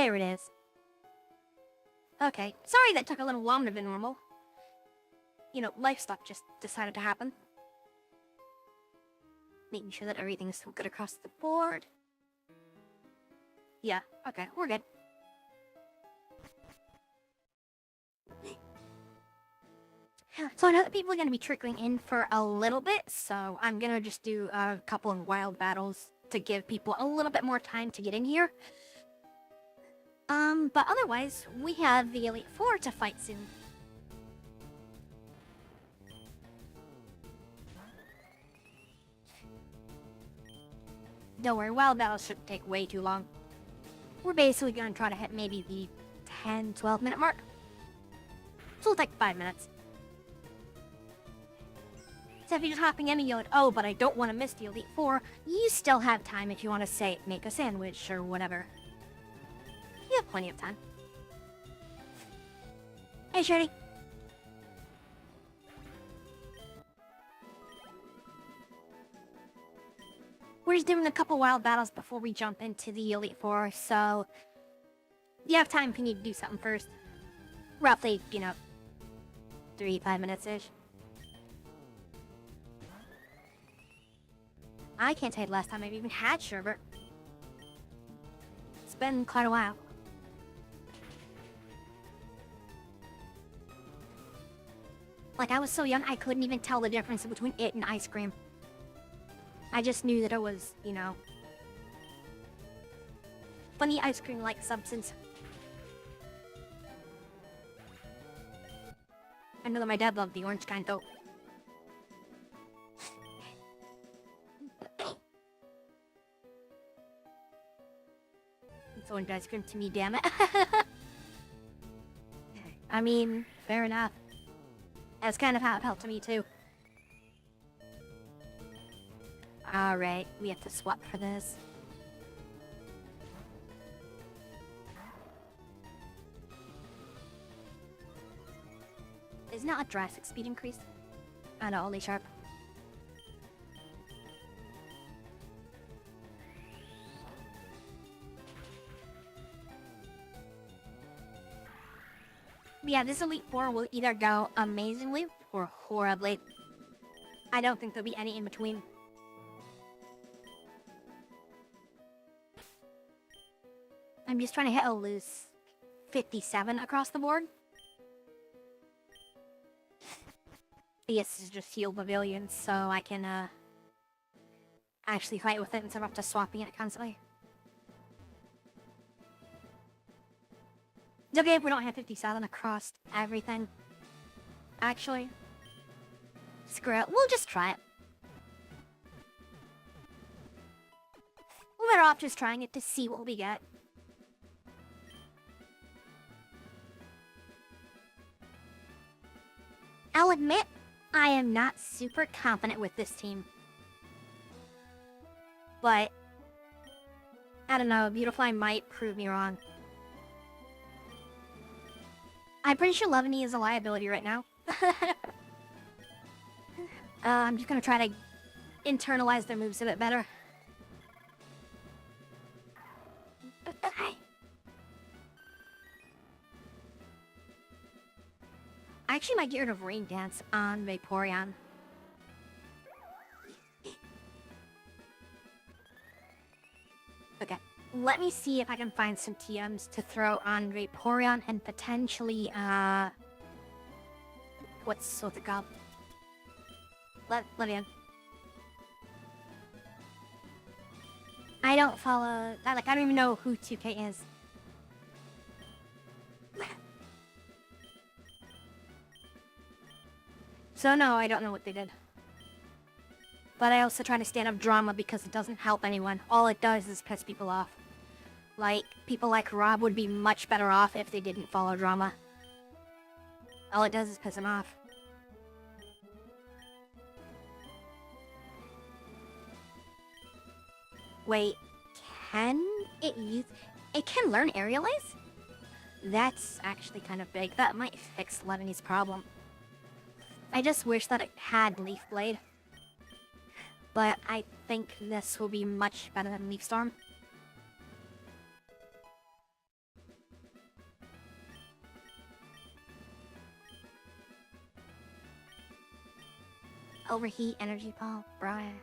There it is. Okay, sorry that took a little longer than normal. You know, life stuff just decided to happen. Making sure that everything's still good across the board. Yeah, okay, we're good. So I know that people are going to be trickling in for a little bit, so I'm going to just do a couple of wild battles to give people a little bit more time to get in here. But otherwise, we have the Elite Four to fight soon. Don't worry, wild battles shouldn't take way too long. We're basically going to try to hit maybe the 10-12 minute mark. So it'll take 5 minutes. So if you're just hopping in and you're like, oh, but I don't want to miss the Elite Four, you still have time if you want to say, make a sandwich or whatever. You have plenty of time. Hey, Shirley. We're just doing a couple wild battles before we jump into the Elite Four, so you have time if you need to do something first. Roughly, you know, 3-5 minutes-ish. I can't tell you the last time I've even had sherbet. It's been quite a while. Like, I was so young, I couldn't even tell the difference between it and ice cream. I just knew that it was, you know, funny ice cream-like substance. I know that my dad loved the orange kind, though. It's orange ice cream to me, damn it. I mean, fair enough. That's kind of how it felt to me, too. Alright, we have to swap for this. Isn't that a drastic speed increase? I know, only sharp. But yeah, this Elite Four will either go amazingly or horribly. I don't think there'll be any in between. I'm just trying to hit a loose 57 across the board. This is just heal pavilions, so I can actually fight with it instead of just swapping it constantly. It's okay if we don't have 57 across everything. Actually, screw it. We'll just try it. We're better off just trying it to see what we get. I'll admit, I am not super confident with this team. But, I don't know, Beautifly might prove me wrong. I'm pretty sure Legendry is a liability right now. I'm just gonna try to internalize their moves a bit better. I actually might get rid of Rain Dance on Vaporeon. Okay, let me see if I can find some TMs to throw on Vaporeon and potentially, what's it called? Let me in. I don't follow, I don't even know who 2K is. So no, I don't know what they did. But I also try to stand up drama because it doesn't help anyone. All it does is piss people off. Like, people like Rob would be much better off if they didn't follow drama. All it does is piss him off. Wait, can it use... It can learn Aerialize? That's actually kind of big. That might fix Legendry's problem. I just wish that it had Leaf Blade. But I think this will be much better than Leaf Storm. Overheat, energy ball, Brian.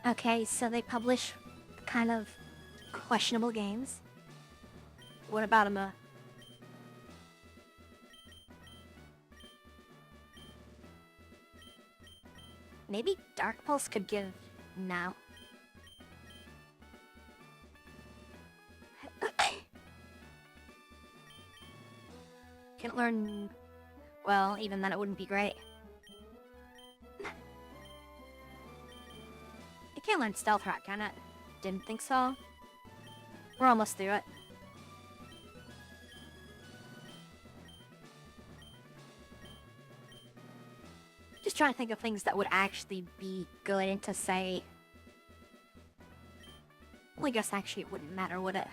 Okay, so they publish kind of questionable games. What about them? Maybe Dark Pulse could give now. Can't learn... Well, even then it wouldn't be great. It can't learn Stealth Rock, can it? Didn't think so. We're almost through it. Just trying to think of things that would actually be good to say. Well, I guess actually it wouldn't matter, would it?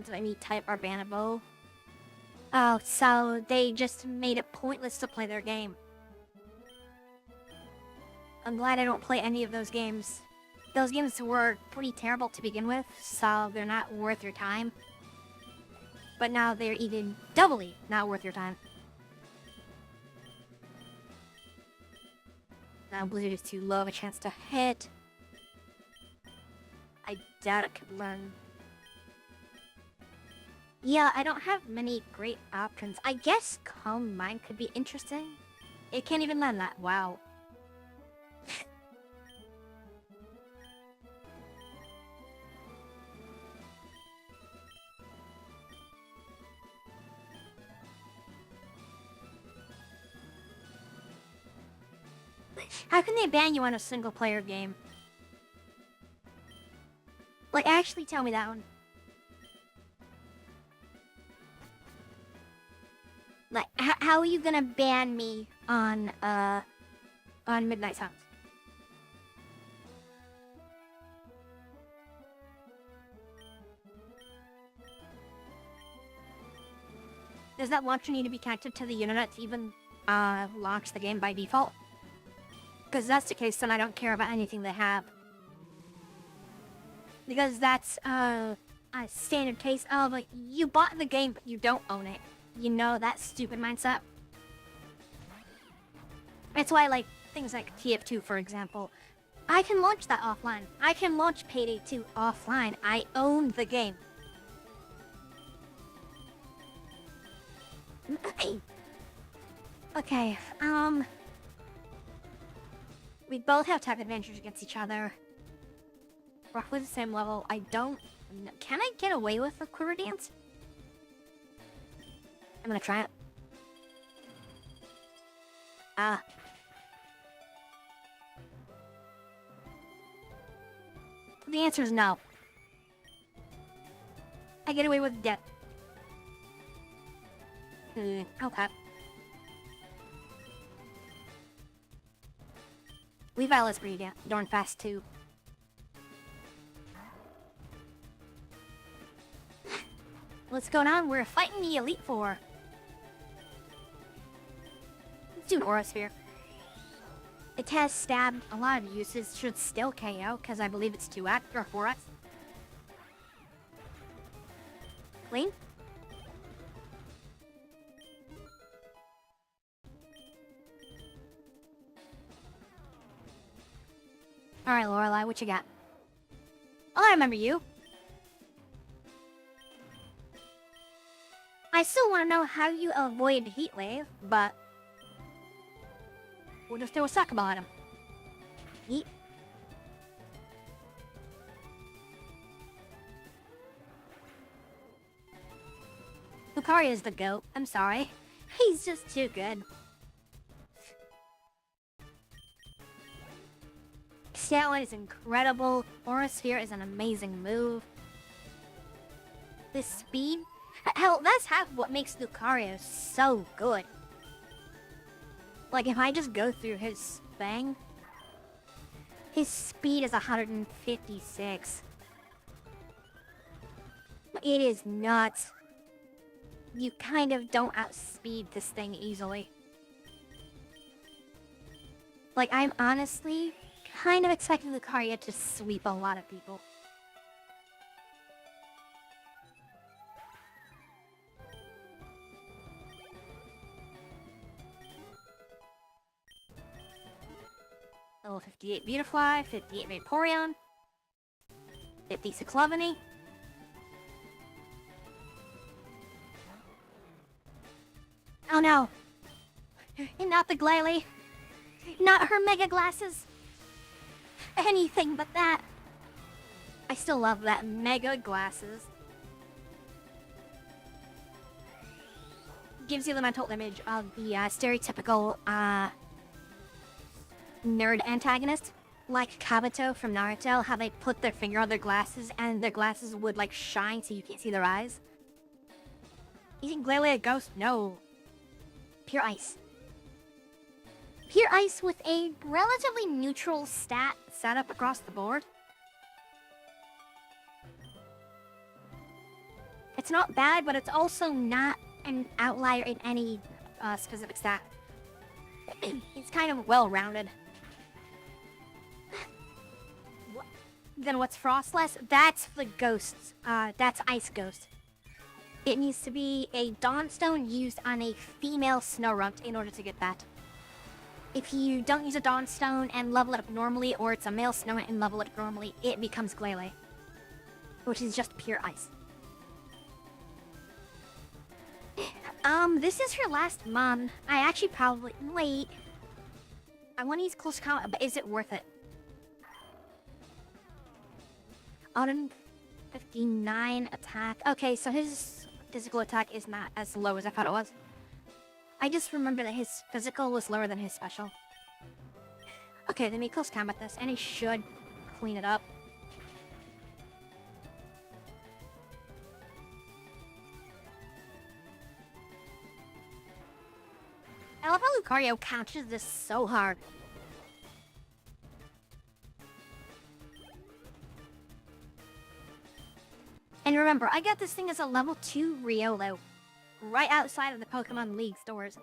Do I need type or ban a bow? Oh, so they just made it pointless to play their game. I'm glad I don't play any of those games. Those games were pretty terrible to begin with, so they're not worth your time. But now they're even doubly not worth your time. Now Blizzard is too low of a chance to hit. I doubt it could learn. Yeah, I don't have many great options. I guess Calm Mind could be interesting. It can't even learn that. Wow. How can they ban you on a single player game? Like, actually tell me that one. Like, how are you gonna ban me on Midnight Suns? Does that launcher need to be connected to the internet to even launch the game by default? Because if that's the case, then I don't care about anything they have. Because that's a standard case of, like, you bought the game, but you don't own it. You know, that stupid mindset. That's why, like, things like TF2, for example. I can launch that offline. I can launch Payday 2 offline. I own the game. Okay, we both have type advantages against each other. Roughly the same level. I don't... Can I get away with a Quiver Dance? I'm gonna try it. The answer is no. I get away with death. Okay. Weavile's pretty darn fast too. What's going on? We're fighting the Elite Four. Let's do an Aura Sphere. It has stabbed a lot of uses. Should still KO, because I believe it's 2x or 4x. Clean? Alright, Lorelei, what you got? Oh, I remember you. I still want to know how you avoid Heat Wave, but... we'll just throw a Sakaba at him. Yeet. Lucario is the GOAT. I'm sorry. He's just too good. Stalin is incredible. Aura Sphere is an amazing move. This speed... hell, that's half what makes Lucario so good. Like, if I just go through his thing... his speed is 156. It is nuts. You kind of don't outspeed this thing easily. Like, I'm honestly kind of expecting Lucario to sweep a lot of people. Level 58 Beautifly, 58 Vaporeon, 56 Lovany. Oh no! Not the Glalie! Not her Mega Glasses! Anything but that! I still love that Mega Glasses. Gives you the mental image of the stereotypical nerd antagonist. Like Kabuto from Naruto, how they put their finger on their glasses and their glasses would like shine so you can't see their eyes. You think Glalie a ghost? No. Pure ice. Pure ice with a relatively neutral stat setup across the board. It's not bad, but it's also not an outlier in any specific stat. It's kind of well-rounded. Then what's Frostless? That's the ghosts. That's Ice Ghost. It needs to be a Dawnstone used on a female Snorunt in order to get that. If you don't use a Dawnstone and level it up normally, or it's a male Snorunt and level it up normally, it becomes Glalie. Which is just pure ice. This is her last mon. I actually probably... Wait. I want to use Close Combat, but is it worth it? 159 attack. Okay, so his physical attack is not as low as I thought it was. I just remember that his physical was lower than his special. Okay, let me Close Combat this, and he should clean it up. I love how Lucario counters this so hard. And remember, I got this thing as a level 2 Riolo, right outside of the Pokemon League stores.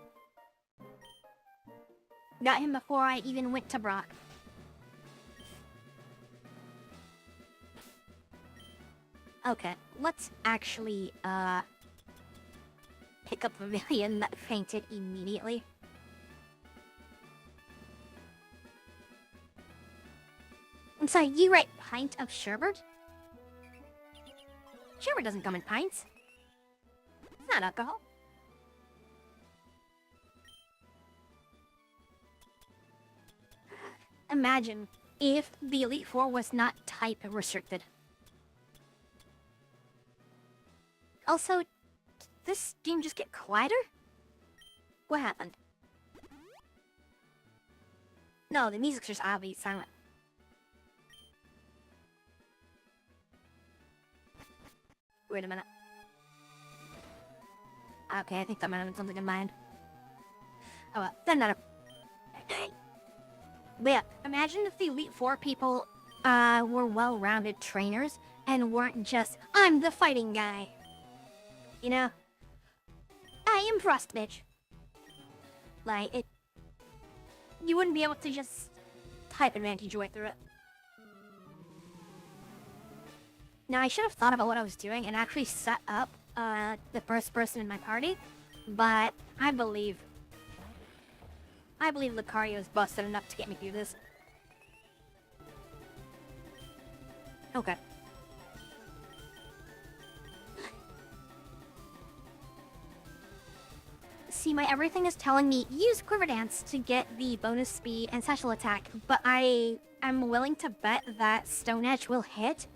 Got him before I even went to Brock. Okay, let's actually, pick up a million that fainted immediately. I'm sorry, you write pint of sherbet? Sherbet doesn't come in pints. It's not alcohol. Imagine if the Elite Four was not type restricted. Also, did this game just get quieter? What happened? No, the music's just obviously silent. Wait a minute. Okay, I think that might have been something in mind. Oh well, then not a... But yeah, imagine if the Elite Four people were well-rounded trainers and weren't just, I'm the fighting guy. You know? I am Frost bitch. Like, it... You wouldn't be able to just type advantage your way through it. Now, I should have thought about what I was doing and actually set up the first person in my party, but I believe Lucario is busted enough to get me through this. Okay. See, my everything is telling me use Quiver Dance to get the bonus speed and special attack, but I am willing to bet that Stone Edge will hit,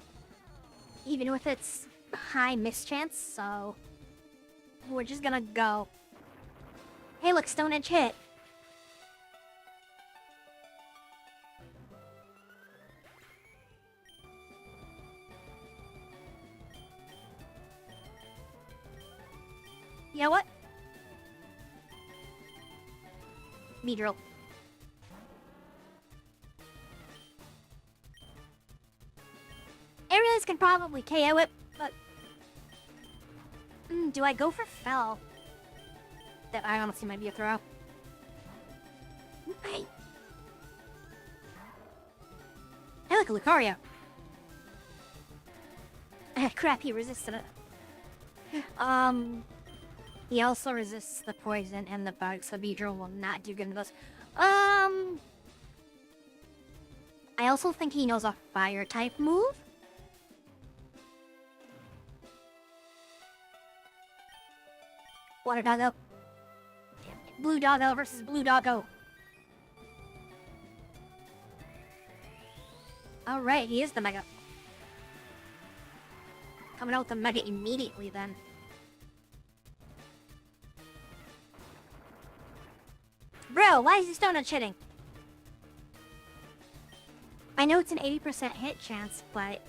even with its high mischance, so we're just gonna go. Hey look, Stone Edge hit. You know what? Beedrill. Areas can probably KO it, but... do I go for Fell? That I honestly might be a throw. Hey, look, Lucario. Crap, he resisted it. He also resists the poison and the bug, so Beedrill will not do good in those. I also think he knows a fire type move. Water Doggo. Blue Doggo versus Blue Doggo. Alright, he is the Mega. Coming out with the Mega immediately then. Bro, why is he still not shitting? I know it's an 80% hit chance, but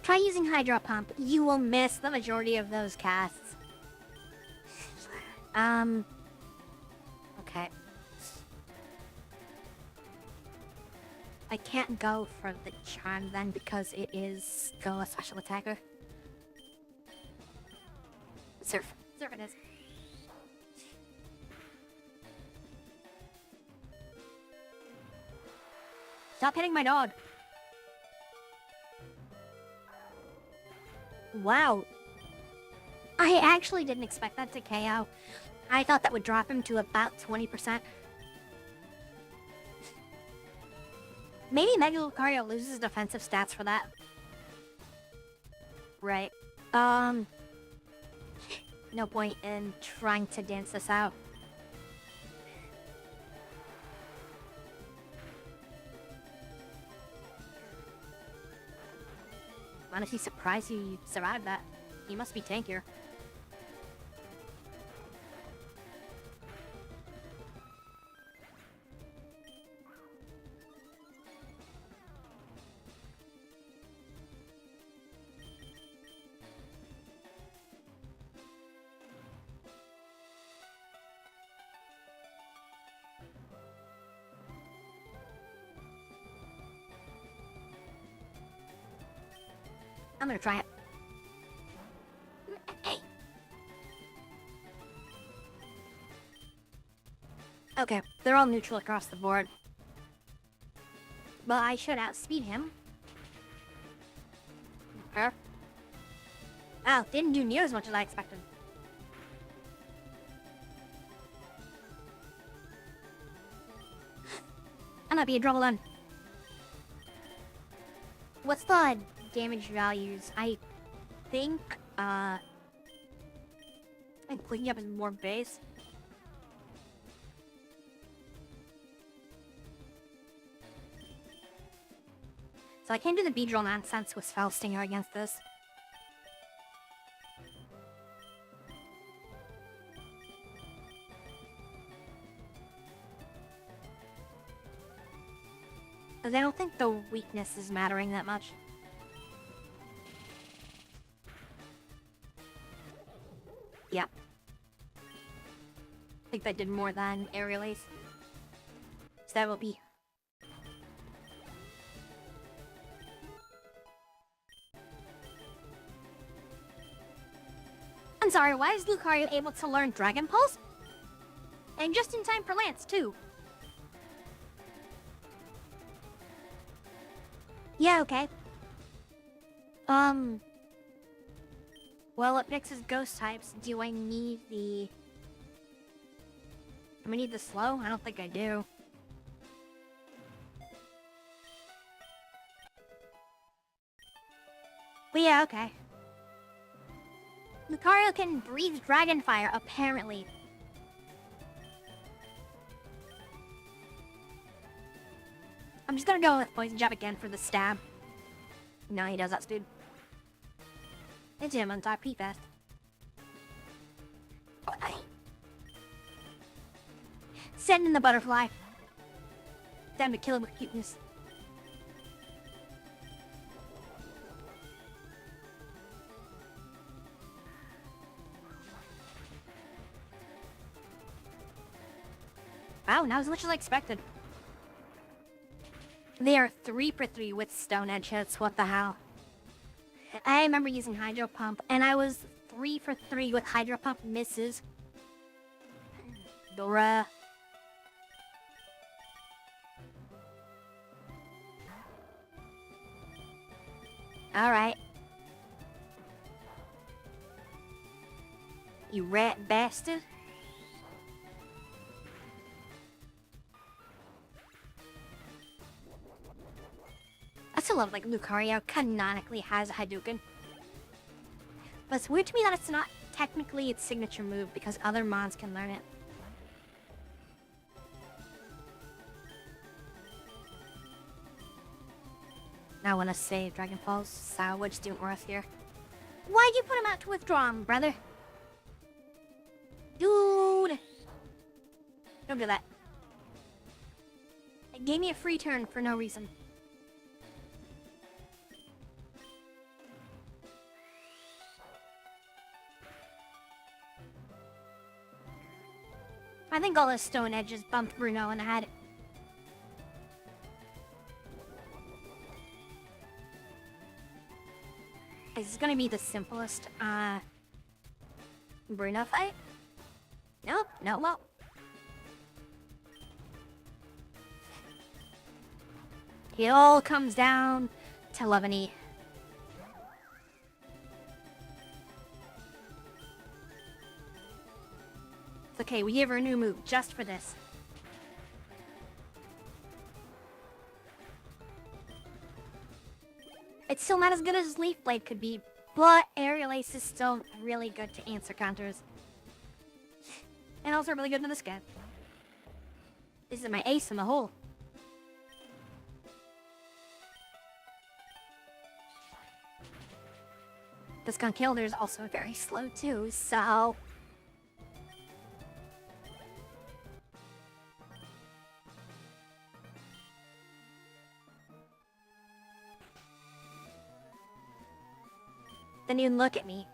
try using Hydro Pump. You will miss the majority of those casts. Okay. I can't go for the charm then because it is still a special attacker. Surf. Surf it is. Stop hitting my dog. Wow. I actually didn't expect that to KO. I thought that would drop him to about 20%. Maybe Mega Lucario loses defensive stats for that. Right. No point in trying to dance this out. I'm honestly surprised he survived that. He must be tankier. I'm gonna try it. Hey. Okay, they're all neutral across the board. But I should outspeed him. Okay. Oh, didn't do near as much as I expected. I'm not being trouble then. What's the damage values? I think, I'm clicking up in more base. So I can't do the Beedrill nonsense with Spell Stinger against this. Because I don't think the weakness is mattering that much. Yeah. I think that did more than Aerial Ace. So that will be... I'm sorry, why is Lucario able to learn Dragon Pulse? And just in time for Lance, too. Yeah, okay. Well, it mixes ghost types. Do I need the... Do I need the slow? I don't think I do. But yeah, okay. Lucario can breathe Dragon Fire, apparently. I'm just gonna go with Poison Jab again for the stab. No, he does that, dude. It's him on top, P-Fast. Send in the butterfly. Time to kill him with cuteness. Wow, not as much as I expected. They are 3 for 3 with Stone Edge hits, what the hell. I remember using Hydro Pump, and I was 3 for 3 with Hydro Pump misses. Dora. Alright. You rat bastard. I still love, like, Lucario canonically has a Hadouken. But it's weird to me that it's not technically its signature move because other mons can learn it. Now I want to save Dragon Falls. Salvage didn't worth here. Why'd you put him out to withdraw him, brother? Dude! Don't do that. It gave me a free turn for no reason. I think all those stone edges bumped Bruno in the head. This is gonna be the simplest, Bruno fight? Nope, no, well. It all comes down to Loveny. It's okay, we give her a new move just for this. It's still not as good as Leaf Blade could be, but Aerial Ace is still really good to answer counters. And also really good in the scan. This is my ace in the hole. This Conkeldurr is also very slow too, so... Then you look at me.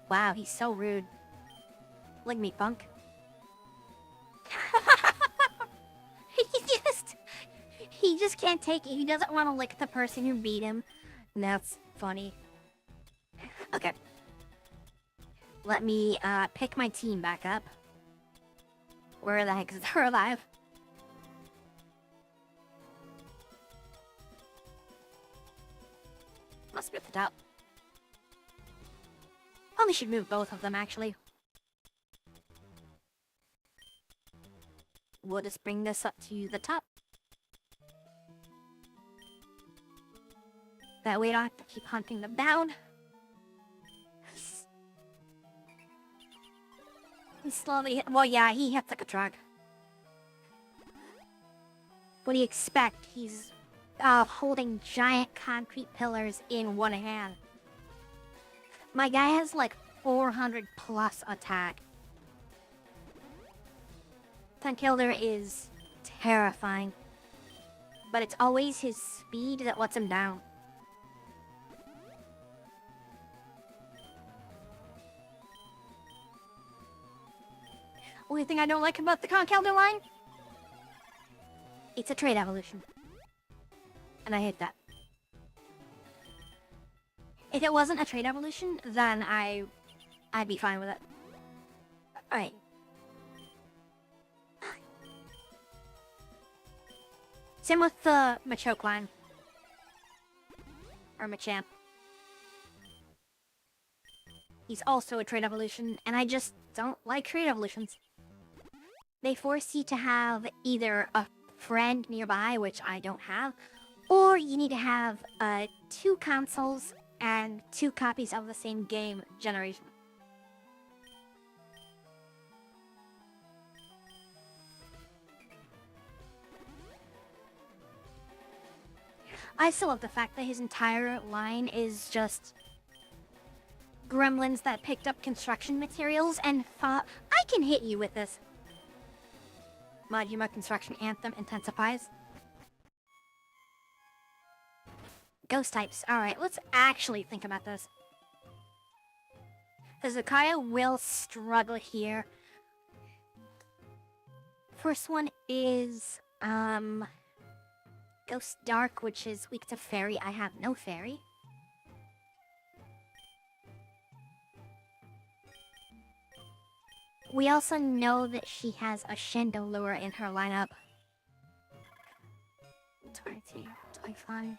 Wow, he's so rude. Lick me, punk. He just can't take it. He doesn't want to lick the person who beat him. And that's funny. Okay. Let me pick my team back up. Where the heck is they're alive? Must be at the top. Probably should move both of them, actually. We'll just bring this up to the top. That way I don't have to keep hunting them down. He slowly hit. Well, yeah, he hits like a truck. What do you expect? He's holding giant concrete pillars in one hand. My guy has like 400 plus attack. Conkeldurr is terrifying. But it's always his speed that lets him down. Only thing I don't like about the Conkeldurr line? It's a trade evolution. And I hate that. If it wasn't a trade evolution, then I'd be fine with it. Alright. Same with the Machoke line. Or Machamp. He's also a trade evolution, and I just don't like trade evolutions. They force you to have either a friend nearby, which I don't have, or you need to have 2 consoles and 2 copies of the same game generation. I still love the fact that his entire line is just gremlins that picked up construction materials and thought, I can hit you with this. Majima Construction Anthem intensifies. Ghost types. Alright, let's actually think about this. Hezekiah will struggle here. First one is, Ghost Dark, which is weak to Fairy. I have no Fairy. We also know that she has a Chandelure in her lineup. 20, 25.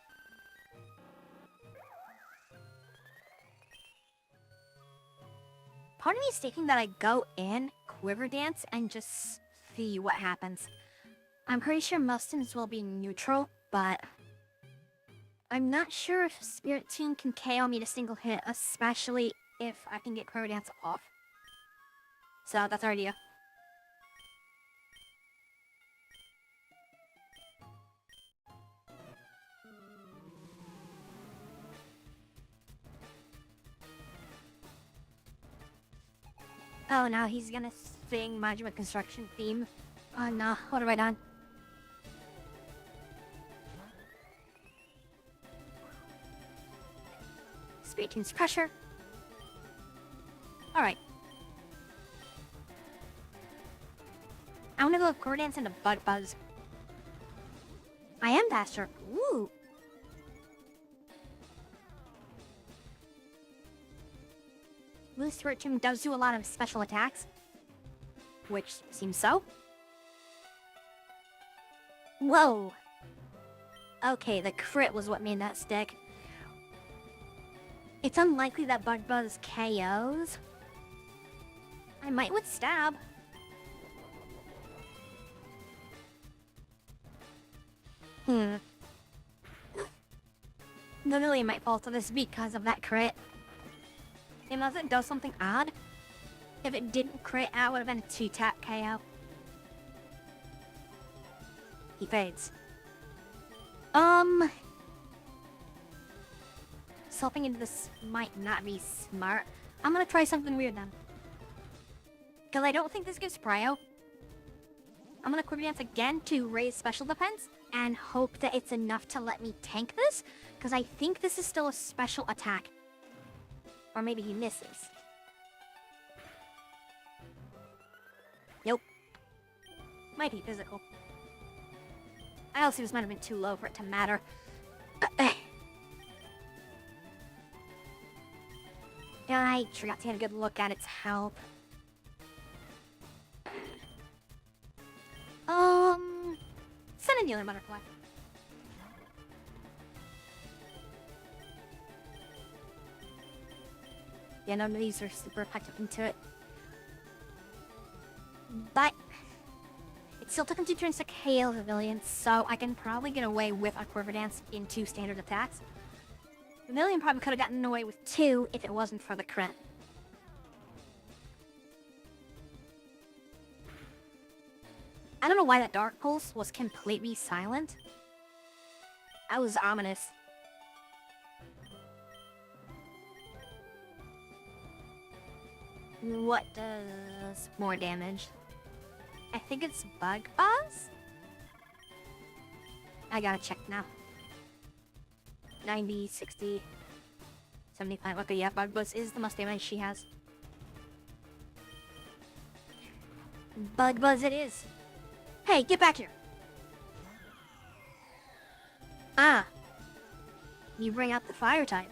part of me is thinking that I go in, Quiver Dance, and just see what happens. I'm pretty sure most things will be neutral, but I'm not sure if Spirit Tune can KO me to single hit, especially if I can get Quiver Dance off. So that's our idea. Oh no, he's gonna sing Modular Construction theme. Oh no, what have I done? Spirit Tune's Pressure. Alright. I wanna go with Core Dance into Bug Buzz. I am faster. Ooh. Blue Spirit Tune does do a lot of special attacks, which seems so. Whoa! Okay, the crit was what made that stick. It's unlikely that Bug Buzz KOs. I might with Stab. The Million might fall to this because of that crit. Unless it does something odd. If it didn't crit, I would have been a 2-tap KO. He fades. Swapping into this might not be smart. I'm gonna try something weird then. Because I don't think this gives prio. I'm gonna Quiver Dance again to raise special defense and hope that it's enough to let me tank this. Because I think this is still a special attack. Or maybe he misses. Nope. Might be physical. I also this might have been too low for it to matter. Yeah, I forgot to get a good look at its health. Send a Kneeling Butterfly. Yeah, none of these are super effective into it. But it still took him 2 turns to KO the Pavilion, so I can probably get away with a Quiver Dance in 2 standard attacks. The Pavilion probably could have gotten away with 2 if it wasn't for the crit. I don't know why that Dark Pulse was completely silent. That was ominous. What does more damage? I think it's Bug Buzz? I gotta check now. 90, 60, 75. Okay, yeah, Bug Buzz is the most damage she has. Bug Buzz it is. Hey, get back here. Ah. You bring out the fire type.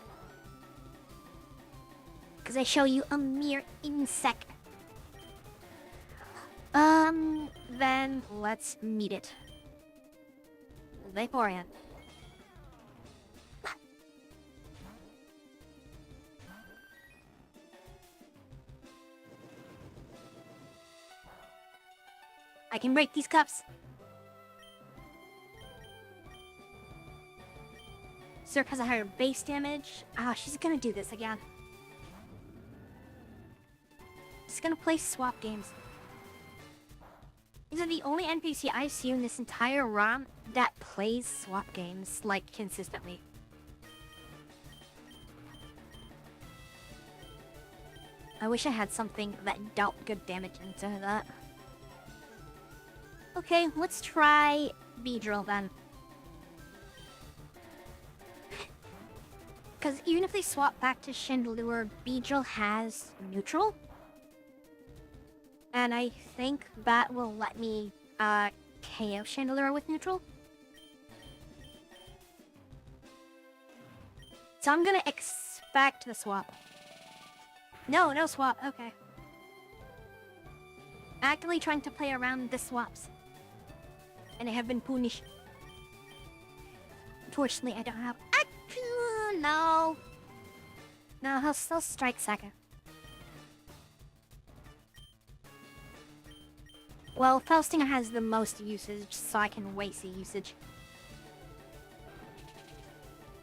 Because I show you a mere insect. Then let's meet it. Vaporeon. I can break these cups. Zerk has a higher base damage. Ah, she's gonna do this again. She's gonna play swap games. These are the only NPC I've seen in this entire ROM that plays swap games, like, consistently. I wish I had something that dealt good damage into that. Okay, let's try Beedrill then. Because even if they swap back to Chandelure, Beedrill has neutral. And I think that will let me KO Chandelure with neutral. So I'm gonna expect the swap. No, no swap, okay. Actively trying to play around the swaps. And I have been punished. Unfortunately, I don't have... No! No, he'll still strike second. Well, Faustinger has the most usage, so I can waste the usage.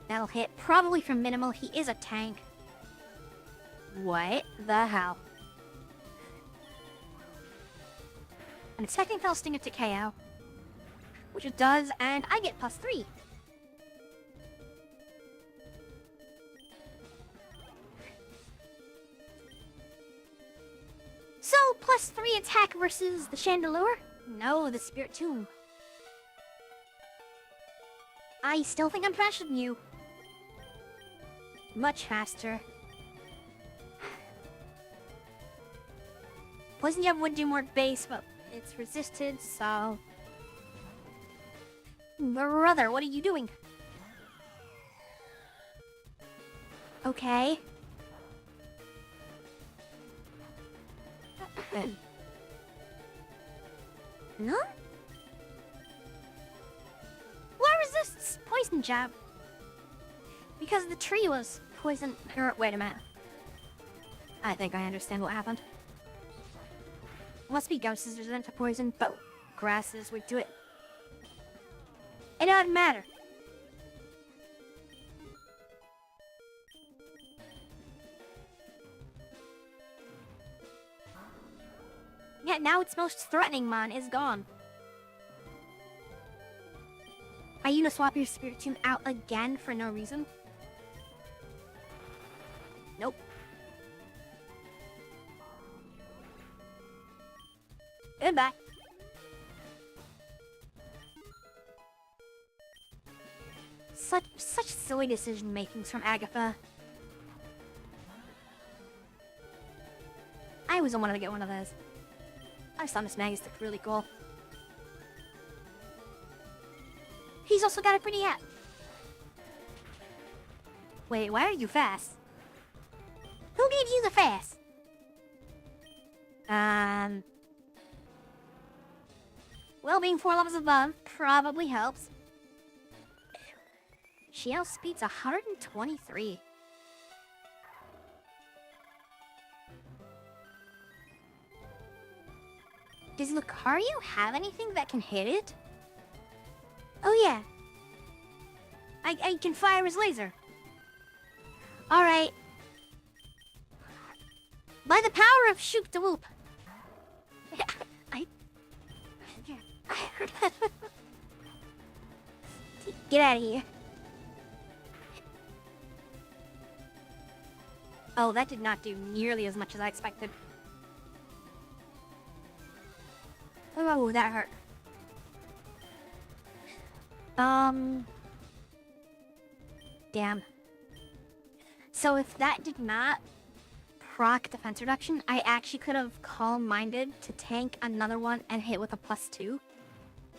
That'll hit, probably from minimal. He is a tank. What the hell? I'm expecting Faustinger to KO, which it does, and I get +3. So, +3 attack versus the Chandelure? No, the Spirit Tomb. I still think I'm faster than you. Much faster. Poison Jab would do more base, but it's resisted, so... Brother, what are you doing? Okay. No? Why resists Poison Jab? Because the tree was poison... Wait a minute. I think I understand what happened. Must be ghosts resistant to poison, but grasses would do it. It doesn't matter. Yeah, now its most threatening mon is gone. Are you gonna swap your Spirit Tomb out again for no reason? Nope. Goodbye. Such silly decision makings from Agatha. I always wanted to get one of those. I saw Miss Maggie's looked really cool. He's also got a pretty hat. Wait, why are you fast? Who gave you the fast? Well, being 4 levels above probably helps. She outspeeds 123. Does Lucario have anything that can hit it? Oh yeah. I can fire his laser. Alright. By the power of Shoop de Whoop. Get out of here. Oh, that did not do nearly as much as I expected. Oh, that hurt. Damn. So if that did not proc defense reduction, I actually could have calm-minded to tank another one and hit with a +2.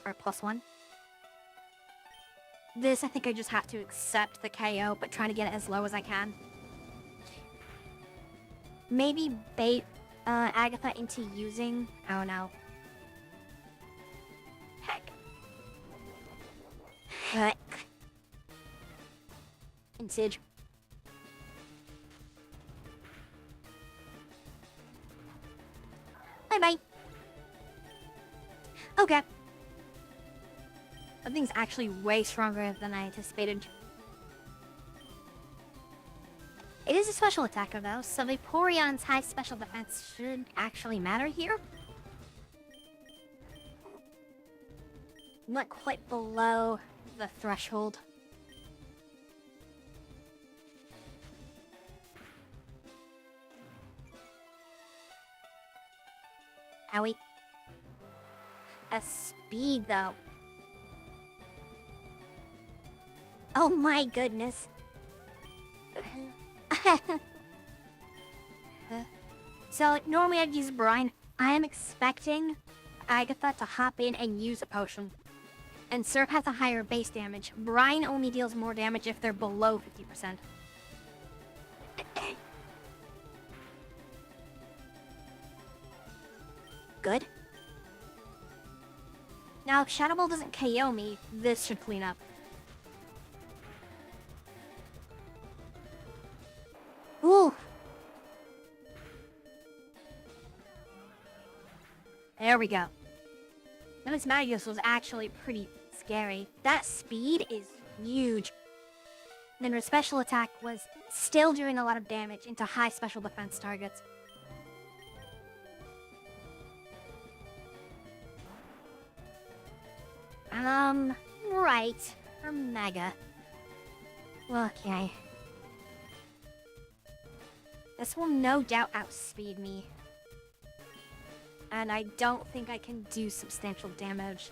Or +1. This, I think I just have to accept the KO, but trying to get it as low as I can. Maybe bait Agatha into using... Oh no. Heck. And Sidge. Bye-bye. Okay. That thing's actually way stronger than I anticipated. It is a special attacker though, so Vaporeon's high special defense should actually matter here. Not quite below the threshold. Owie. A speed though. Oh my goodness. So normally I'd use Brine. I am expecting Agatha to hop in and use a potion. And Surf has a higher base damage. Brine only deals more damage if they're below 50%. Good. Now if Shadow Ball doesn't KO me, this should clean up. Ooh. There we go. And this Magius was actually pretty scary. That speed is huge. Then her special attack was still doing a lot of damage into high special defense targets. Right. Her Mega. Okay. This will no doubt outspeed me. And I don't think I can do substantial damage.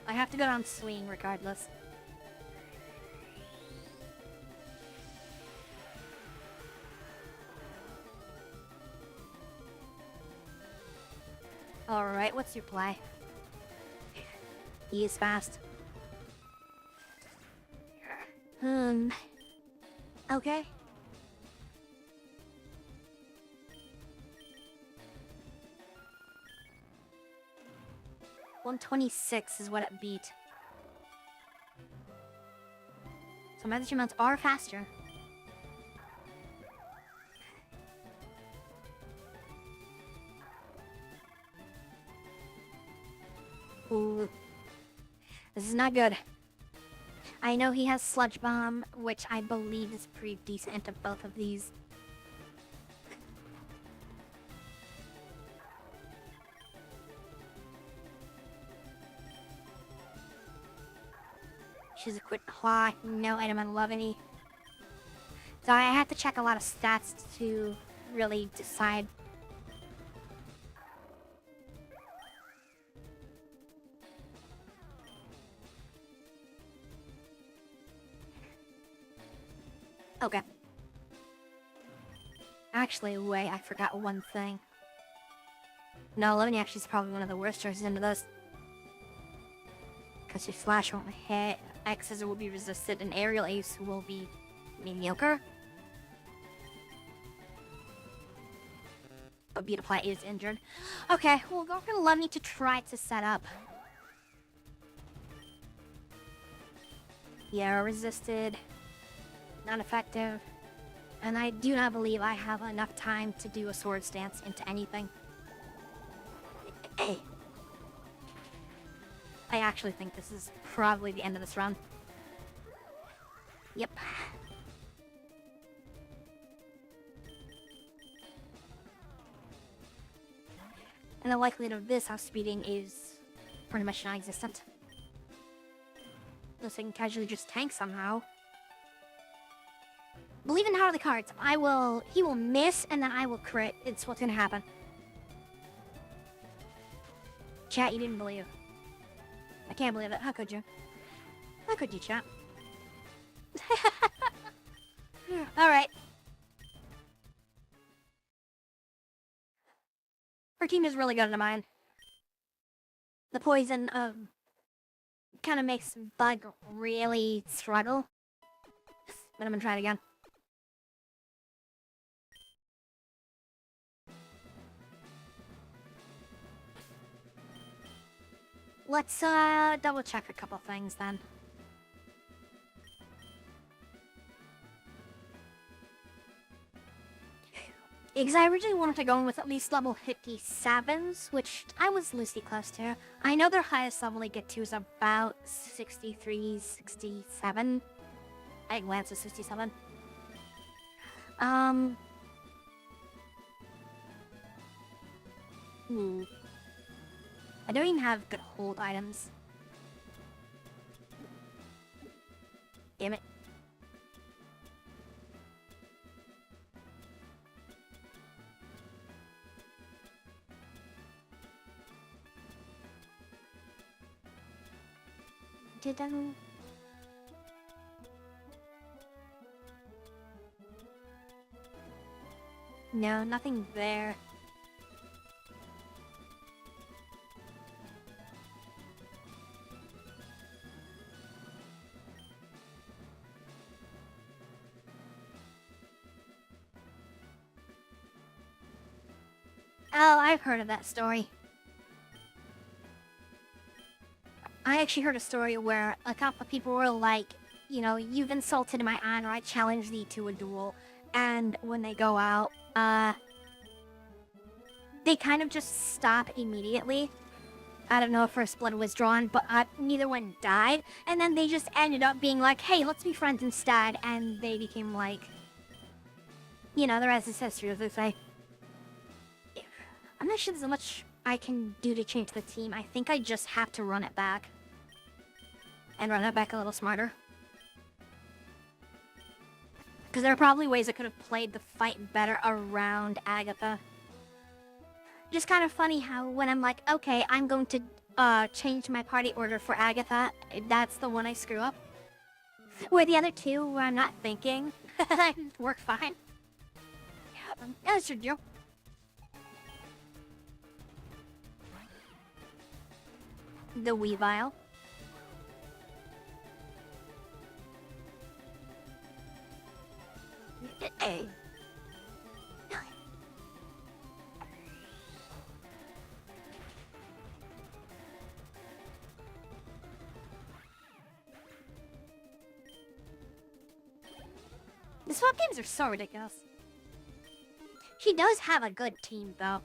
I have to go down swing regardless. Alright, what's your play? He is fast. Okay. $126 is what it beat. So my other mounts are faster. Ooh. This is not good. I know he has Sludge Bomb, which I believe is pretty decent to both of these. She's a quick claw, no item unlove any. So I have to check a lot of stats to really decide. Okay. Actually, wait, I forgot one thing. No, Lemony actually is probably one of the worst choices into this. Because your Flash won't hit, X-Scissor will be resisted, and Aerial Ace will be mediocre. But Beautifly is injured. Okay, we'll go for Lemony to try to set up. Yeah, resisted. Not effective. And I do not believe I have enough time to do a Sword Stance into anything. I actually think this is probably the end of this run. Yep. And the likelihood of this outspeeding is pretty much non-existent. Unless I can casually just tank somehow. Believe in the heart of the cards. He will miss and then I will crit. It's what's gonna happen. Chat, you didn't believe. I can't believe it. How could you? How could you, chat? Alright. Her team is really good into mine. The poison, kind of makes Bug really struggle. But I'm gonna try it again. Let's, double check a couple things then. Because I originally wanted to go in with at least level 57s, which I was loosely close to. I know their highest level they get to is about 63, 67. I glanced at 67. I don't even have good hold items. Damn it. Did I... No, nothing there. Oh, I've heard of that story. I actually heard a story where a couple of people were like, you know, you've insulted my honor, I challenge thee to a duel. And when they go out, they kind of just stop immediately. I don't know if First Blood was drawn, but neither one died. And then they just ended up being like, hey, let's be friends instead. And they became like, you know, the rest is history, as they say. I'm not sure there's much I can do to change the team. I think I just have to run it back. And run it back a little smarter. Because there are probably ways I could have played the fight better around Agatha. Just kind of funny how when I'm like, okay, I'm going to change my party order for Agatha, that's the one I screw up. Where the other two, where I'm not thinking, work fine. Yeah, that's your deal. The Weavile. Hey. The swap games are so ridiculous. She does have a good team, though.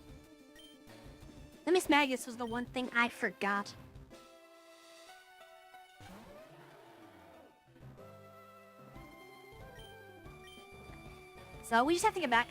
The Miss Magus was the one thing I forgot. So we just have to get back.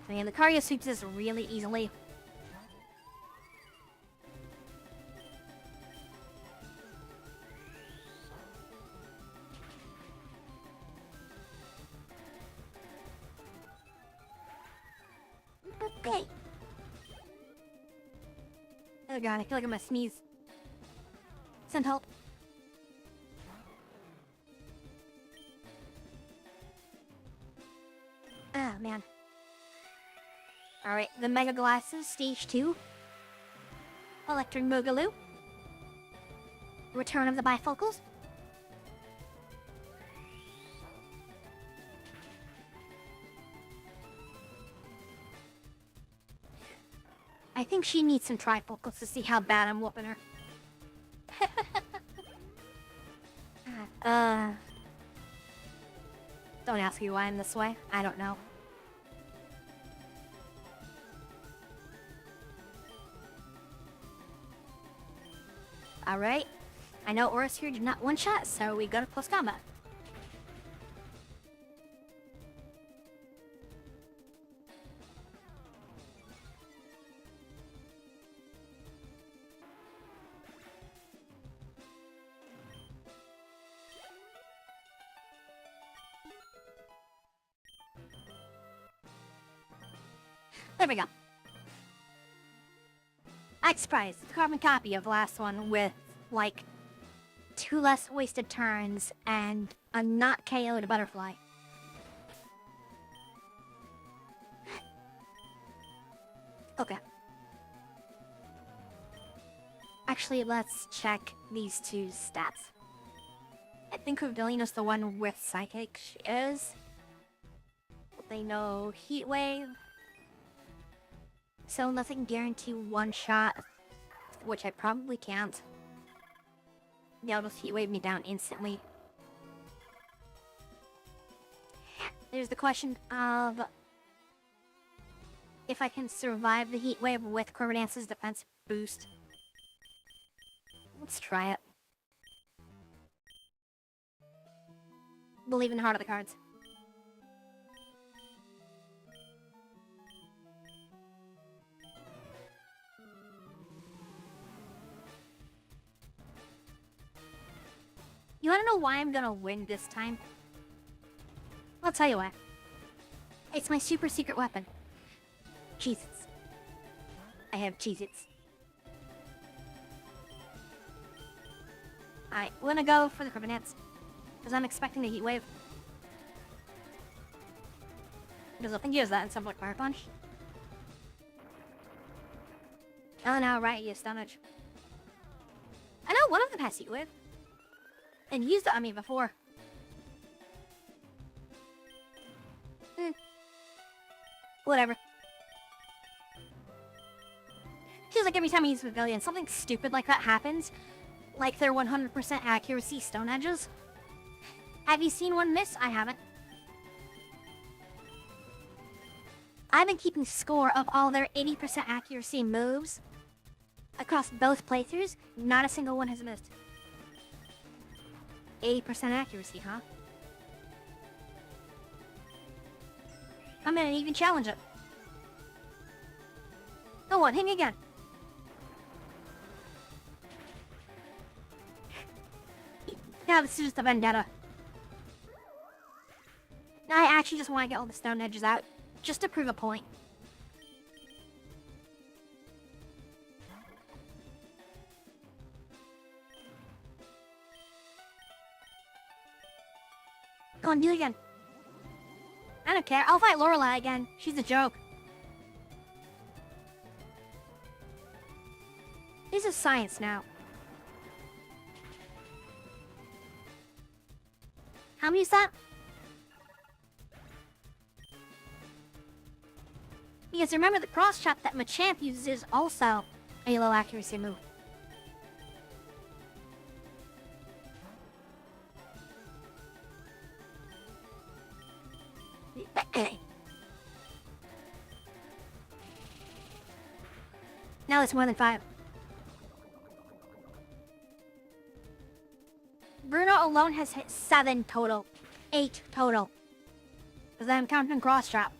Man, the Karya sweeps this really easily. Okay. Oh god, I feel like I'm gonna sneeze. Send help. Ah, man. Alright, the Mega Glasses, Stage 2. Electric Boogaloo. Return of the Bifocals. I think she needs some trifocals to see how bad I'm whooping her. Don't ask me why I'm this way. I don't know. Alright. I know Oris here did not one-shot, so we go to close combat. There we go. I'm surprised. It's a carbon copy of the last one with, like, 2 less wasted turns and a not KO'd butterfly. Okay. Actually, let's check these two stats. I think Cordelina's the one with Psychic. She is. They know Heat Wave. So nothing guarantee one shot, which I probably can't. They'll just Heat Wave me down instantly. There's the question of if I can survive the Heat Wave with Cordance's defense boost. Let's try it. Believe in the heart of the cards. You wanna know why I'm gonna win this time? I'll tell you why. It's my super secret weapon. Cheez-Its. I have Cheez-Its. Alright, we're gonna go for the Carbonets. Because I'm expecting the Heat Wave. Because I think he has that in something like Fire Punch. Oh no, right, he has Stunnage. I know one of them has Heat Wave. And used it on me before. Whatever. every time I use Pavilion, something stupid like that happens. Like their 100% accuracy stone edges. Have you seen one miss? I haven't. I've been keeping score of all their 80% accuracy moves across both playthroughs. Not a single one has missed. 80% accuracy, huh? I'm gonna even challenge it. Go on, hit me again. Yeah, this is just a vendetta. I actually just want to get all the stone edges out, just to prove a point. Go on, do it again. I don't care, I'll fight Lorelei again. She's a joke. This is science now. How many is that? Because remember the cross chop that Machamp uses is also a low accuracy move. Now it's more than 5. Bruno alone has hit 7 total. 8 total. Because I'm counting cross chop.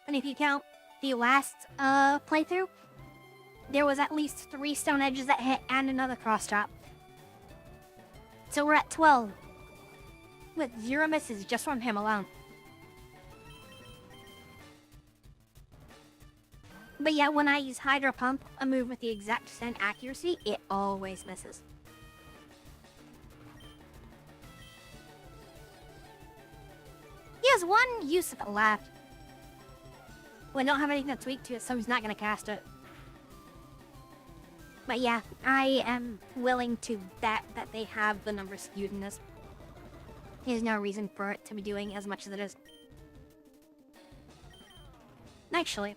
And if you count the last playthrough, there was at least 3 stone edges that hit and another cross chop. So we're at 12. With 0 misses just from him alone. But yeah, when I use Hydro Pump, a move with the exact same accuracy, it always misses. He has 1 use of it left. Well, I don't have anything to tweak to it, so he's not going to cast it. But yeah, I am willing to bet that they have the number skewed in this. There's no reason for it to be doing as much as it is. Actually,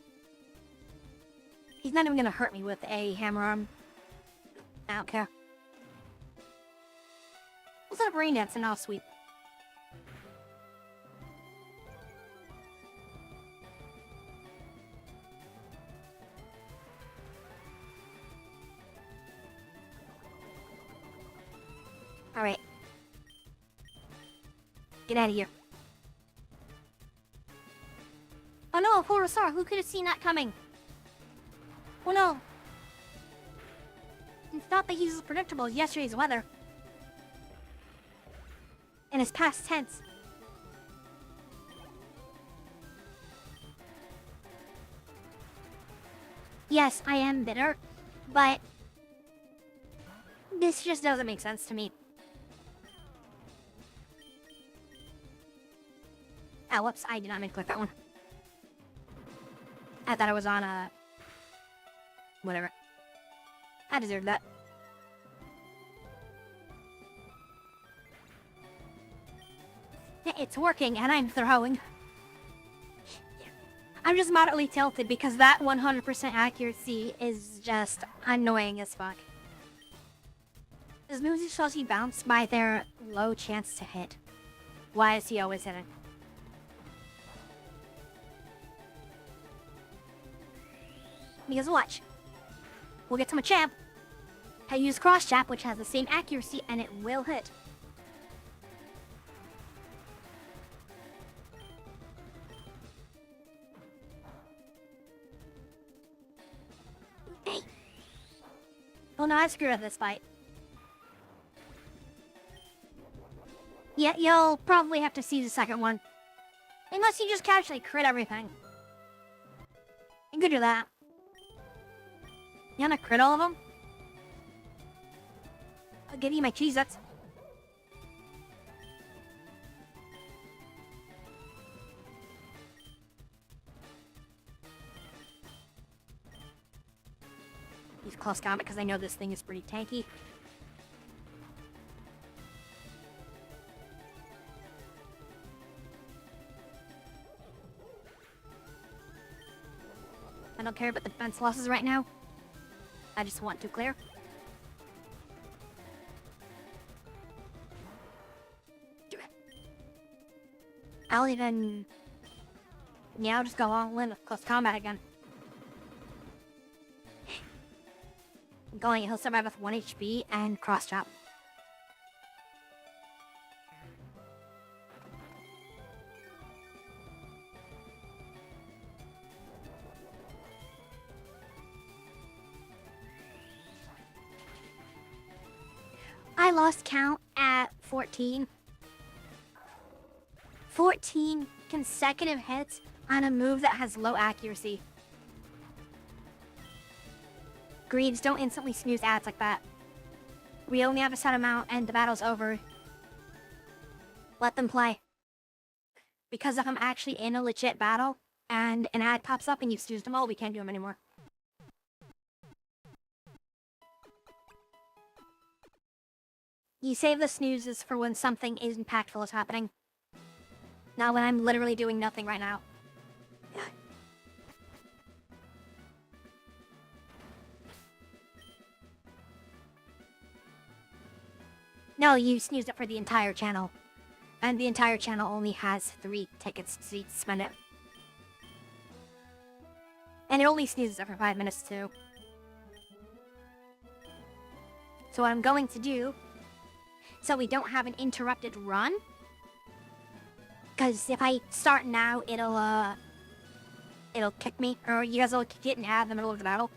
he's not even going to hurt me with a hammer arm. I don't care. We'll set up Rain Dance and I'll sweep. Alright. Get out of here. Oh no, Fulrosar, who could have seen that coming? Oh no. It's not that he's as predictable as yesterday's weather. And his past tense. Yes, I am bitter, but this just doesn't make sense to me. Oh, whoops, I did not mean to click that one. I thought I was on a... whatever. I deserve that. It's working, and I'm throwing. I'm just moderately tilted because that 100% accuracy is just annoying as fuck. His moves are supposed to be bounced by their low chance to hit. Why is he always hitting? Because watch. We'll get to Machamp. I use Cross Chop, which has the same accuracy, and it will hit. Hey. Oh no, I screwed up this fight. Yeah, you'll probably have to see the second one. Unless you just casually crit everything. You could do that. You wanna crit all of them? I'll give you my Cheez-Its. Use close combat because I know this thing is pretty tanky. I don't care about the defense losses right now. I just want to clear. I'll even... Yeah, I'll just go all in with close combat again. Going, he'll survive with 1 HP and cross chop. I lost count at 14. 14 consecutive hits on a move that has low accuracy. Greaves don't instantly snooze ads like that. We only have a set amount and the battle's over. Let them play. Because if I'm actually in a legit battle and an ad pops up and you've snoozed them all, we can't do them anymore. You save the snoozes for when something is impactful is happening. Not when I'm literally doing nothing right now. No, you snoozed it for the entire channel. And the entire channel only has 3 tickets to spend it. And it only snoozes it for 5 minutes too. So what I'm going to do, so we don't have an interrupted run, because if I start now, it'll kick me, or you guys will get an ad in the middle of the battle.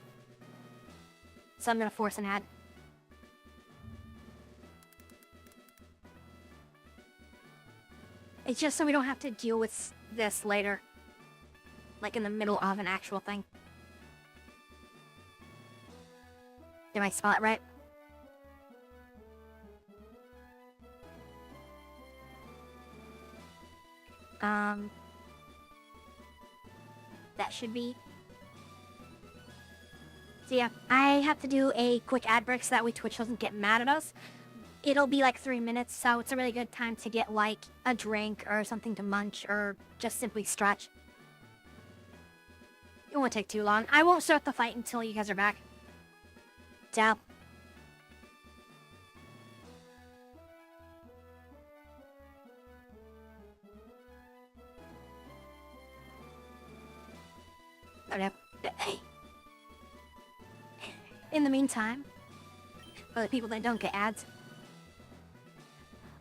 So I'm gonna force an ad. It's just so we don't have to deal with this later. Like in the middle of an actual thing. Did I spell it right? That should be. So yeah, I have to do a quick ad break so that way Twitch doesn't get mad at us. It'll be like 3 minutes, so it's a really good time to get like a drink or something to munch or just simply stretch. It won't take too long. I won't start the fight until you guys are back. Ciao. In the meantime, for the people that don't get ads,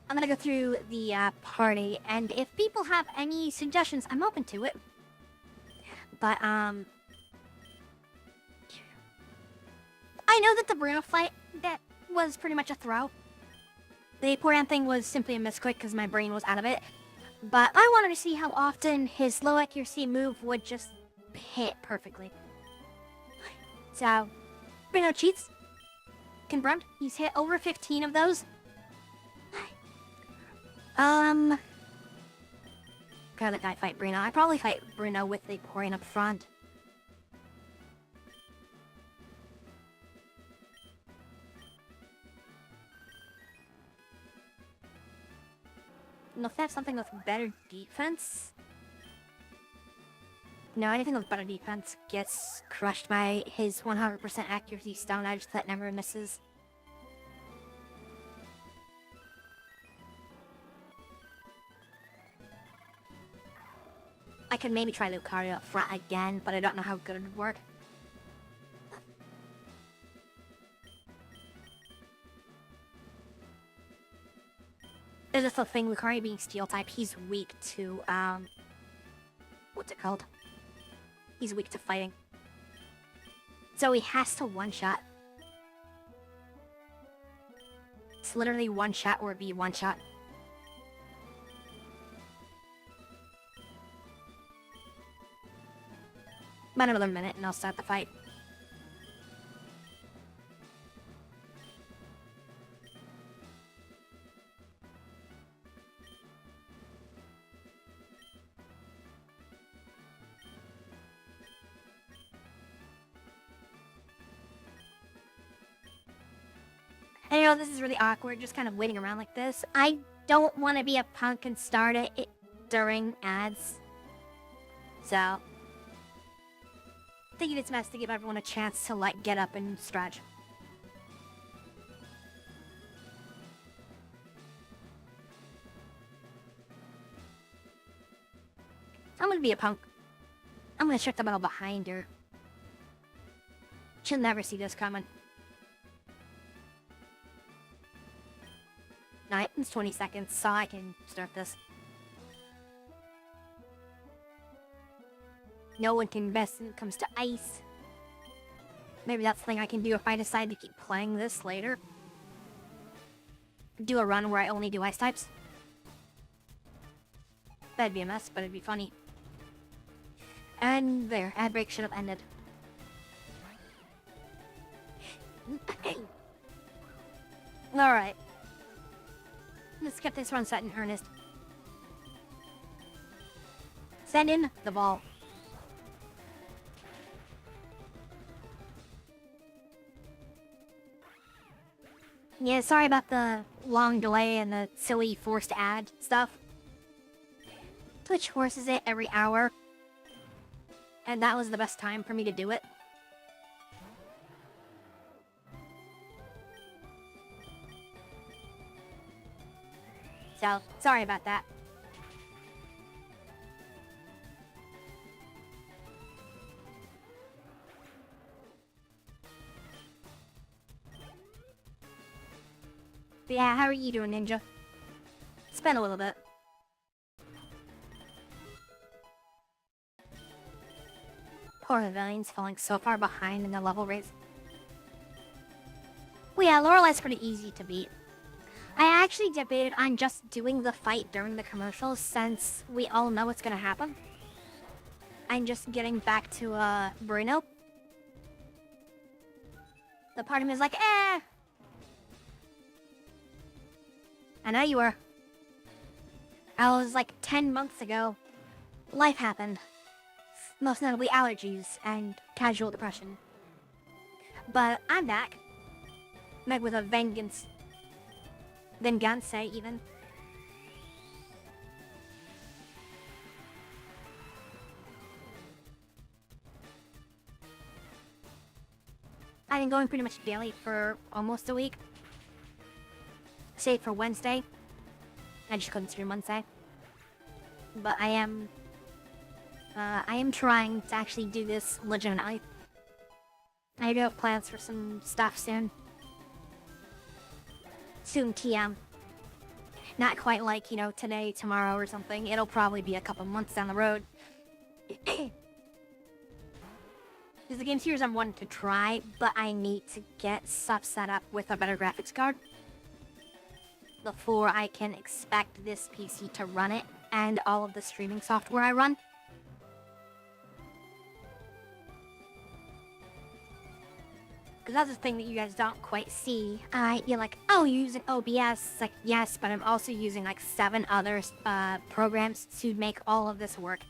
I'm gonna go through the party, and if people have any suggestions, I'm open to it. But, I know that the Bruno fight, that was pretty much a throw. The Porygon thing was simply a misclick because my brain was out of it. But I wanted to see how often his low accuracy move would just hit perfectly. So, Bruno cheats. Confirmed. He's hit over 15 of those. Gotta let guy fight Bruno. I probably fight Bruno with the Porygon up front. And if they have something with better defense... No, anything with better defense gets crushed by his 100% accuracy Stone Edge that never misses. I could maybe try Lucario up front again, but I don't know how good it would work. There's just the thing, Lucario being Steel type, he's weak to, what's it called? He's weak to fighting. So he has to one-shot. It's literally one-shot or be one-shot. About another minute and I'll start the fight. And you know, this is really awkward, just kind of waiting around like this. I don't want to be a punk and start it during ads. So, thinking it's best to give everyone a chance to, like, get up and stretch. I'm gonna be a punk. I'm gonna check the bell behind her. She'll never see this coming. Nah, it's 20 seconds, so I can start this. No one can best when it comes to ice. Maybe that's the thing I can do if I decide to keep playing this later. Do a run where I only do ice types. That'd be a mess, but it'd be funny. And there, ad break should have ended. Alright. Let's get this run set in earnest. Send in the ball. Yeah, sorry about the long delay and the silly forced ad stuff. Twitch forces it every hour. And that was the best time for me to do it. So, sorry about that. But yeah, how are you doing, Ninja? It's been a little bit. Poor Villain's falling so far behind in the level race. Well, yeah, Lorelei's pretty easy to beat. I actually debated on just doing the fight during the commercials since we all know what's gonna happen. I'm just getting back to, Bruno. The part of me is like, eh. I know you were. I was like 10 months ago. Life happened. Most notably allergies and casual depression. But I'm back. Back with a vengeance. Vengeance, even. I've been going pretty much daily for almost a week. Save for Wednesday. I just couldn't stream Wednesday. But I am trying to actually do this legitimately. I do have plans for some stuff soon. Soon TM. Not quite like, you know, today, tomorrow or something. It'll probably be a couple months down the road. Because the game series I'm wanting to try, but I need to get stuff set up with a better graphics card before I can expect this PC to run it and all of the streaming software I run. Because that's the thing that you guys don't quite see. You're like, oh, you're using OBS. It's like, yes, but I'm also using like 7 other programs to make all of this work.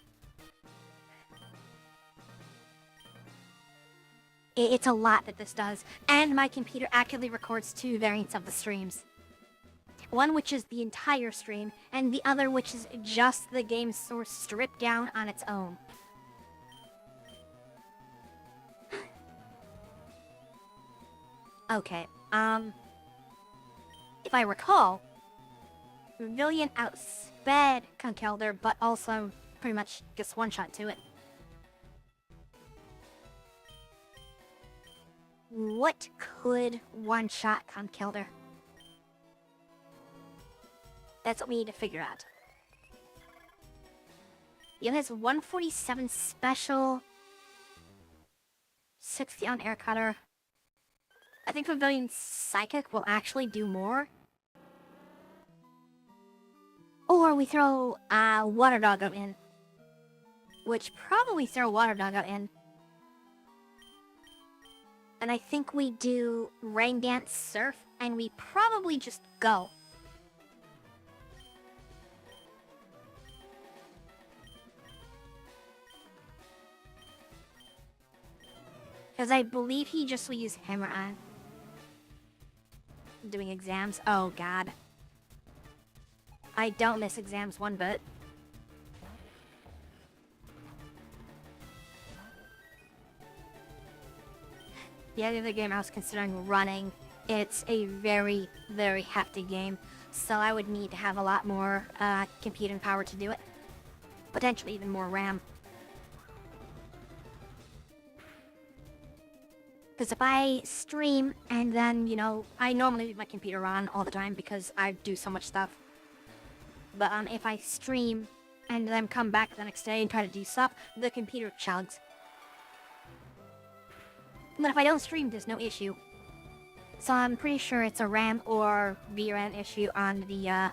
It's a lot that this does. And my computer accurately records 2 variants of the streams. One which is the entire stream, and the other which is just the game source stripped down on its own. Okay, if I recall, Ravilion outsped Conkelder, but also pretty much just one-shot to it. What could one-shot Conkelder? That's what we need to figure out. It has 147 special, 60 on air cutter. I think Pavilion's Psychic will actually do more. Or we throw Water Doggo in. Which probably throw Water Doggo in. And I think we do Rain Dance Surf, and we probably just go. Because I believe he just will use Hammer on. Doing exams. Oh god. I don't miss exams one bit. the other game I was considering running, it's a very, very hefty game, so I would need to have a lot more computing power to do it. Potentially even more RAM. Because if I stream and then, you know, I normally leave my computer on all the time because I do so much stuff. But if I stream and then come back the next day and try to do stuff, the computer chugs. But if I don't stream, there's no issue. So I'm pretty sure it's a RAM or VRAM issue on the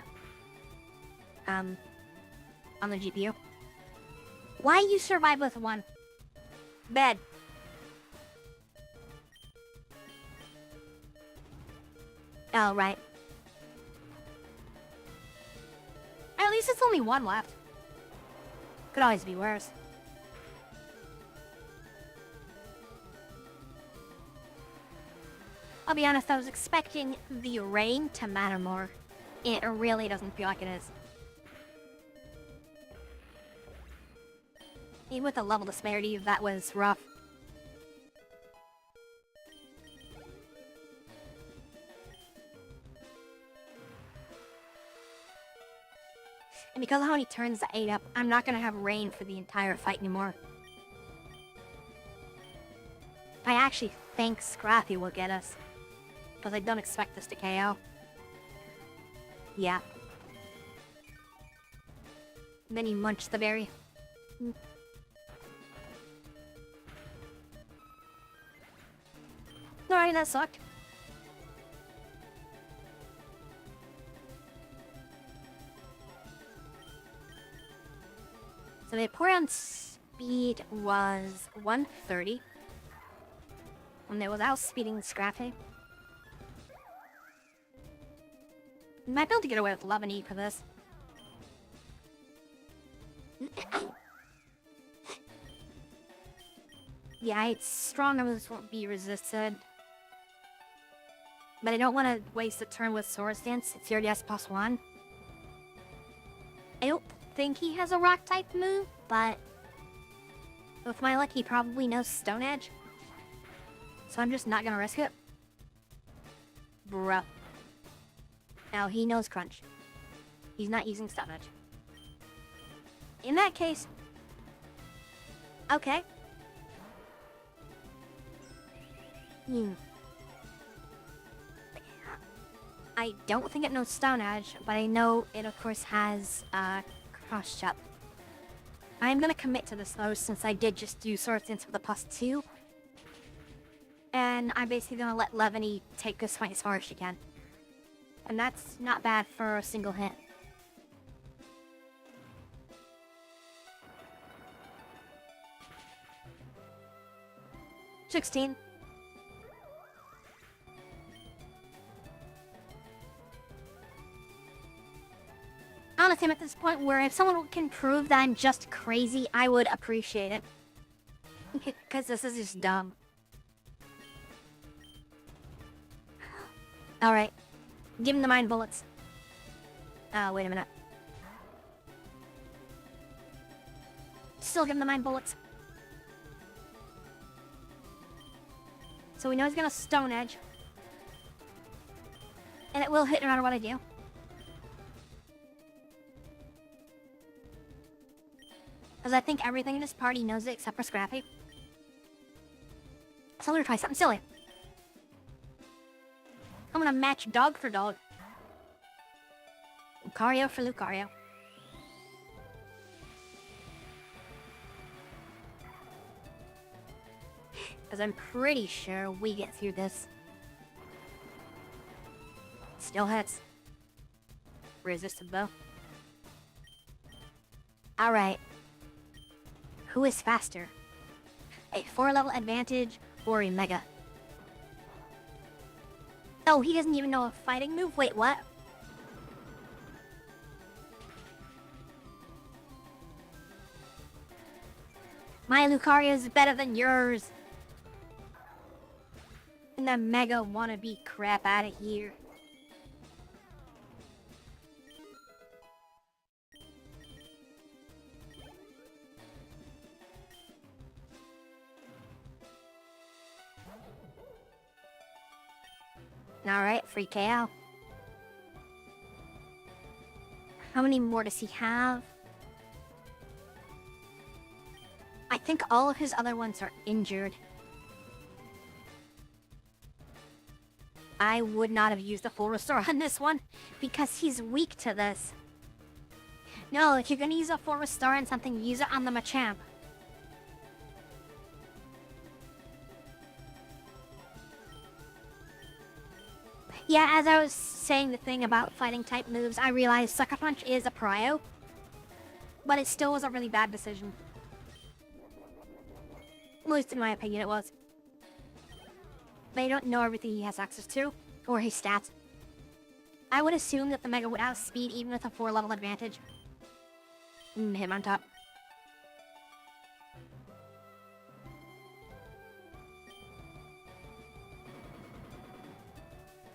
GPU. Why you survive with one? Bed. Oh, right. At least it's only one left. Could always be worse. I'll be honest, I was expecting the rain to matter more. It really doesn't feel like it is. Even with the level disparity, that was rough. And because of how many turns I ate up, I'm not gonna have rain for the entire fight anymore. I actually think Scrappy will get us. Because I don't expect this to KO. Yeah. Then he munched the berry. Alright, that sucked. So the Vaporeon speed was 130. And it was outspeeding Scrappy. Might be able to get away with 11E for this. Yeah, it's strong moves won't be resisted. But I don't want to waste a turn with Swords Dance. It's already has +1. I don't think he has a rock type move, but with my luck he probably knows Stone Edge. So I'm just not gonna risk it. Bruh. Now he knows Crunch. He's not using Stone Edge. In that case... Okay. I don't think it knows Stone Edge, but I know it of course has Cross Chop. I'm gonna commit to this though, since I did just do Swords Dance with a +2. And I'm basically gonna let Legendry take this fight as far as she can. And that's not bad for a single hit. $16. Honestly, I'm at this point where if someone can prove that I'm just crazy, I would appreciate it. Because this is just dumb. Alright. Give him the mind bullets. Oh, wait a minute. Still give him the mind bullets. So we know he's gonna Stone Edge. And it will hit no matter what I do. Because I think everything in this party knows it except for Scrappy. So I'm gonna try something silly. I'm gonna match dog for dog. Lucario for Lucario. Because I'm pretty sure we get through this. Still hits. Resisted though. Alright. Who is faster? A 4-level advantage or a Mega? Oh, he doesn't even know a fighting move? Wait, what? My Lucario is better than yours. And the Mega wannabe crap out of here. Alright, free KO. How many more does he have? I think all of his other ones are injured. I would not have used the full restore on this one, because he's weak to this. No, if you're gonna use a full restore on something, use it on the Machamp. Yeah, as I was saying the thing about fighting type moves, I realized Sucker Punch is a prio, but it still was a really bad decision. At least in my opinion it was. They don't know everything he has access to, or his stats. I would assume that the Mega would have speed even with a 4-level advantage. Hit him on top.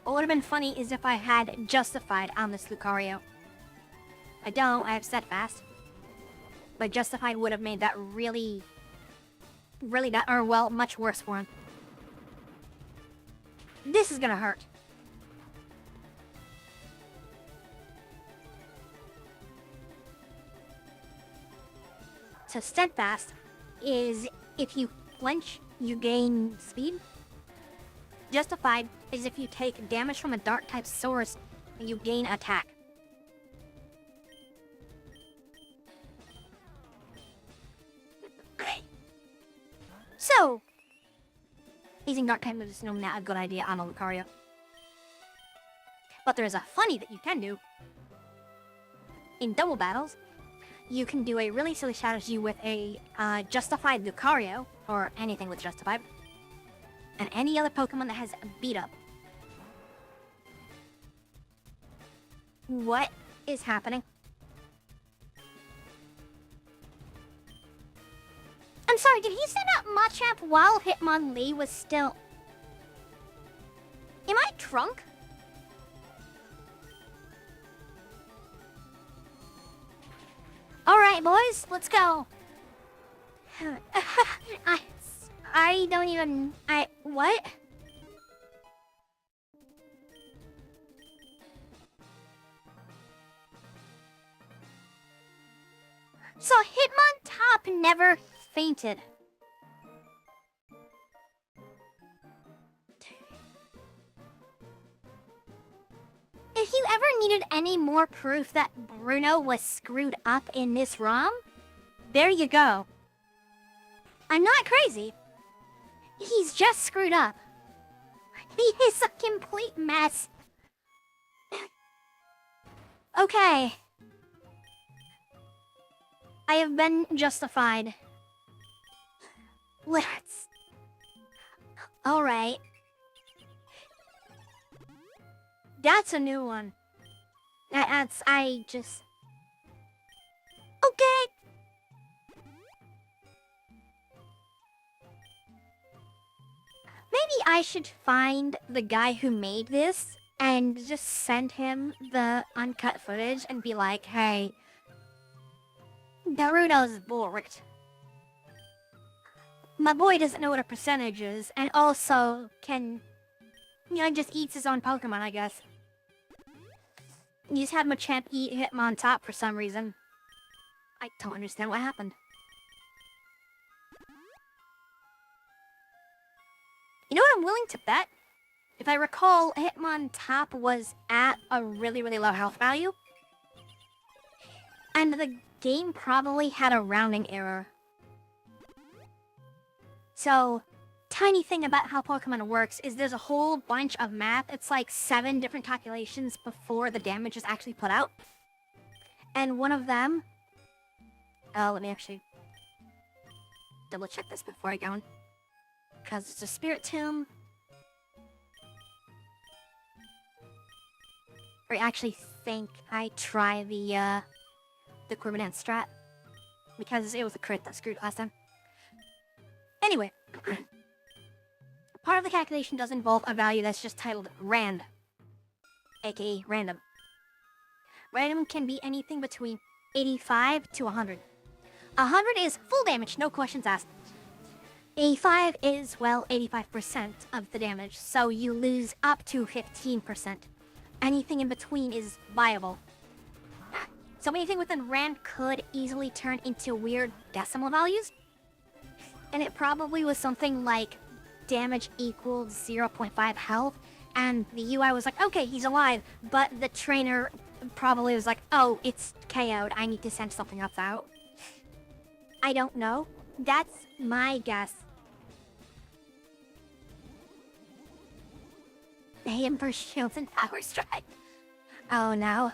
What would have been funny is if I had Justified on this Lucario. I don't, I have Steadfast. But Justified would have made that really much worse for him. This is gonna hurt. So Steadfast is if you flinch, you gain speed. Justified is if you take damage from a dark type source, you gain attack. So, using dark type moves is not a good idea on a Lucario. But there is a funny that you can do. In double battles, you can do a really silly strategy with a Justified Lucario, or anything with Justified, and any other Pokemon that has beat up. What is happening? I'm sorry, did he send out Machamp while Hitmonlee was still... Am I drunk? Alright, boys, let's go. I don't even... What? So Hitmontop never fainted. If you ever needed any more proof that Bruno was screwed up in this ROM, there you go. I'm not crazy. He's just screwed up. He is a complete mess. Okay. I have been justified. Let's... Alright. That's a new one. I just... Okay. Maybe I should find the guy who made this and just send him the uncut footage and be like, hey, Naruto's borked. My boy doesn't know what a percentage is, and also can, just eats his own Pokemon, I guess. You just had Machamp eat Hitmontop for some reason. I don't understand what happened. You know what I'm willing to bet? If I recall, Hitmontop was at a really low health value. And the game probably had a rounding error. So, tiny thing about how Pokemon works is there's a whole bunch of math. It's like 7 different calculations before the damage is actually put out. And one of them... let me actually double check this before I go on. Because it's a Spirit Tomb. Or I actually think I try the Equipment strat. Because it was a crit that screwed last time. Anyway. Part of the calculation does involve a value that's just titled RAND. AKA random. Random can be anything between 85 to 100. 100 is full damage, no questions asked. 85 is, well, 85% of the damage, so you lose up to 15%. Anything in between is viable. So anything within rand could easily turn into weird decimal values. And it probably was something like damage equals 0.5 health, and the UI was like, okay, he's alive, but the trainer probably was like, oh, it's KO'd, I need to send something else out. I don't know. That's my guess. Aim for shields and power strike. Oh no.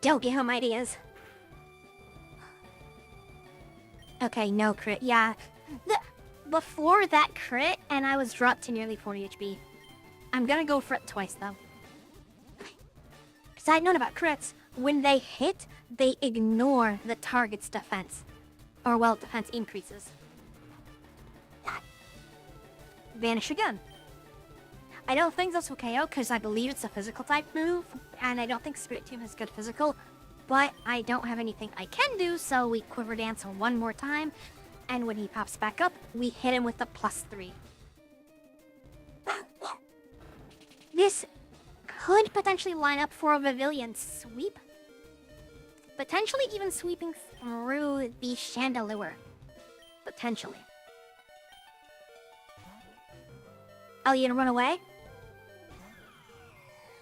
Don't give him ideas. Okay, no crit. Yeah. Before that crit, and I was dropped to nearly 40 HP. I'm gonna go for it twice, though. Side note about crits, when they hit, they ignore the target's defense. Or, well, defense increases. Vanish again. I don't think this will KO, because I believe it's a physical type move, and I don't think Spirit Tomb has good physical. But I don't have anything I can do, so we Quiver Dance one more time, and when he pops back up, we hit him with a +3. This could potentially line up for a Pavilion sweep. Potentially even sweeping through the Chandelier. Potentially. Oh, you gonna run away?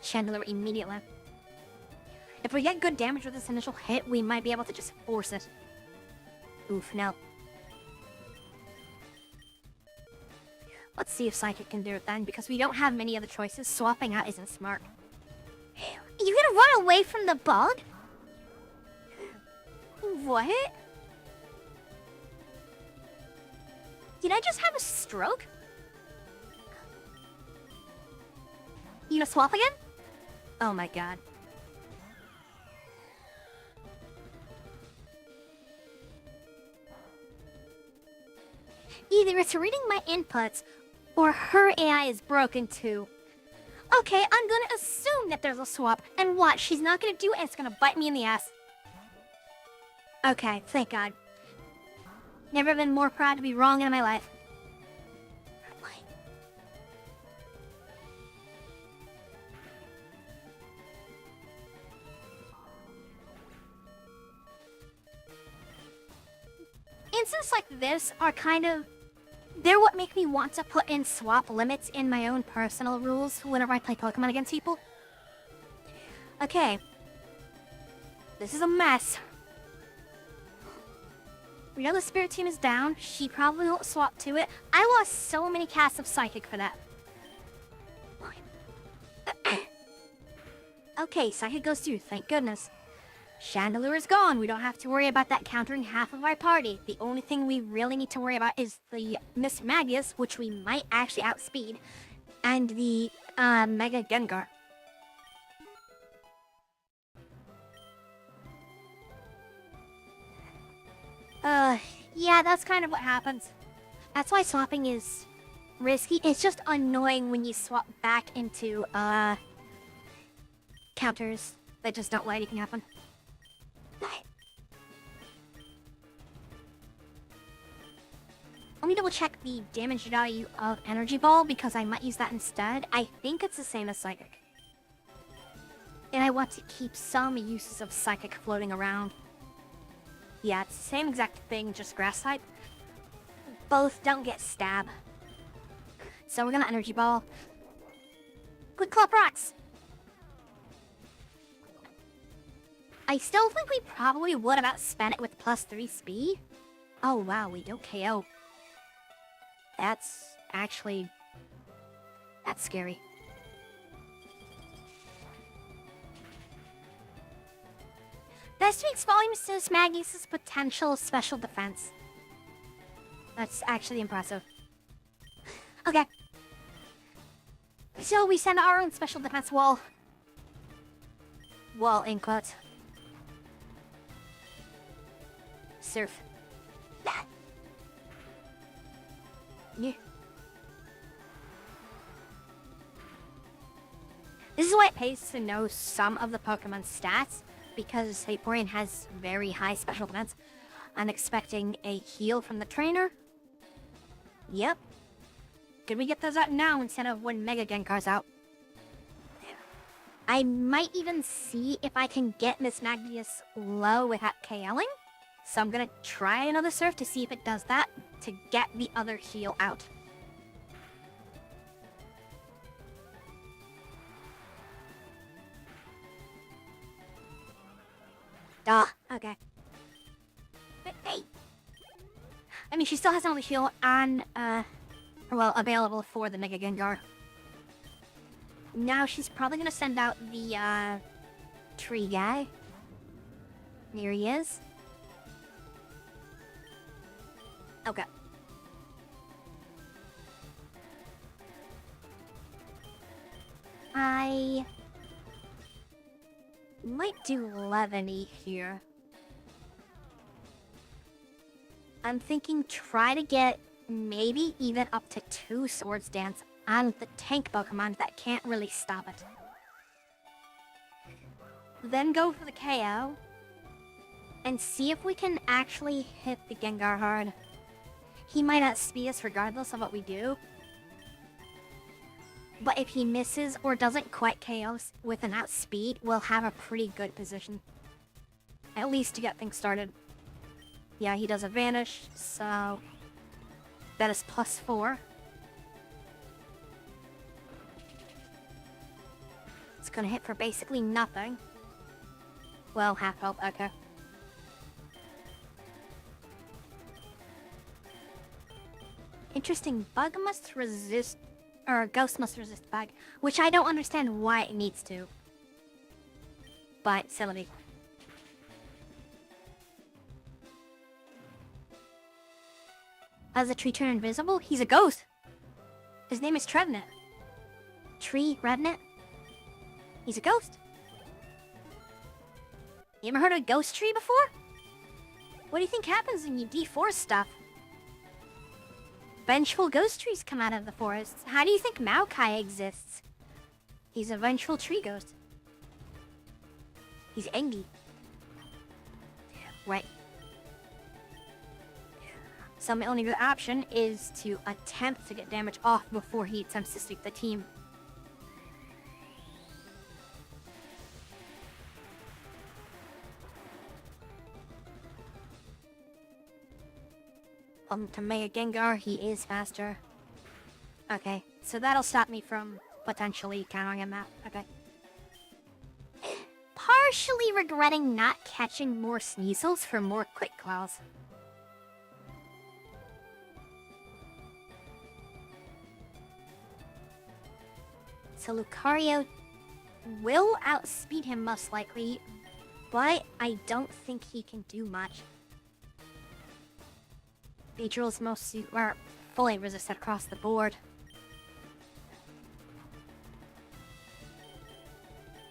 Chandelier immediately. If we get good damage with this initial hit, we might be able to just force it. Oof, no. Let's see if Psychic can do it then, because we don't have many other choices. Swapping out isn't smart. You're gonna run away from the bug? What? Did I just have a stroke? You gonna swap again? Oh my god. Either it's reading my inputs, or her AI is broken too. Okay, I'm gonna assume that there's a swap, and watch, she's not gonna do it, and it's gonna bite me in the ass. Okay, thank God. Never been more proud to be wrong in my life. Instances like this are kind of... they're what make me want to put in swap limits in my own personal rules whenever I play Pokemon against people. Okay. This is a mess. We know the Spirit Team is down. She probably won't swap to it. I lost so many casts of Psychic for that. Okay, Psychic goes through, thank goodness. Chandelier is gone. We don't have to worry about that countering half of our party. The only thing we really need to worry about is the Miss Magius, which we might actually outspeed, and the Mega Gengar. Yeah, that's kind of what happens. That's why swapping is risky. It's just annoying when you swap back into, counters that just don't let anything happen. Let me double check the damage value of Energy Ball, because I might use that instead. I think it's the same as Psychic. And I want to keep some uses of Psychic floating around. Yeah, it's the same exact thing, just Grass type. Both don't get stab. So we're gonna Energy Ball. Quick Clap Rocks! I still think we probably would have outspent it with +3 speed. Oh wow, we don't KO. That's actually... that's scary. That speaks volumes to Magius' potential special defense. That's actually impressive. Okay. So we send our own special defense wall. Wall in quotes. Surf. Yeah. This is why it pays to know some of the Pokemon's stats, because Vaporeon has very high special defense. I'm expecting a heal from the trainer. Yep. Could we get those out now instead of when Mega Gengar's out? I might even see if I can get Miss Magnius low without KOing. So I'm gonna try another surf to see if it does that to get the other heal out. Okay. But hey! I mean, she still has another heal on, well, available for the Mega Gengar. Now she's probably gonna send out the, tree guy. Here he is. Okay. I might do Leaveney here. I'm thinking try to get maybe even up to 2 Swords Dance on the tank Pokemon that can't really stop it. Then go for the KO and see if we can actually hit the Gengar hard. He might outspeed us regardless of what we do. But if he misses or doesn't quite KO us with an outspeed, we'll have a pretty good position. At least to get things started. Yeah, he does a Vanish, so that is +4. It's gonna hit for basically nothing. Well, half health, okay. Interesting, Bug must resist, or Ghost must resist Bug, which I don't understand why it needs to. But, silly. Does a tree turn invisible? He's a ghost! His name is Trevenant. Tree Revenant? He's a ghost. You ever heard of a ghost tree before? What do you think happens when you deforest stuff? Vengeful ghost trees come out of the forest. How do you think Maokai exists? He's a vengeful tree ghost. He's angry. Right. So my only good option is to attempt to get damage off before he attempts to sweep the team. To Mega Gengar, he is faster. Okay, so that'll stop me from potentially countering him out. Okay. Partially regretting not catching more Sneasels for more Quick Claws. So Lucario will outspeed him most likely, but I don't think he can do much. Beedrill's mostly fully resisted across the board.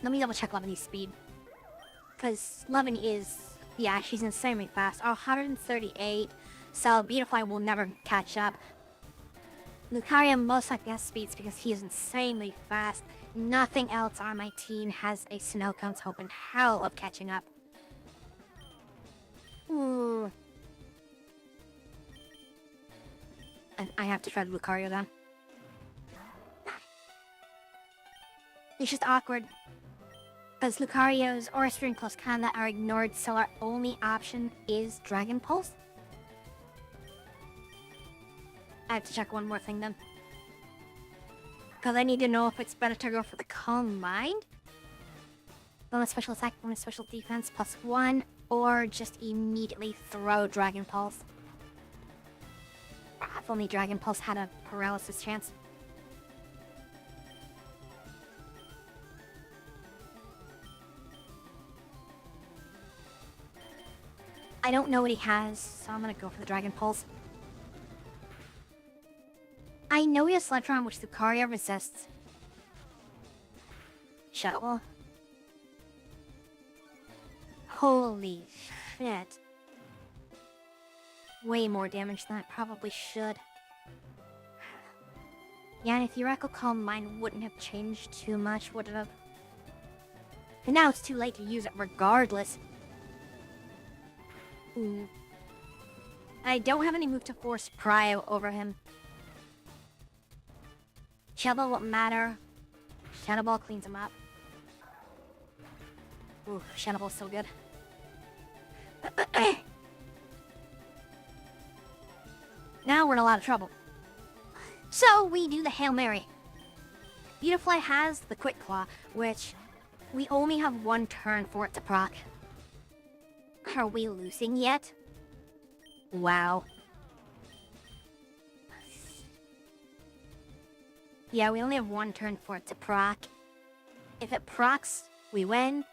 Let me double check Leaveney's speed. Because Leaveney is, yeah, she's insanely fast. 138, so Beautifly will never catch up. Lucario most likely has speeds because he is insanely fast. Nothing else on my team has a snow cone's hope in hell of catching up. Ooh. And I have to try Lucario then. It's just awkward. Because Lucario's Aura Sphere and Close Combat are ignored, so our only option is Dragon Pulse. I have to check one more thing then. Because I need to know if it's better to go for the Calm Mind. Bonus special attack, bonus special defense, +1, or just immediately throw Dragon Pulse. If only Dragon Pulse had a paralysis chance. I don't know what he has, so I'm gonna go for the Dragon Pulse. I know he has Sledgehammer, which Lucario resists. Shuttle. Holy shit. Way more damage than I probably should. Yeah, and a Theoretical Calm Mind wouldn't have changed too much, would it have? And now it's too late to use it regardless. I don't have any move to force Prio over him. Shadow won't matter. Shadow Ball cleans him up. Ooh, Shadow Ball's so good. Now we're in a lot of trouble. So we do the Hail Mary. Beautifly has the Quick Claw, which we only have one turn for it to proc. Are we losing yet? Wow. Yeah, we only have one turn for it to proc. If it procs, we win.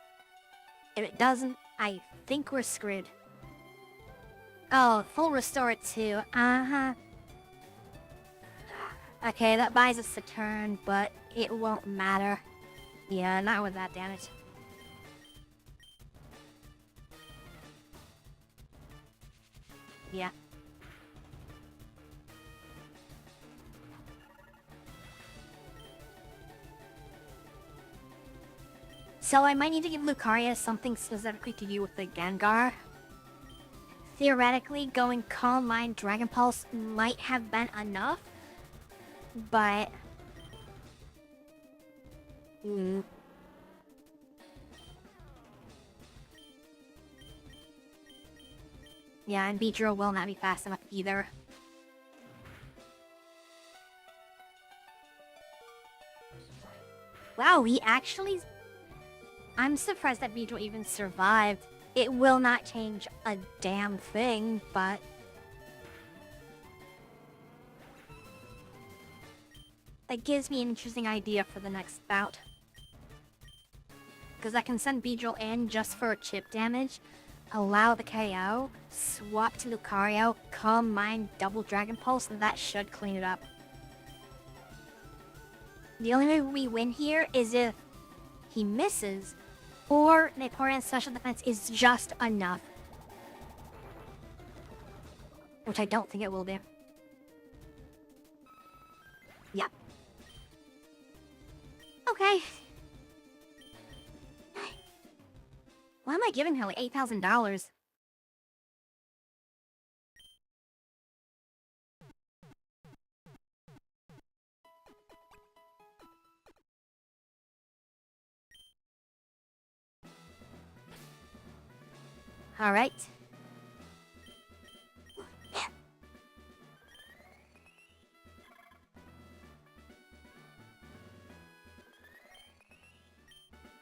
If it doesn't, I think we're screwed. Oh, full restore it too. Uh-huh. Okay, that buys us a turn, but it won't matter. Yeah, not with that damage. Yeah. So I might need to give Lucaria something specifically to do with the Gengar. Theoretically, going Calm Mind Dragon Pulse might have been enough, but... Yeah, and Beedrill will not be fast enough either. Wow, we actually... I'm surprised that Beedrill even survived. It will not change a damn thing, but... that gives me an interesting idea for the next bout. Because I can send Beedrill in just for chip damage, allow the KO, swap to Lucario, Calm Mind, double Dragon Pulse, and that should clean it up. The only way we win here is if he misses, or Vaporeon's special defense is just enough. Which I don't think it will be. Yeah. Okay. Why am I giving her like $8,000? Alright.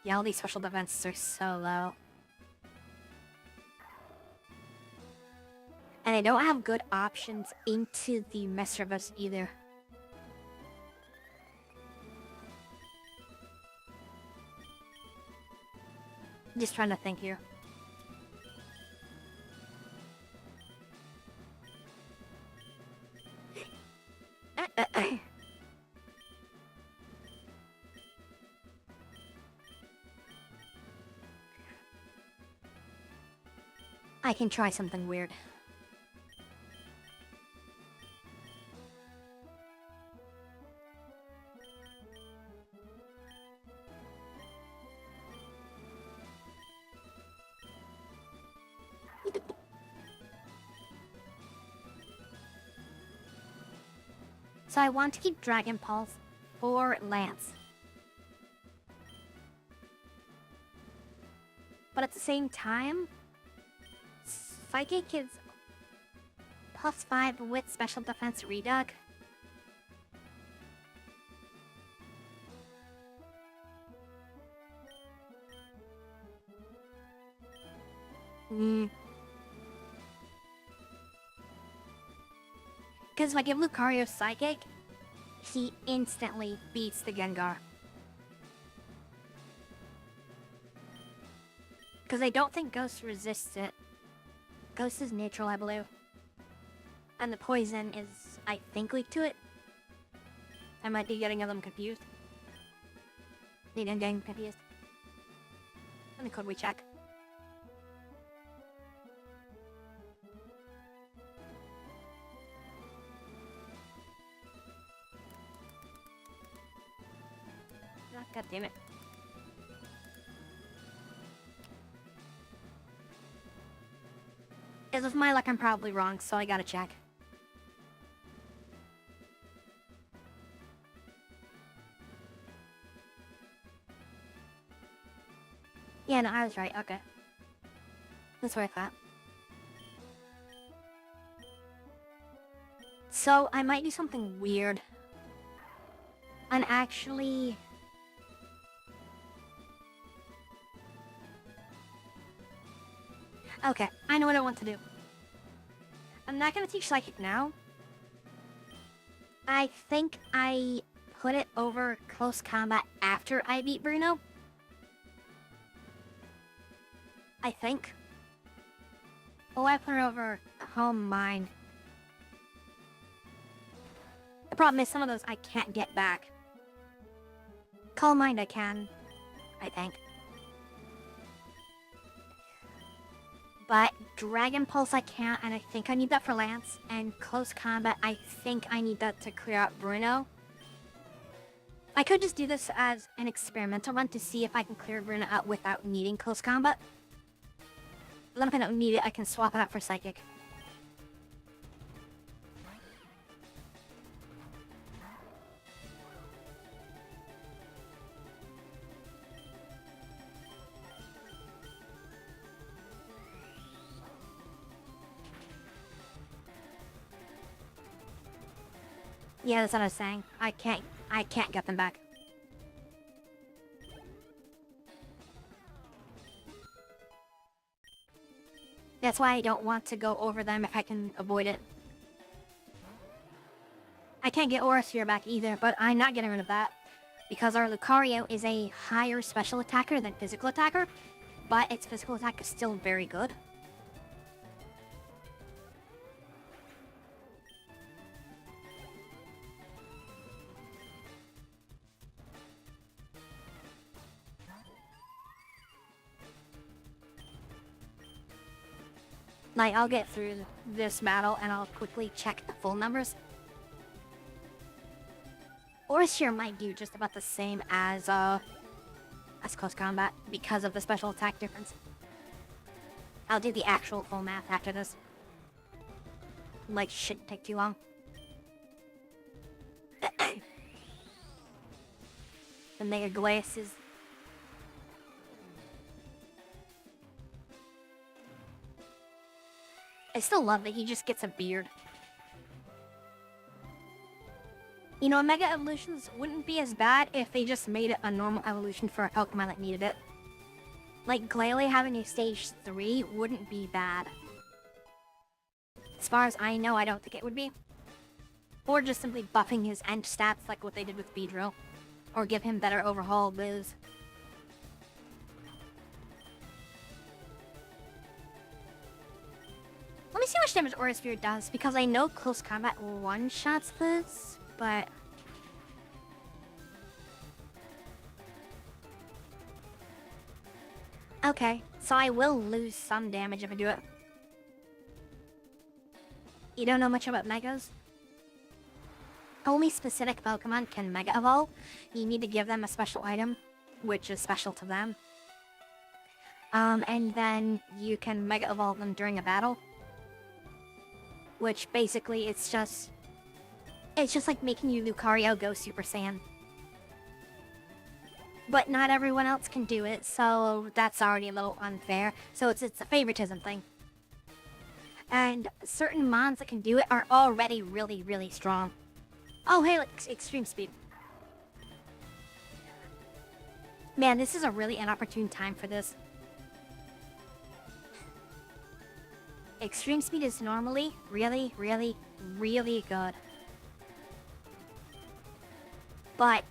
Yeah, all these special defenses are so low. And I don't have good options into the Messervus either. Just trying to think here. I can try something weird. So I want to keep Dragon Pulse for Lance. But at the same time, Psychic is +5 with Special Defense Reduc. Because if I give Lucario Psychic, he instantly beats the Gengar. Because I don't think Ghost resists it. Ghost is neutral, I believe. And the poison is, I think, weak to it. I might be getting them confused. I'm getting confused. Let me code we check. God damn it. Because with my luck, I'm probably wrong, so I gotta check. Yeah, no, I was right. Okay. That's what I thought. So, I might do something weird. And actually... Okay, I know what I want to do. I'm not gonna teach Psychic now. I think I put it over close combat after I beat Bruno. I think. Oh, I put it over Home Mind. The problem is some of those I can't get back. Calm Mind I can, I think. But Dragon Pulse I can't, and I think I need that for Lance. And Close Combat, I think I need that to clear out Bruno. I could just do this as an experimental run to see if I can clear Bruno out without needing Close Combat. But then if I don't need it, I can swap it out for Psychic. Yeah, that's what I was saying. I can't get them back. That's why I don't want to go over them if I can avoid it. I can't get Aura Sphere back either, but I'm not getting rid of that. Because our Lucario is a higher special attacker than physical attacker, but its physical attack is still very good. Like, I'll get through this battle and I'll quickly check the full numbers. Aura Sphere might do just about the same as Close Combat because of the special attack difference. I'll do the actual full math after this. Like, shouldn't take too long. The Mega Glace is... I still love that he just gets a beard. You know, Mega Evolutions wouldn't be as bad if they just made it a normal evolution for a Pokemon that needed it. Like, Glalie having a Stage 3 wouldn't be bad. As far as I know, I don't think it would be. Or just simply buffing his end stats like what they did with Beedrill. Or give him better Overhaul moves. Let me see how much damage Aura Sphere does, because I know Close Combat one-shots this, but... Okay, so I will lose some damage if I do it. You don't know much about Megas? Only specific Pokemon can Mega Evolve. You need to give them a special item, which is special to them. And then you can Mega Evolve them during a battle. Which basically it's just like making you Lucario go Super Saiyan. But not everyone else can do it, so that's already a little unfair. So it's a favoritism thing. And certain mons that can do it are already really, really strong. Oh, hey, look, Extreme Speed. Man, this is a really inopportune time for this. Extreme Speed is normally really, really, really good. But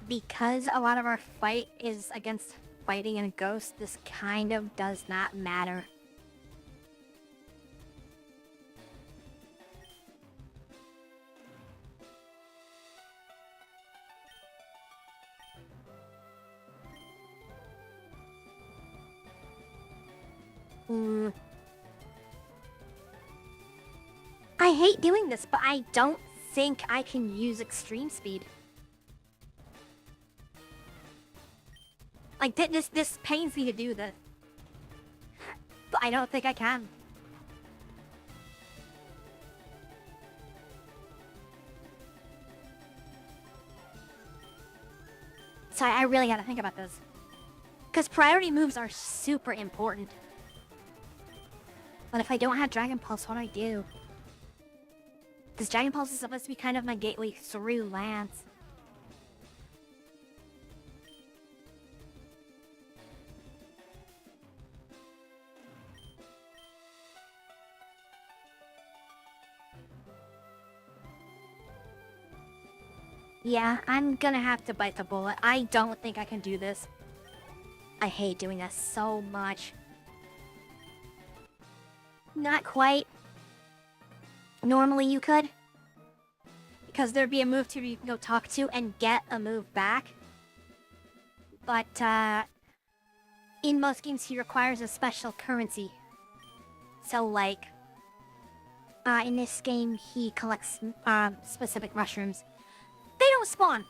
because a lot of our fight is against fighting in a ghost, this kind of does not matter. I hate doing this, but I don't think I can use Extreme Speed. Like, this pains me to do this. But I don't think I can. So I really gotta think about this. Because priority moves are super important. But if I don't have Dragon Pulse, what do I do? Because Dragon Pulse is supposed to be kind of my gateway through Lance. Yeah, I'm gonna have to bite the bullet. I don't think I can do this. I hate doing this so much. Not quite. Normally you could. Because there'd be a move tutor you can go talk to and get a move back. But, in most games he requires a special currency. So, like, in this game he collects, specific mushrooms. They don't spawn!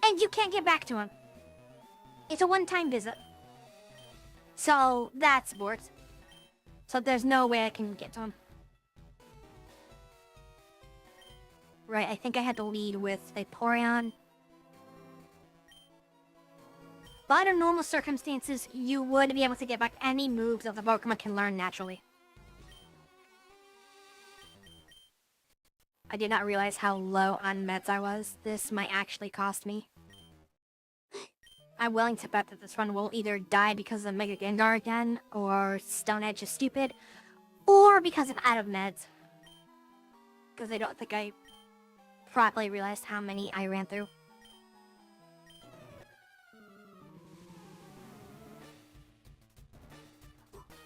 And you can't get back to him. It's a one-time visit. So, that's sports. So there's no way I can get to him. Right, I think I had to lead with Vaporeon. But in normal circumstances, you would be able to get back any moves that the Pokemon can learn naturally. I did not realize how low on meds I was. This might actually cost me. I'm willing to bet that this run will either die because of Mega Gengar again, or Stone Edge is stupid, or because I'm out of meds. Because I don't think I properly realized how many I ran through.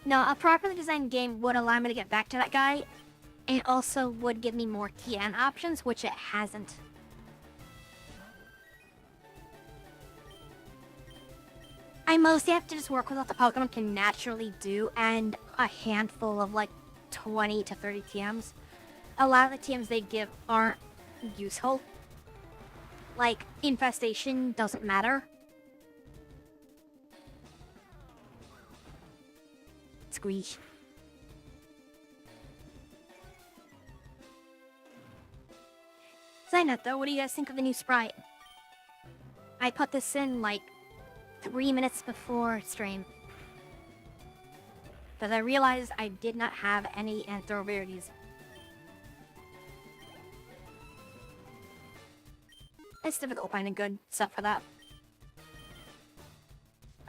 No, a properly designed game would allow me to get back to that guy, and also would give me more TN options, which it hasn't. I mostly have to just work with what the Pokemon can naturally do, and a handful of like 20 to 30 TMs. A lot of the TMs they give aren't useful. Like, Infestation doesn't matter. Squeeze. Side note though, what do you guys think of the new sprite? I put this in like 3 minutes before stream. But I realized I did not have any Anthro rarities. It's difficult finding good stuff for that.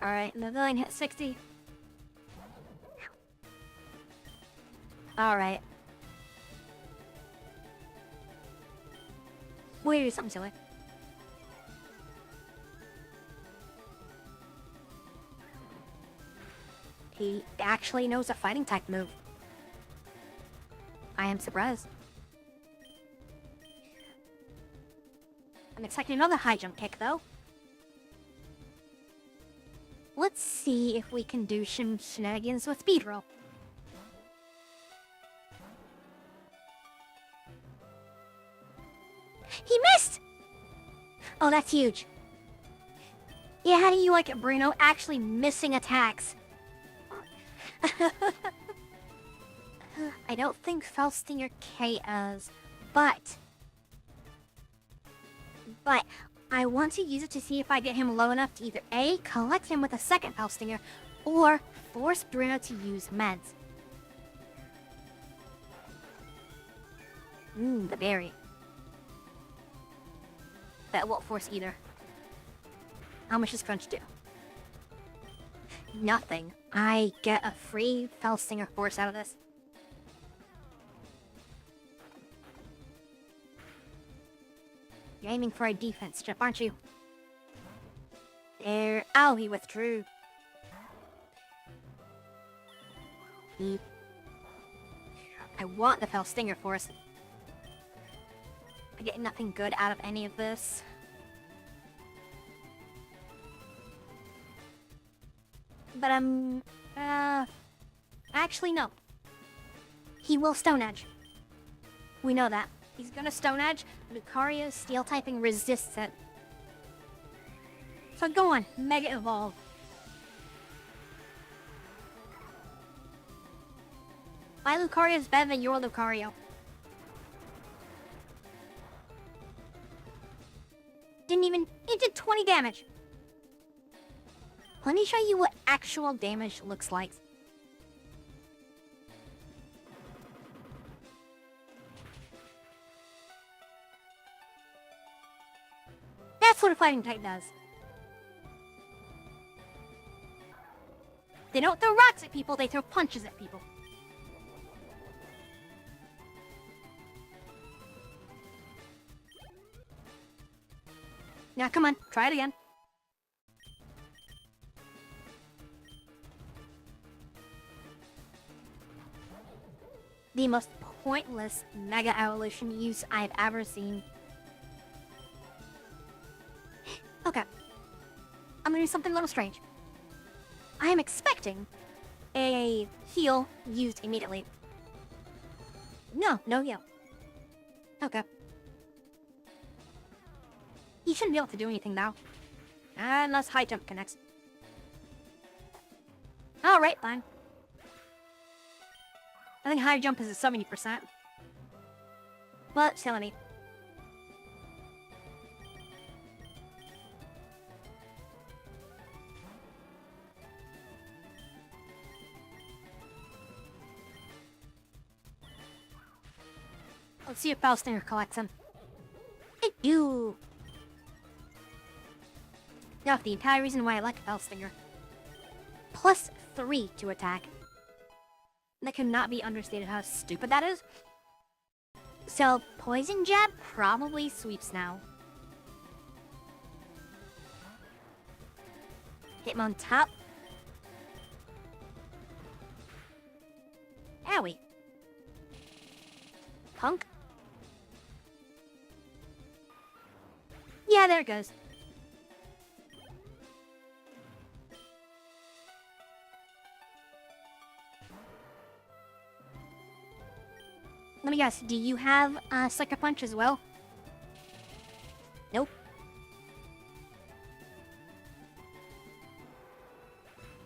Alright, the villain hit 60. Alright. We'll do something silly. He actually knows a fighting type move. I am surprised. I'm expecting another high jump kick though. Let's see if we can do some shenanigans with speed roll. He missed! Oh, that's huge. Yeah, how do you like it, Bruno? Actually missing attacks. I don't think Felstinger KOs, but I want to use it to see if I get him low enough to either A, collect him with a second Felstinger, or force Bruno to use meds. The berry. That won't force either. How much does Crunch do? Nothing. I get a free Felstinger force out of this. You're aiming for a defense chip, aren't you? There. Oh, he withdrew. I want the Felstinger force. I get nothing good out of any of this. But actually no. He will Stone Edge. We know that. He's gonna Stone Edge, Lucario's Steel typing resists it. So go on, Mega Evolve. My Lucario is better than your Lucario. It did 20 damage. Let me show you what actual damage looks like. That's what a fighting type does. They don't throw rocks at people, they throw punches at people. Now come on, try it again. The most pointless Mega Evolution use I've ever seen. Okay. I'm gonna do something a little strange. I am expecting a heal used immediately. No heal. Okay. He shouldn't be able to do anything now. Unless high jump connects. Alright, fine. I think high jump is at 70%. But still any. Let's see if Bellstinger collects him. It do. Now, the entire reason why I like Bellstinger. +3 to attack. That cannot be understated how stupid that is. So, Poison Jab probably sweeps now. Hit him on top. Owie. Punk. Yeah, there it goes. Let me guess, do you have Sucker Punch as well? Nope.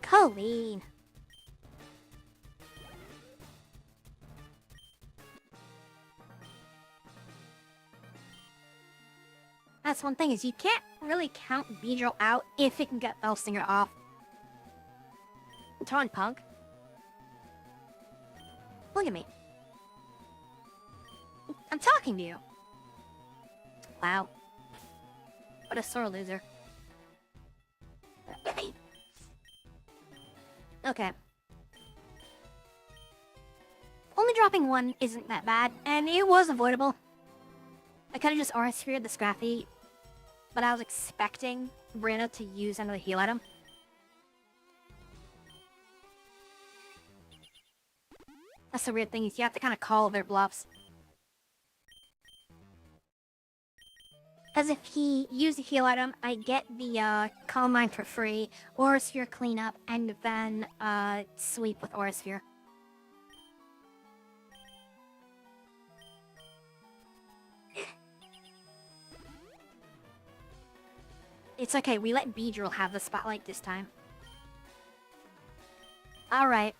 Colleen. That's one thing, is you can't really count Beedrill out if it can get Bellstinger off. Turn, punk. Look at me. I'm talking to you. Wow. What a sore loser. Okay. Only dropping one isn't that bad, and it was avoidable. I could've just Aura Sphered the Scrappy, but I was expecting Brina to use another heal item. That's the weird thing, is you have to kind of call their bluffs. As if he used a heal item, I get the Calm Mind for free, Aura Sphere cleanup, and then sweep with Aura Sphere. It's okay, we let Beedrill have the spotlight this time. Alright.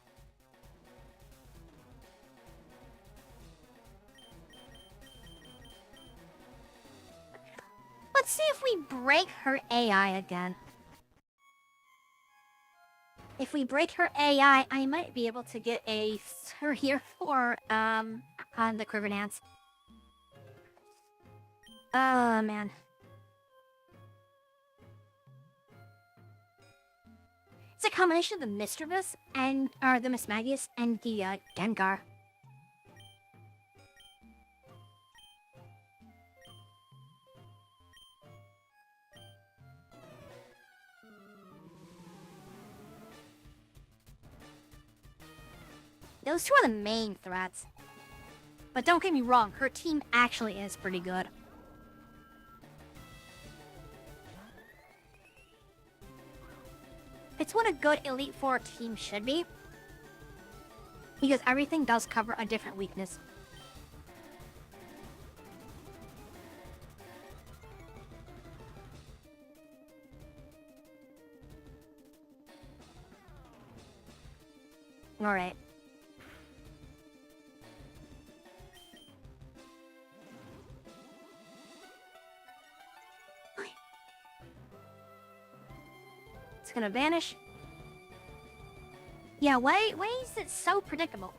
Let's see if we break her AI again. If we break her AI, I might be able to get a her here for on the Quiver Dance. Oh man. It's a combination of the Mischievous and the Mismagius and the Gengar. Those two are the main threats. But don't get me wrong, her team actually is pretty good. It's what a good Elite Four team should be. Because everything does cover a different weakness. Alright. It's gonna vanish. Yeah, why is it so predictable?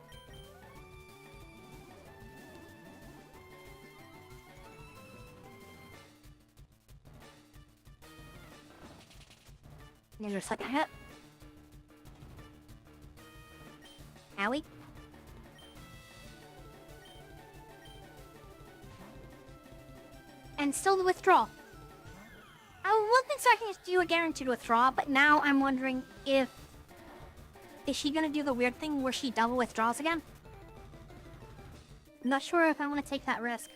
There's your second hit. Owie. And still the withdrawal. I wasn't expecting to do a guaranteed withdrawal, but now I'm wondering if... Is she gonna do the weird thing where she double withdraws again? I'm not sure if I want to take that risk.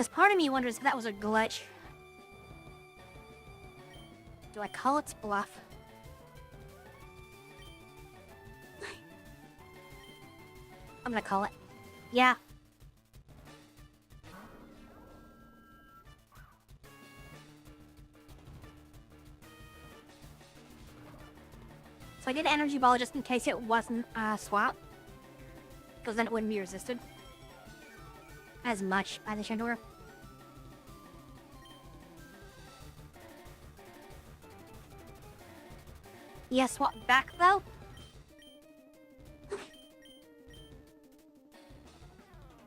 Because part of me wonders if that was a glitch. Do I call it bluff? I'm gonna call it. Yeah. So I did energy ball just in case it wasn't a swap. Because then it wouldn't be resisted as much by the Chandor. Yeah, swap back though.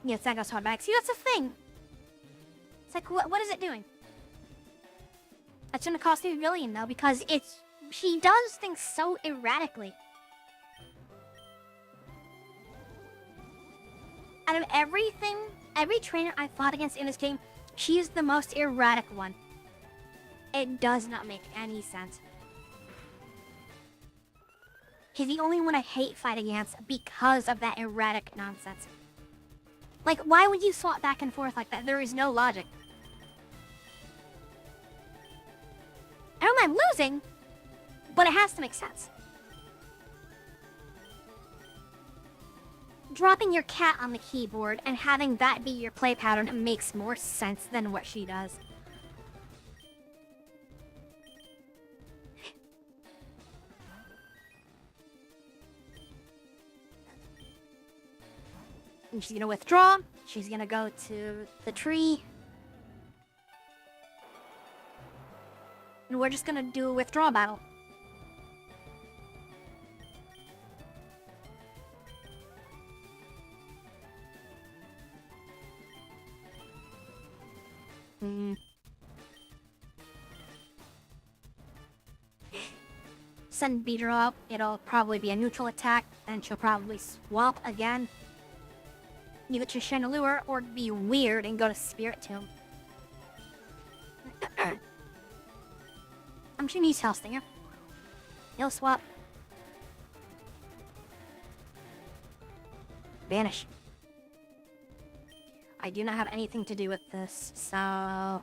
Yes, that got swap back. See, that's the thing. It's like, what is it doing? That's gonna cost me a billion though, because she does things so erratically. Out of everything, every trainer I fought against in this game, she is the most erratic one. It does not make any sense. He's the only one I hate fighting against because of that erratic nonsense. Like, why would you swap back and forth like that? There is no logic. I don't mind losing, but it has to make sense. Dropping your cat on the keyboard and having that be your play pattern makes more sense than what she does. And she's gonna withdraw. She's gonna go to the tree. And we're just gonna do a withdraw battle. Send beat her up. It'll probably be a neutral attack, and she'll probably swap again. Either to Chandelure or be weird and go to Spirit Tomb. I'm sure he's Hellstinger. He'll swap. Vanish. I do not have anything to do with this, so...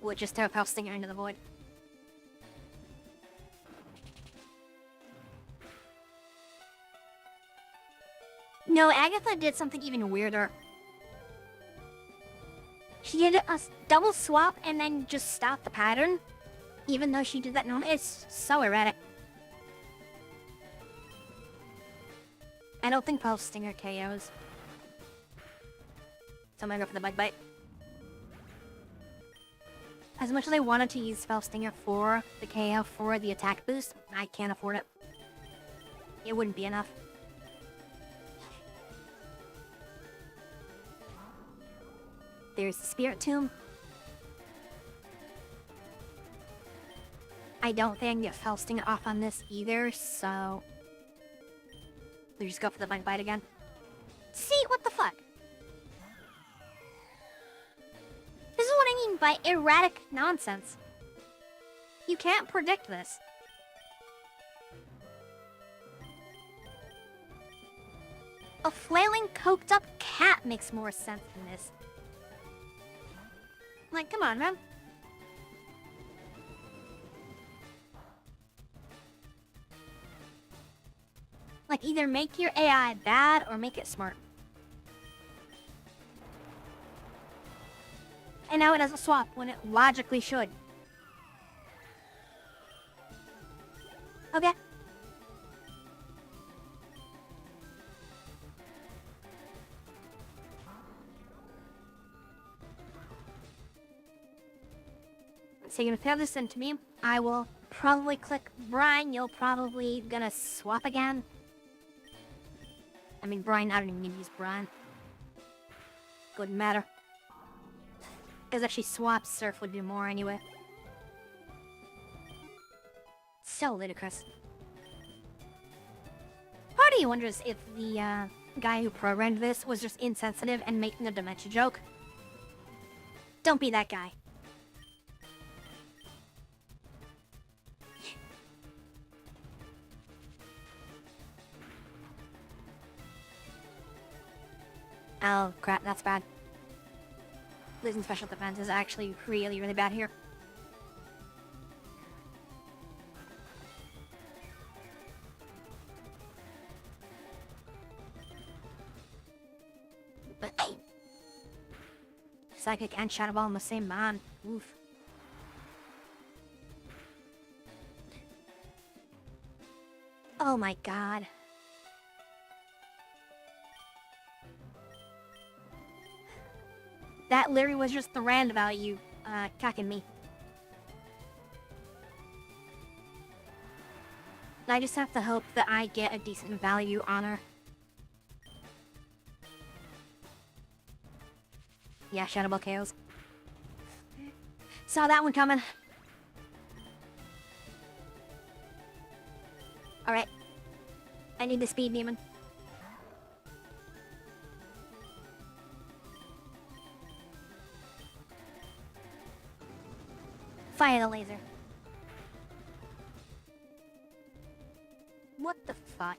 we'll just have Hellstinger into the void. No, Agatha did something even weirder. She did a double swap and then just stopped the pattern. Even though she did that, no, it's so erratic. I don't think Pulse Stinger KOs. So I'm gonna go for the Bug Bite. As much as I wanted to use Spell Stinger for the KO for the attack boost, I can't afford it. It wouldn't be enough. There's the Spirit Tomb. I don't think I can get Spell Stinger off on this either, so... we just go for the Bug Bite again. See, what the fuck? This is what I mean by erratic nonsense. You can't predict this. A flailing, coked up cat makes more sense than this. Like, come on, man. Like, either make your AI bad or make it smart. And now it doesn't swap when it logically should. Okay. So you're gonna throw this into me. I will probably click Brian. You'll probably gonna swap again. I mean, Brian, I don't even need to use Brian. Wouldn't matter. Because if she swaps, Surf would do more anyway. So ludicrous. Part of you wonders if the guy who programmed this was just insensitive and making a dementia joke. Don't be that guy. Oh, crap, that's bad. Losing special defense is actually really, really bad here. Psychic and Shadow Ball in the same man. Oof. Oh my god. That literally was just the rand value, cocking me. I just have to hope that I get a decent value on her. Yeah, Shadow Ball KOs. Saw that one coming. Alright. I need the speed demon. Fire the laser. What the fuck?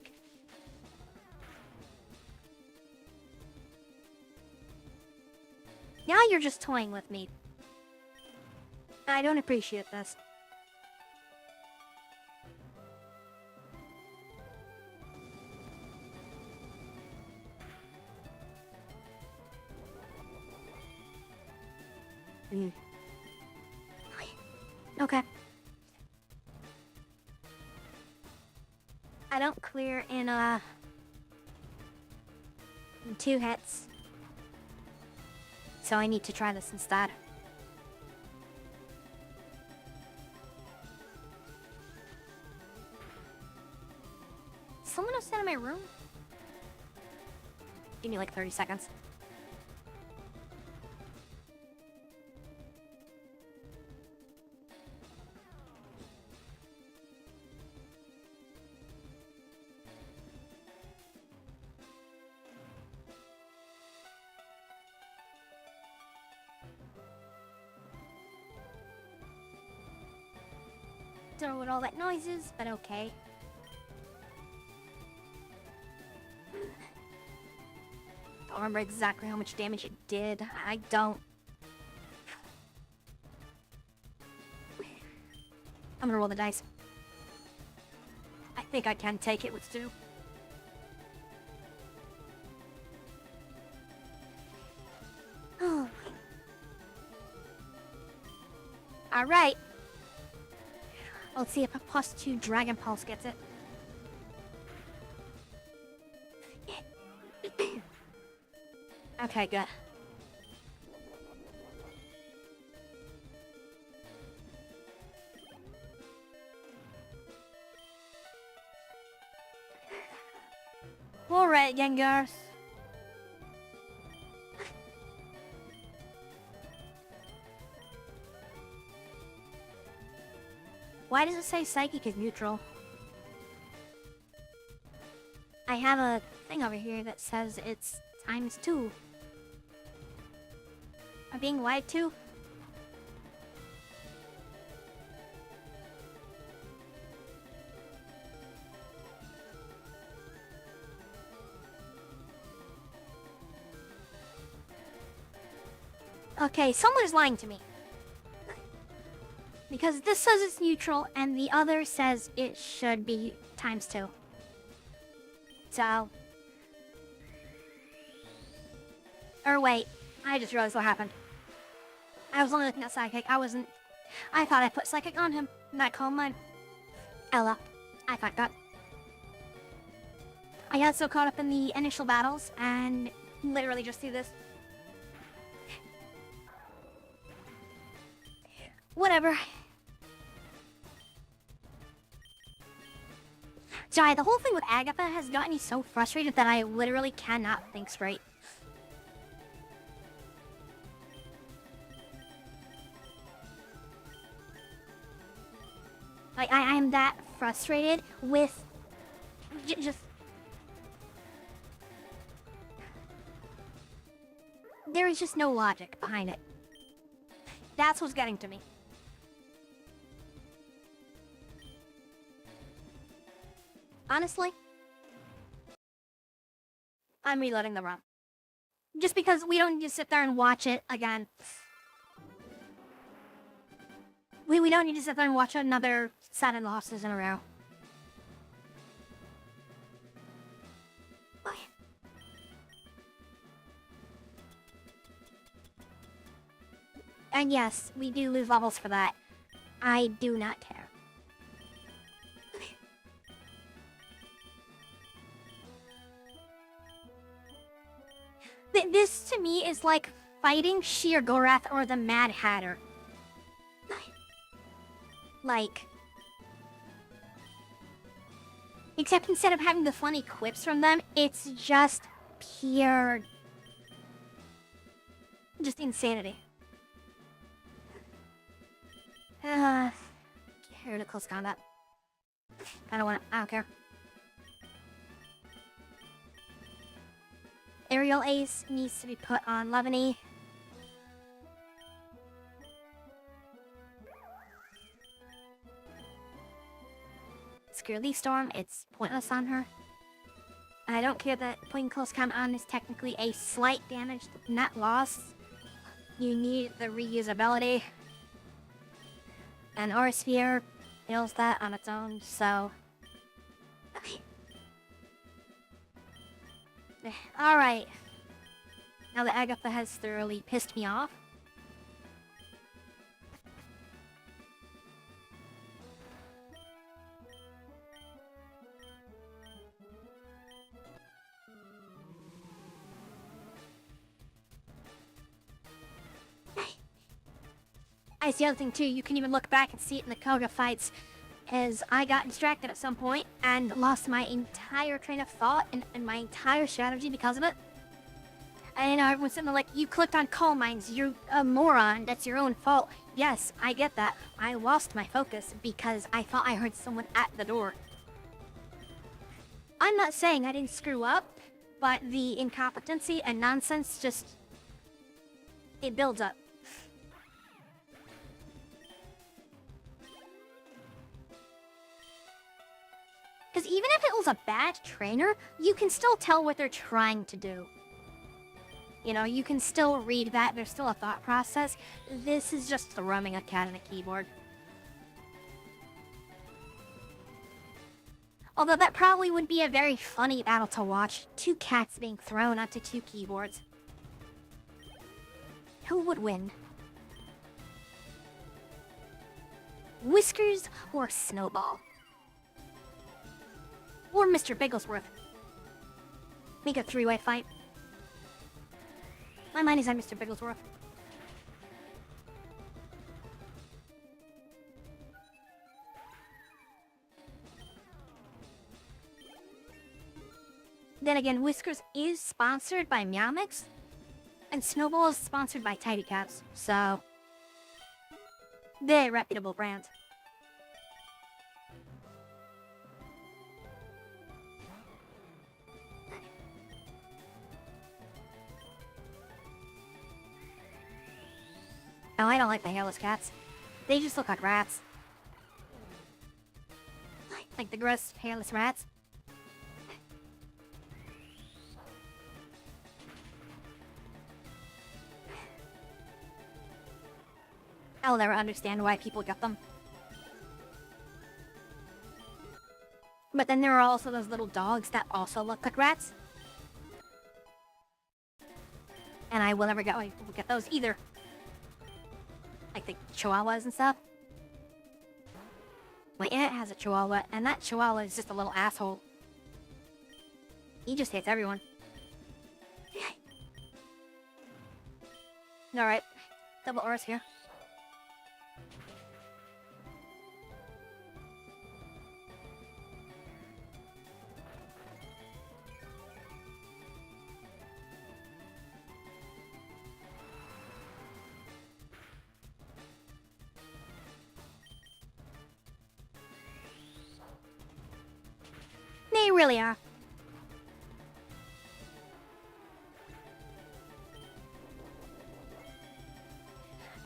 Now you're just toying with me. I don't appreciate this. Okay. I don't clear in 2 hits. So I need to try this instead. Someone else in my room? Give me like 30 seconds. Don't know what all that noise is, but okay. Don't remember exactly how much damage it did. I don't. I'm gonna roll the dice. I think I can take it with 2. Oh. Alright. Let's see if a +2 Dragon Pulse gets it. Okay, good. Alright, Gengars. Why does it say Psychic is neutral? I have a thing over here that says it's ×2. Am I being lied to? Okay, someone's lying to me. Because this says it's neutral, and the other says it should be ×2. So... Or wait, I just realized what happened. I was only looking at Psychic, I thought I put Psychic on him, not call mine. Ella. I fucked up. I got so caught up in the initial battles and literally just do this. Whatever. Sorry, the whole thing with Agatha has gotten me so frustrated that I literally cannot think straight. Like, I am that frustrated with just... There is just no logic behind it. That's what's getting to me. Honestly, I'm reloading the ROM. Just because we don't need to sit there and watch it again. We don't need to sit there and watch another 7 losses in a row. And yes, we do lose levels for that. I do not care. This, to me, is like fighting Sheer Gorath or the Mad Hatter. Like... Except instead of having the funny quips from them, it's just pure... just insanity. Here to close combat. I don't care. Aerial Ace needs to be put on Levany. Screw Leaf Storm, it's pointless on her. I don't care that putting close combat on is technically a slight damage net loss. You need the reusability. And Aura Sphere fails that on its own, so... Alright. Now that Agatha has thoroughly pissed me off. I see the other thing too, you can even look back and see it in the Koga fights, as I got distracted at some point and lost my entire train of thought and my entire strategy because of it. And you know, everyone's sitting there like, you clicked on coal mines, you're a moron, that's your own fault. Yes, I get that. I lost my focus because I thought I heard someone at the door. I'm not saying I didn't screw up, but the incompetency and nonsense just... it builds up. Because even if it was a bad trainer, you can still tell what they're trying to do. You know, you can still read that. There's still a thought process. This is just throwing a cat on a keyboard. Although that probably would be a very funny battle to watch. 2 cats being thrown onto 2 keyboards. Who would win? Whiskers or Snowball? Or Mr. Bigglesworth. Make a 3-way fight. My mind is on Mr. Bigglesworth. Then again, Whiskers is sponsored by Meowmix, and Snowball is sponsored by Tidy Cats, so... they're a reputable brand. Oh, I don't like the hairless cats. They just look like rats. Like the gross hairless rats. I'll never understand why people get them. But then there are also those little dogs that also look like rats. And I will never get those either. Like the chihuahuas and stuff. My aunt has a chihuahua, and that chihuahua is just a little asshole. He just hates everyone. Alright, double R's here. They really are.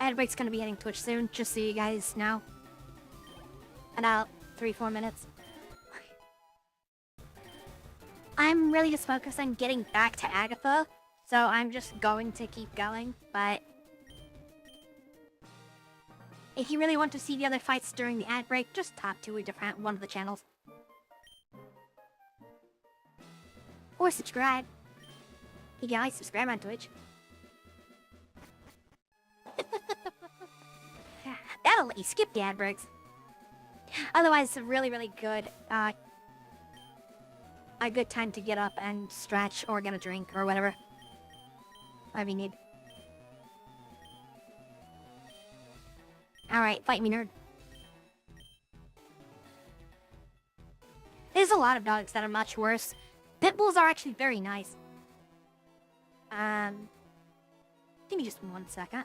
Ad break's gonna be hitting Twitch soon, just so you guys know. In about 3-4 minutes. I'm really just focused on getting back to Agatha, so I'm just going to keep going, but if you really want to see the other fights during the ad break, just talk to one of the channels. Or subscribe. You can always subscribe on Twitch. That'll let you skip the ad breaks. Otherwise, it's a really good, a good time to get up and stretch or get a drink or whatever. Whatever you need. Alright, fight me, nerd. There's a lot of dogs that are much worse. Pit bulls are actually very nice. Give me just 1 second.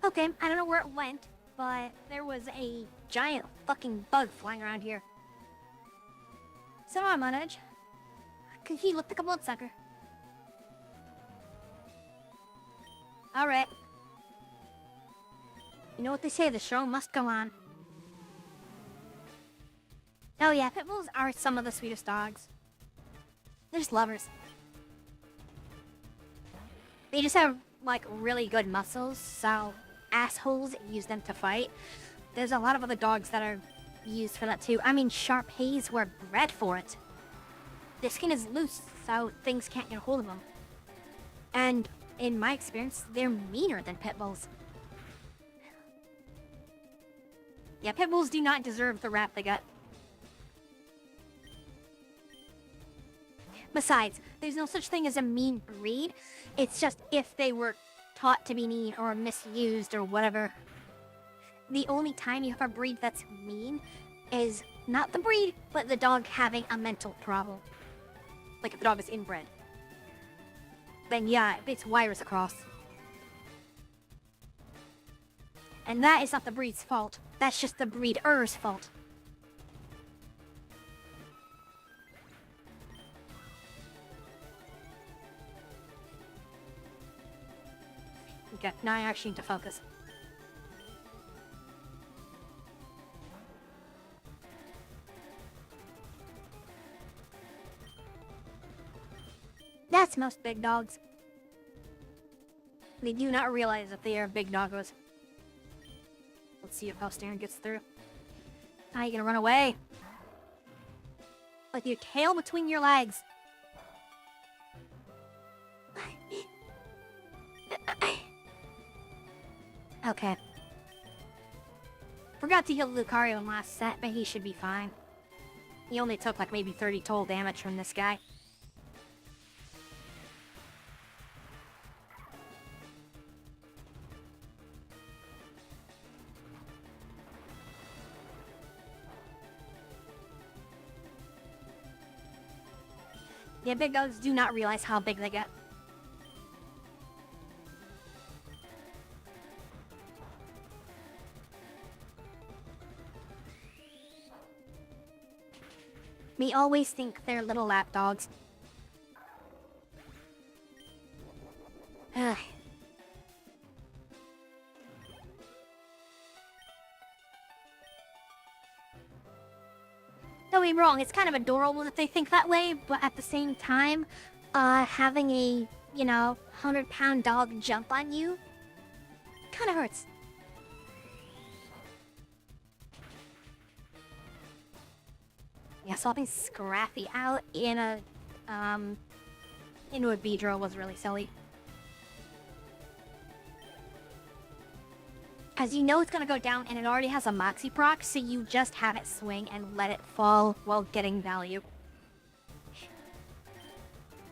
Okay, I don't know where it went, but there was a giant fucking bug flying around here. So I'm on edge. He looked like a bloodsucker. Alright. You know what they say, the show must go on. Oh yeah, pit bulls are some of the sweetest dogs. They're just lovers. They just have, like, really good muscles, so assholes use them to fight. There's a lot of other dogs that are used for that too. I mean, Shar-Peis were bred for it. Their skin is loose, so things can't get a hold of them. And in my experience, they're meaner than pit bulls. Yeah, pit bulls do not deserve the rap they got. Besides, there's no such thing as a mean breed. It's just if they were taught to be mean or misused or whatever. The only time you have a breed that's mean is not the breed, but the dog having a mental problem. Like if the dog is inbred. Then yeah, it's wires across. And that is not the breed's fault. That's just the breeder's fault. Okay, now I actually need to focus. That's most big dogs. They do not realize that they are big doggos. Let's see if Halstein gets through. How are you gonna run away? With your tail between your legs. Okay. Forgot to heal Lucario in last set, but he should be fine. He only took like maybe 30 total damage from this guy. Yeah, big dogs do not realize how big they get. We always think they're little lap dogs. Ugh. Don't be wrong, it's kind of adorable that they think that way, but at the same time, having a, 100-pound dog jump on you kind of hurts. Yeah, swapping Scrappy out into a Beedrill was really silly. As you know it's gonna go down and it already has a Moxie proc, so you just have it swing and let it fall while getting value.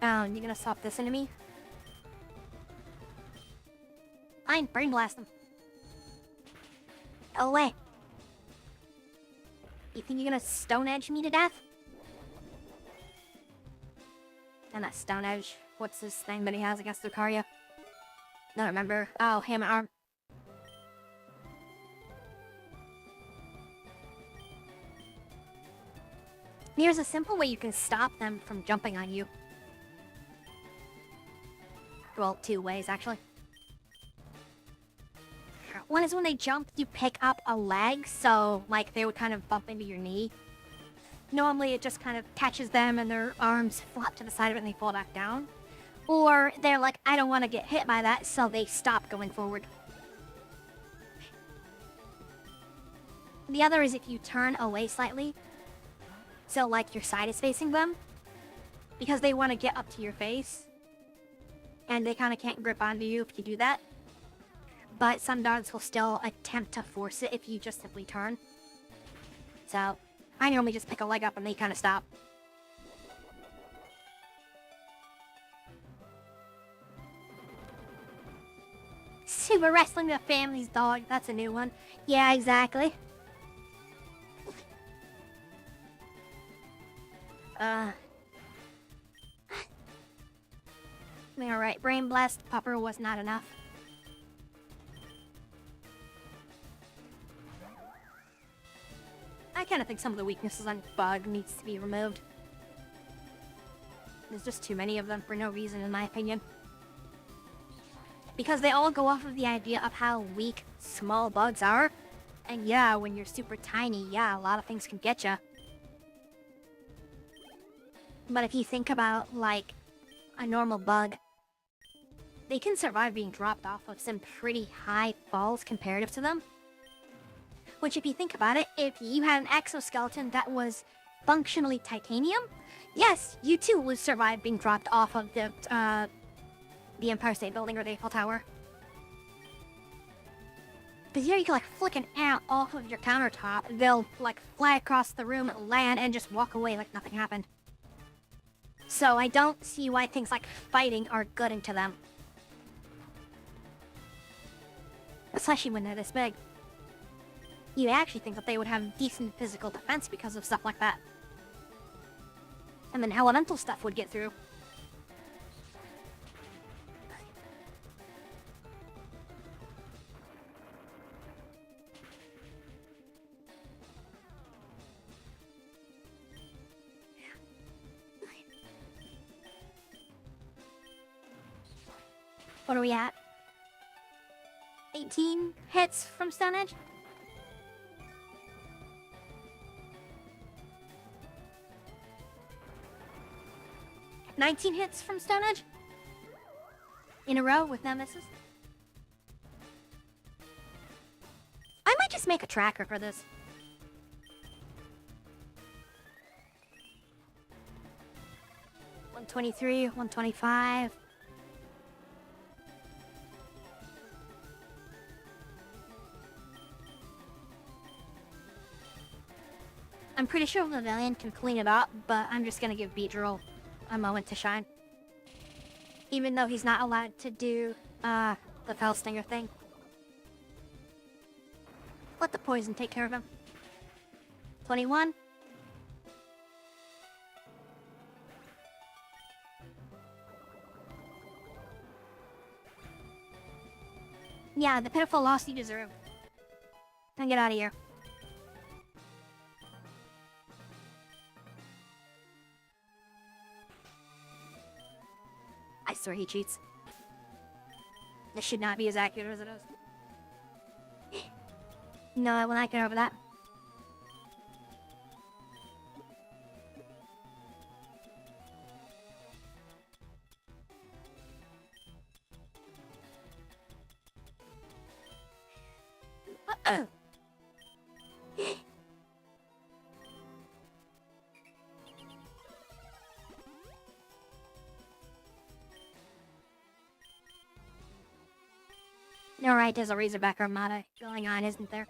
You gonna swap this into me? Fine, Brain Blast him. Go away. You think you're gonna Stone Edge me to death? And that Stone Edge, what's this thing that he has against Lucaria? Don't remember. Oh, Hammer Arm. Here's a simple way you can stop them from jumping on you. Well, 2 ways, actually. One is when they jump, you pick up a leg, so, like, they would kind of bump into your knee. Normally, it just kind of catches them and their arms flop to the side of it and they fall back down. Or they're like, I don't want to get hit by that, so they stop going forward. The other is if you turn away slightly, so like your side is facing them, because they want to get up to your face, and they kind of can't grip onto you if you do that. But some dogs will still attempt to force it if you just simply turn. So, I normally just pick a leg up and they kind of stop. Super Wrestling the Family's Dog, that's a new one. Yeah, exactly. Alright, Brain Blast Pupper was not enough. I kind of think some of the weaknesses on Bug needs to be removed. There's just too many of them for no reason, in my opinion. Because they all go off of the idea of how weak small bugs are. And yeah, when you're super tiny, yeah, a lot of things can get you. But if you think about, like, a normal bug, they can survive being dropped off of some pretty high falls comparative to them. Which, if you think about it, if you had an exoskeleton that was functionally titanium, yes, you too would survive being dropped off of the Empire State Building or the Eiffel Tower. Because here you can, like, flick an ant off of your countertop, they'll, like, fly across the room, land, and just walk away like nothing happened. So I don't see why things like fighting are good into them. Especially when they're this big. You actually think that they would have decent physical defense because of stuff like that. And then elemental stuff would get through. What are we at? 18 hits from Stone Edge? $19 hits from Stone Edge? In a row with no misses? I might just make a tracker for this. $123, $125. I'm pretty sure Pavilion can clean it up, but I'm just gonna give Beedrill a moment to shine. Even though he's not allowed to do, the Fell Stinger thing. Let the poison take care of him. 21. Yeah, the pitiful loss you deserve. Now get out of here. I swear he cheats. This should not be as accurate as it is. No, I will not get over that. Alright, there's a Razorback Armada going on, isn't there?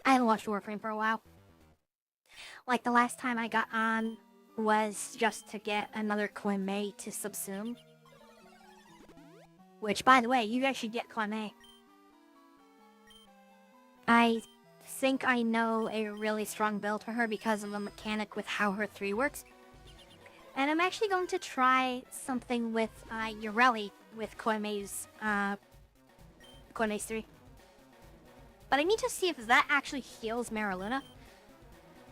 I haven't watched Warframe for a while. Like, the last time I got on was just to get another Clemay to subsume. Which, by the way, you guys should get Clemay. I think I know a really strong build for her because of the mechanic with how her 3 works. And I'm actually going to try something with Ureli with Koime's 3. But I need to see if that actually heals Maraluna.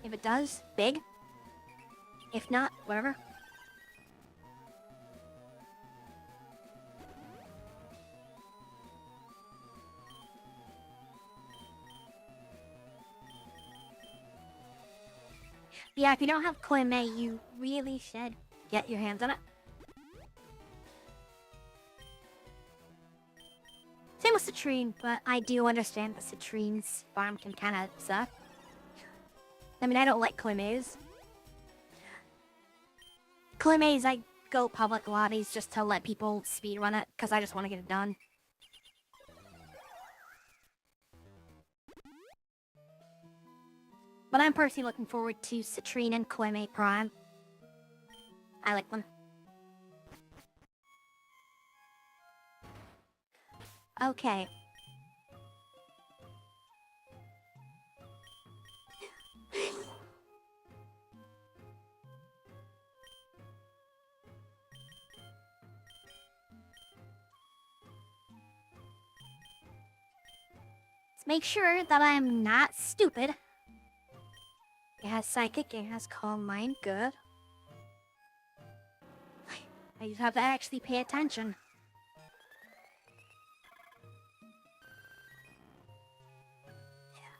If it does, big. If not, whatever. Yeah, if you don't have Koime, you really should get your hands on it. Same with Citrine, but I do understand that Citrine's farm can kind of suck. I mean, I don't like Koime's. Koime's, I go public lobbies just to let people speedrun it, because I just want to get it done. But I'm personally looking forward to Citrine and Koime Prime. I like them. Okay. Let's make sure that I'm not stupid. It has Psychic, it has Calm Mind, good. I just have to actually pay attention.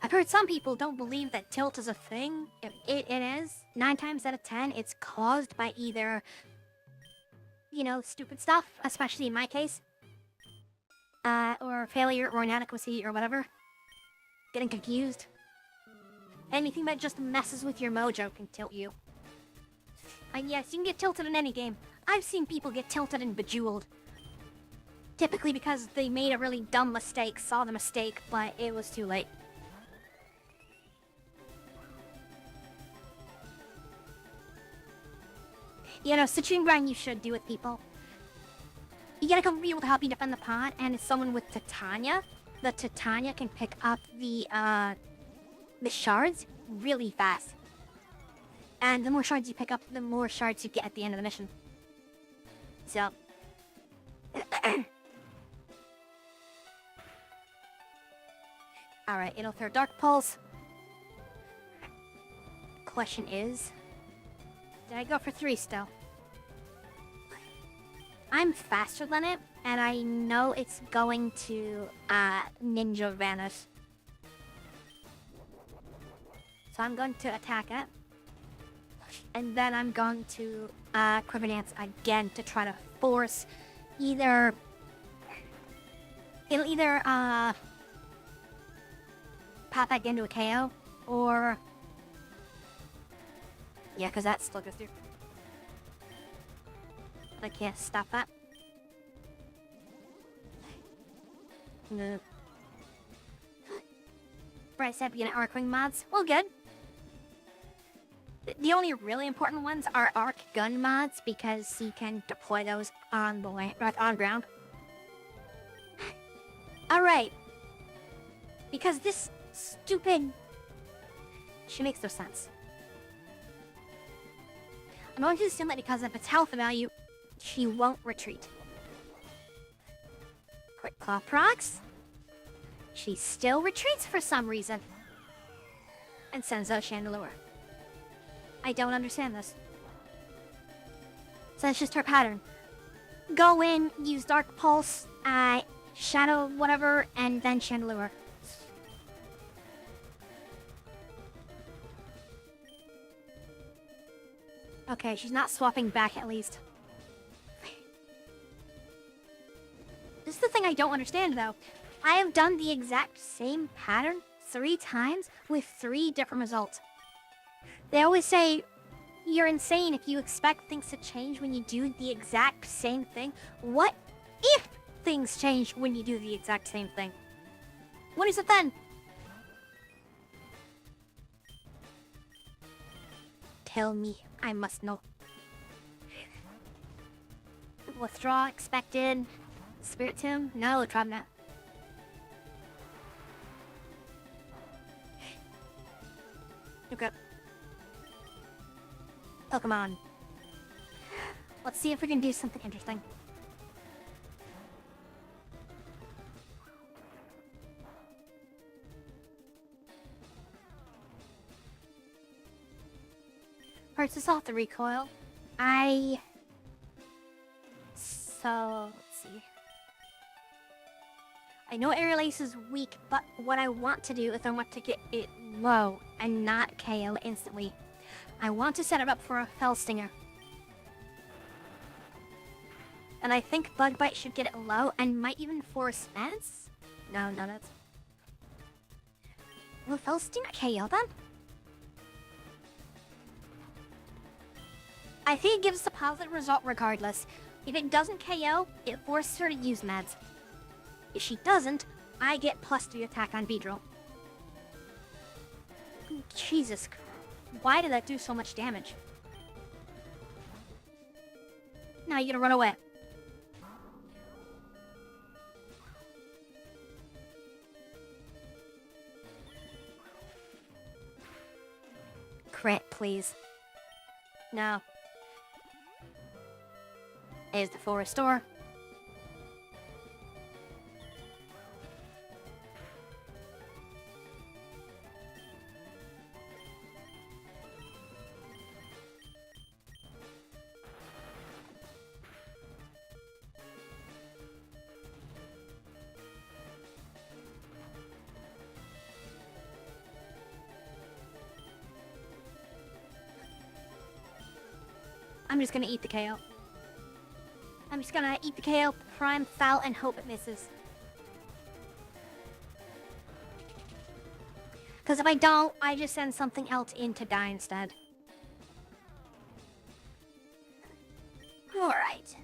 I've heard some people don't believe that tilt is a thing. It is. 9 times out of 10, it's caused by either, you know, stupid stuff, especially in my case. Or failure, or inadequacy, or whatever. Getting confused. Anything that just messes with your mojo can tilt you. And yes, you can get tilted in any game. I've seen people get tilted and Bejeweled. Typically because they made a really dumb mistake, saw the mistake, but it was too late. You know, Citrine grind you should do with people. You get a couple people to help you defend the pod, and it's someone with Titania. The Titania can pick up the shards really fast. And the more shards you pick up, the more shards you get at the end of the mission. So... Alright, it'll throw Dark Pulse. Question is... Did I go for 3 still? I'm faster than it, and I know it's going to Ninja Vanish. So I'm going to attack it. And then I'm going to Quiver Dance again to try to force either... It'll either pop back into a KO, or... Yeah, because that still goes through. I can't stop that. No. Bryce said beginning Arc Wing mods. Well, good. The only really important ones are Arc Gun mods, because you can deploy those on the land, on ground. Alright. Because this stupid... She makes no sense. I'm going to assume that because of its health value, she won't retreat. Quick Claw procs. She still retreats for some reason. And sends out Chandelure. I don't understand this. So that's just her pattern. go in, use Dark Pulse, Shadow whatever, and then Chandelier. Okay, she's not swapping back at least. This is the thing I don't understand though. I have done the exact same pattern 3 times with 3 different results. They always say, you're insane if you expect things to change when you do the exact same thing. What if things change when you do the exact same thing? What is it then? Tell me, I must know. Withdraw expected. Spirit Tomb? No, try not. Okay. Pokemon. Let's see if we can do something interesting. First is off the recoil. So, let's see. I know Aerial Ace is weak, but what I want to do is I want to get it low and not KO instantly. I want to set it up for a Fell Stinger. And I think Bug Bite should get it low and might even force Meds? No, that's... Will Fell Stinger KO then? I think it gives us a positive result regardless. If it doesn't KO, it forces her to use Meds. If she doesn't, I get +3 attack on Beedrill. Jesus Christ. Why did that do so much damage? Now you gotta run away. Crit, please. No. There's the full restore. I'm just gonna eat the KO. I'm just gonna eat the KO, prime foul, and hope it misses. Because if I don't, I just send something else in to die instead. Alright.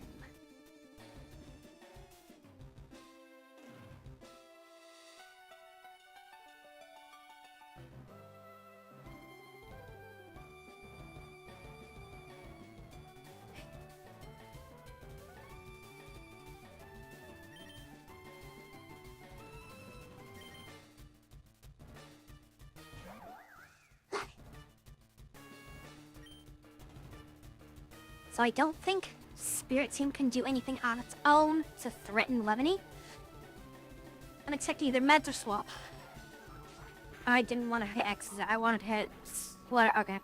So I don't think Spirit Team can do anything on its own to threaten Levany. I'm expecting either Meds or Swap. I didn't want to hit X's. I wanted to hit... What? Okay.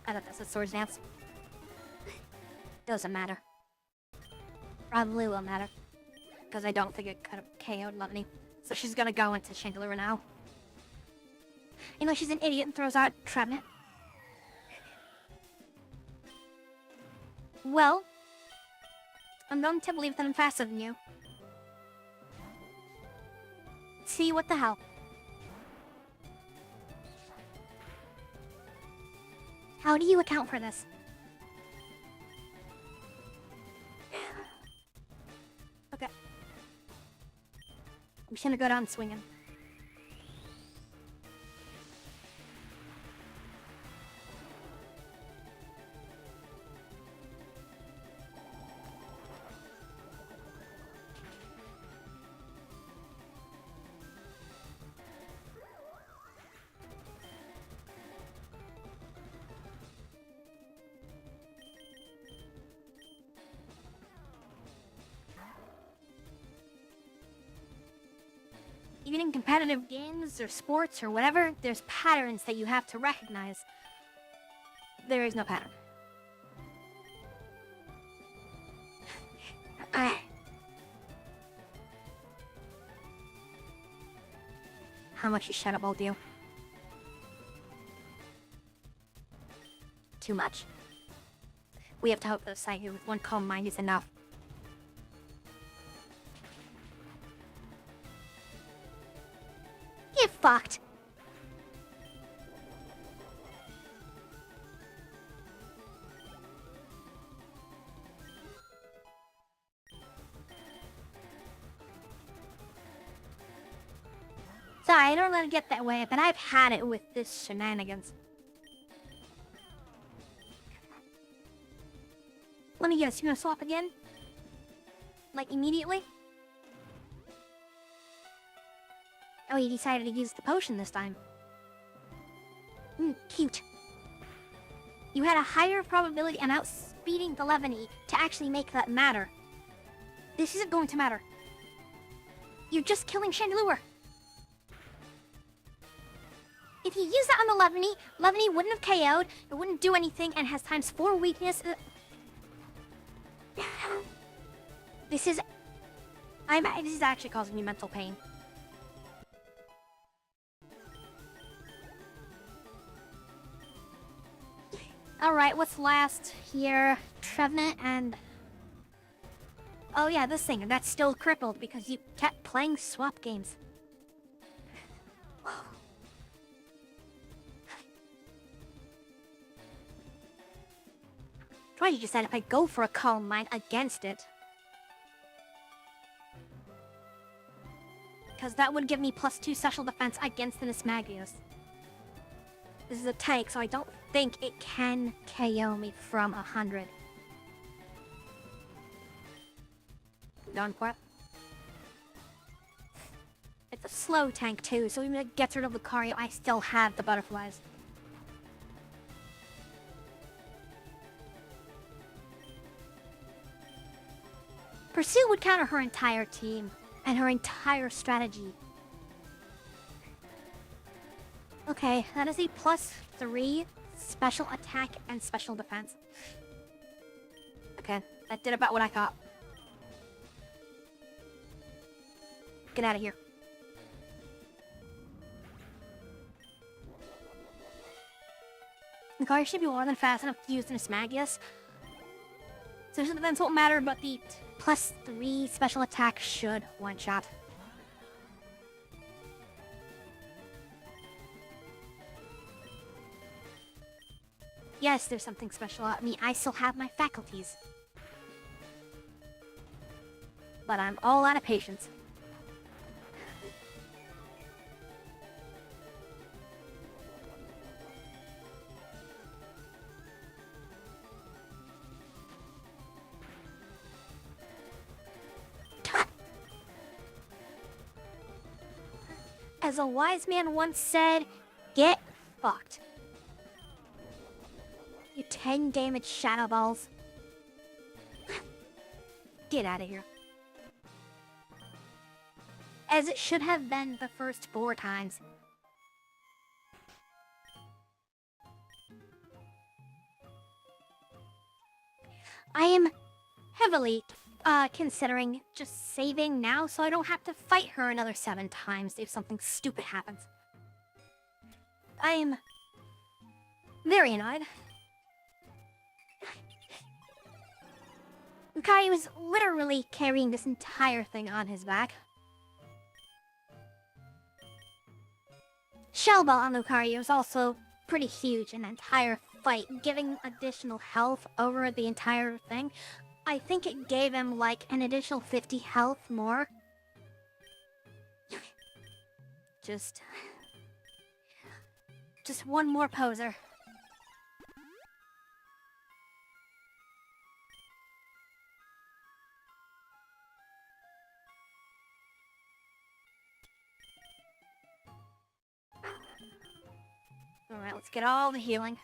I thought that's a Swords Dance. Doesn't matter. Probably will matter. Because I don't think it could have KO'd Levany. So she's gonna go into Chandelier now. You know, she's an idiot and throws out Trevenant. Well, I'm going to believe that I'm faster than you. See, what the hell? How do you account for this? Okay. I'm just gonna go down swinging. Even in competitive games or sports or whatever, there's patterns that you have to recognize. There is no pattern. how much you Shadow Ball do. Too much. We have to hope that the side here with one calm mind is enough. Get fucked! Sorry, I don't let it get that way, but I've had it with this shenanigans. Let me guess, you gonna swap again? Like, immediately? Oh, you decided to use the potion this time. Cute. You had a higher probability and outspeeding the Legendry to actually make that matter. This isn't going to matter. You're just killing Chandelure. If you use that on the Legendry wouldn't have KO'd, it wouldn't do anything, and has ×4 weakness. This is actually causing me mental pain. Alright, what's last here? Trevenant and... Oh yeah, this thing, that's still crippled because you kept playing swap games. Try to decide if I go for a Calm Mind against it. Because that would give me +2 special defense against the Nismagius. This is a tank, so I don't think it can KO me from 100. Done for it. It's a slow tank too, so even if it gets rid of Lucario, I still have the butterflies. Pursue would counter her entire team and her entire strategy. Okay, that is a +3 special attack and special defense. Okay, that did about what I thought. Get out of here. The car should be more than fast enough to use in a Smagius. So the defense won't matter, but the +3 special attack should one-shot. Yes, there's something special about me. I still have my faculties. But I'm all out of patience. As a wise man once said, get fucked. You 10 damage Shadow Balls. Get out of here. As it should have been the first 4 times. I am heavily considering just saving now so I don't have to fight her another 7 times if something stupid happens. I am very annoyed. Lucario was literally carrying this entire thing on his back. Shell Ball on Lucario is also pretty huge in the entire fight, giving additional health over the entire thing. I think it gave him like an additional 50 health more. Just one more poser. Alright, let's get all the healing.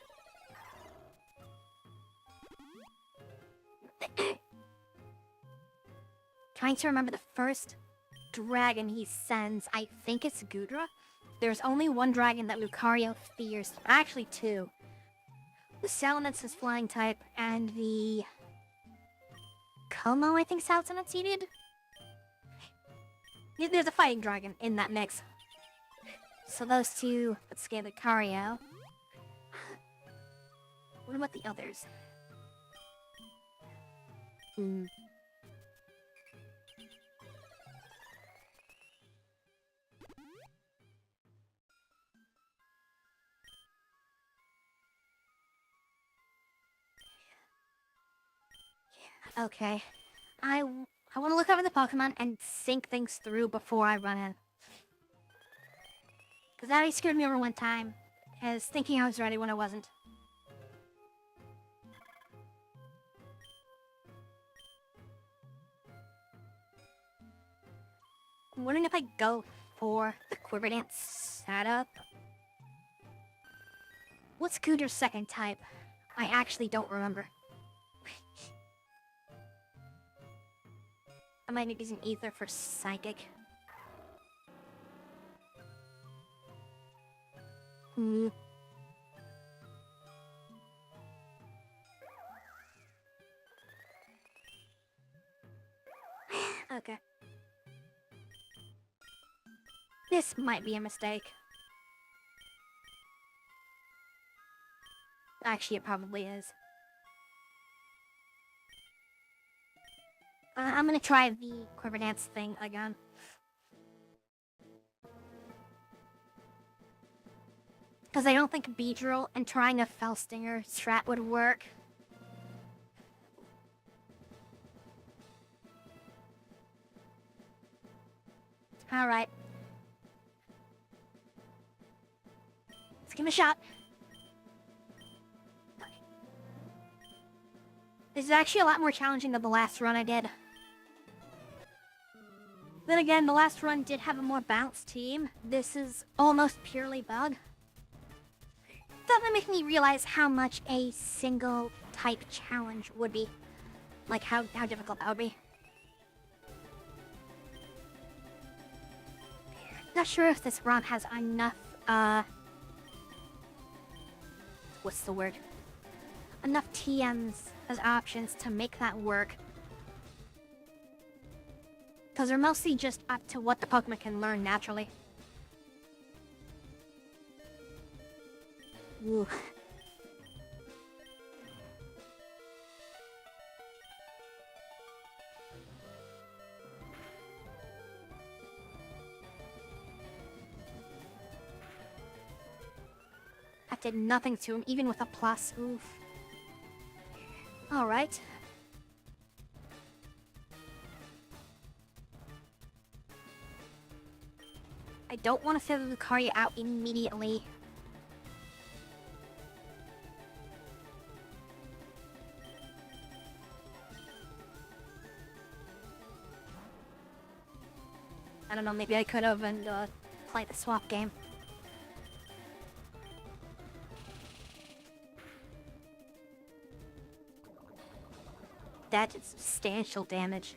Trying to remember the first dragon he sends. I think it's Gudra. There's only one dragon that Lucario fears. Actually, 2. The Salamence is flying type, and the... Como, I think Salamence seeded? There's a fighting dragon in that mix. So those two, let's scale the Lucario. What about the others? Okay. I want to look over the Pokemon and think things through before I run in. Because that already screwed me over one time, as thinking I was ready when I wasn't. I'm wondering if I go for the Quiver Dance setup. What's Cooter's second type? I actually don't remember. I might need to use an Ether for Psychic. Okay. This might be a mistake. Actually, it probably is. I'm gonna try the Quiver Dance thing again. Because I don't think Beedrill and trying a Fell Stinger strat would work. Alright. Let's give him a shot. This is actually a lot more challenging than the last run I did. Then again, the last run did have a more balanced team. This is almost purely bug. That makes me realize how much a single type challenge would be. Like how difficult that would be. Not sure if this ROM has enough, what's the word? Enough TMs as options to make that work. Because they're mostly just up to what the Pokemon can learn naturally. Ooh. That did nothing to him, even with a plus. Oof. Alright. I don't want to throw the Lucario out immediately. I don't know, maybe I could have and played the swap game. That did substantial damage.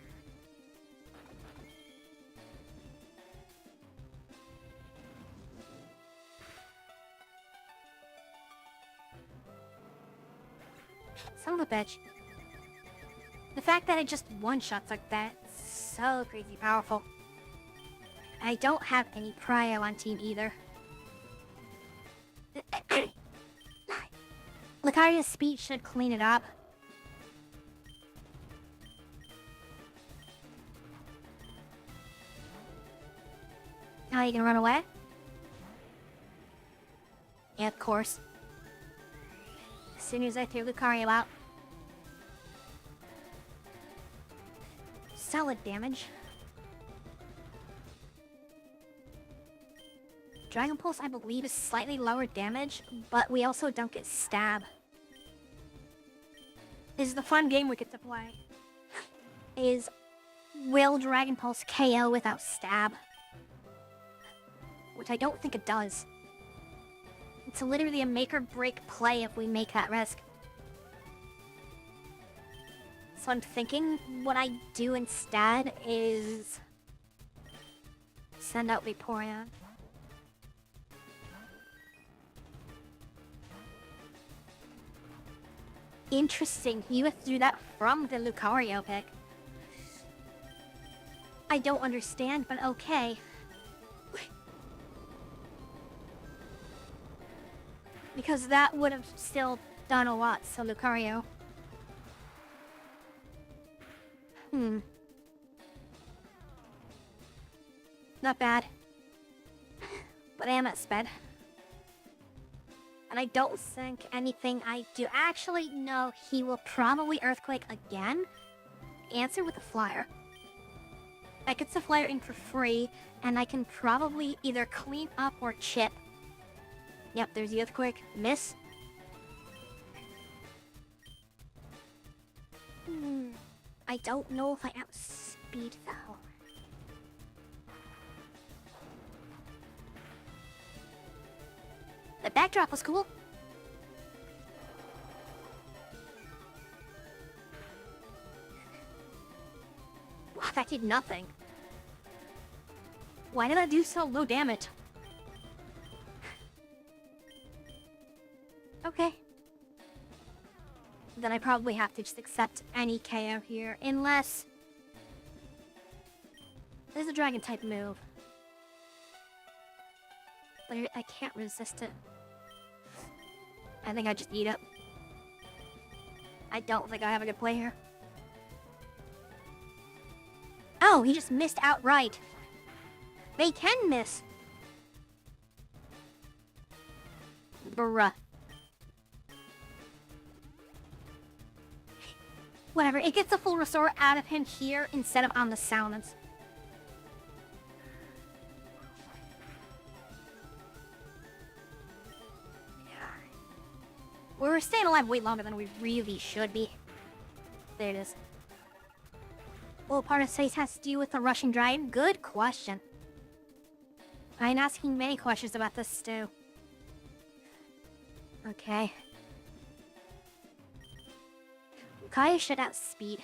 Son of a bitch. The fact that it just one-shots like that is so crazy powerful. I don't have any prio on team either. Lucario's speed should clean it up. Now you can run away? Yeah, of course. As soon as I threw Lucario out. Solid damage. Dragon Pulse, I believe, is slightly lower damage, but we also don't get stab. This is the fun game we get to play. Is, will Dragon Pulse KO without stab? Which I don't think it does. It's literally a make or break play if we make that risk. So I'm thinking what I do instead is send out Vaporeon. Interesting, you withdrew that from the Lucario pick. I don't understand, but okay. Because that would have still done a lot, so Lucario. Not bad. But I am at sped. And I don't think anything I do... Actually, no, he will probably Earthquake again. Answer with a Flyer. That gets the Flyer in for free, and I can probably either clean up or chip. Yep, there's the Earthquake. Miss. I don't know if I outspeed though. The backdrop was cool. Wow, that did nothing. Why did I do so low damage? Okay. Then I probably have to just accept any KO here, unless... There's a dragon type move. But I can't resist it. I think I just eat it. I don't think I have a good play here. Oh, he just missed outright. They can miss. Bruh. Whatever, it gets a full restore out of him here instead of on the Salmons. We're staying alive way longer than we really should be. There it is. Well, part of space has to do with the Russian Dragon? Good question. I'm asking many questions about this too. Okay. Kaya should outspeed.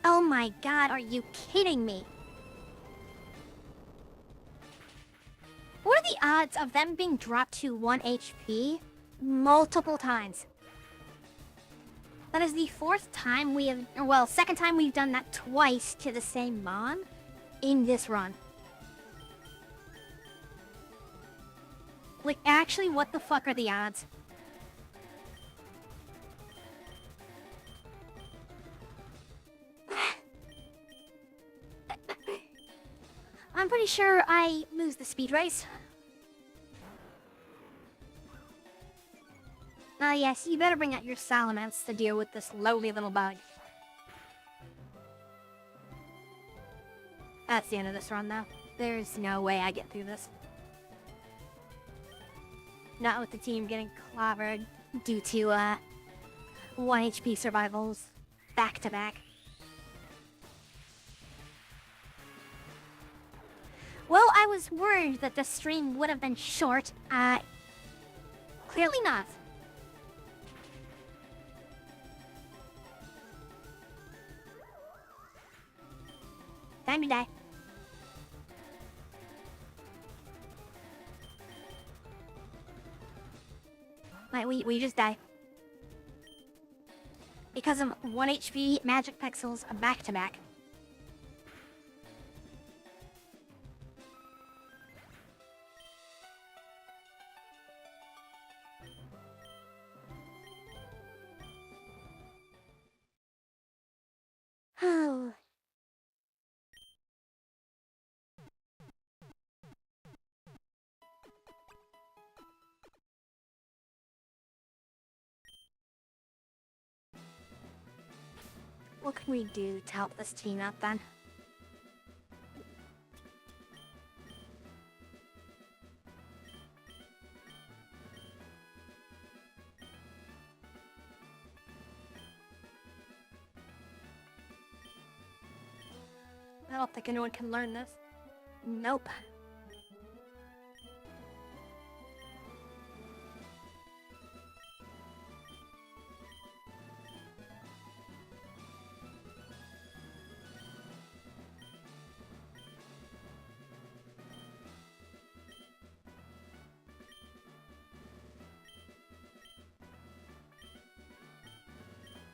Oh my god, are you kidding me? What are the odds of them being dropped to 1 HP multiple times? That is the fourth time we have, well, second time we've done that twice to the same Mon in this run. Like, actually, what the fuck are the odds? I'm pretty sure I lose the speed race. Ah, yes, you better bring out your Salamence to deal with this lowly little bug. That's the end of this run, though. There's no way I get through this. Not with the team getting clobbered due to, 1 HP survivals back-to-back. Well, I was worried that the stream would have been short. Clearly not. Time to die. Like, we just die. Because of 1 HP magic pixels back-to-back. Oh. What can we do to help this team out then? I don't think anyone can learn this. Nope.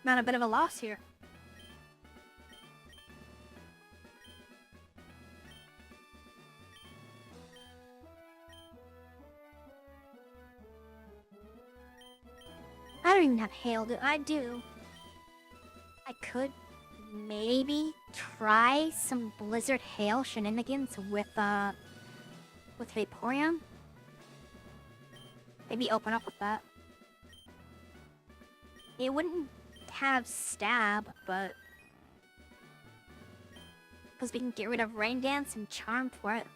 I'm at a bit of a loss here. I don't even have hail, do I? Do. I could maybe try some blizzard hail shenanigans with Vaporeon. Maybe open up with that. It wouldn't have stab, but because we can get rid of Rain Dance and Charm for it.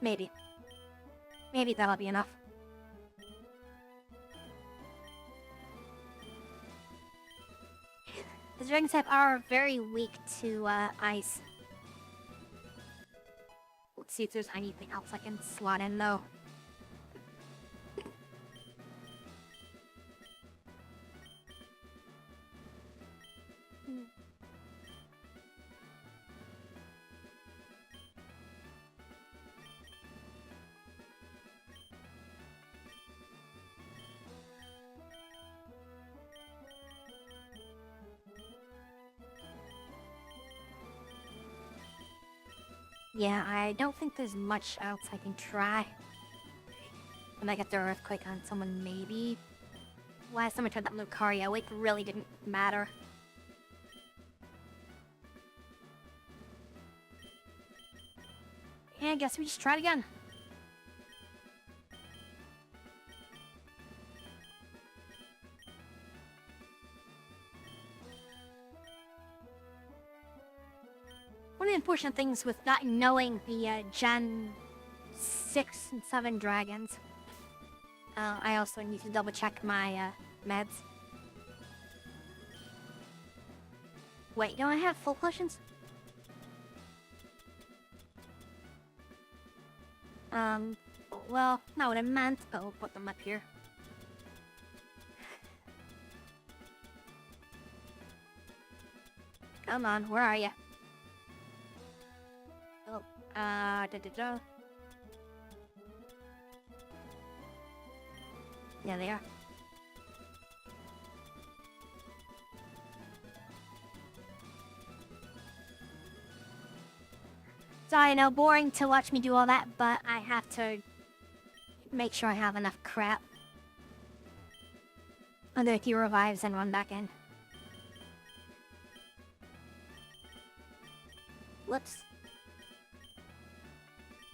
Maybe. Maybe that'll be enough. The dragon type are very weak to ice. Let's see if there's anything else I can slot in though. Yeah, I don't think there's much else I can try. When I get the Earthquake on someone, maybe. Last time I tried that Lucario, it really didn't matter. Yeah, I guess we just try it again. One of the unfortunate things with not knowing the Gen 6 and 7 dragons, I also need to double check my meds. Wait, don't I have full potions? Well, not what I meant, but we'll put them up here. Come on, where are you? Oh, da-da-da. Yeah, they are. So I know, boring to watch me do all that, but I have to make sure I have enough crap. Other few revives and run back in. Whoops.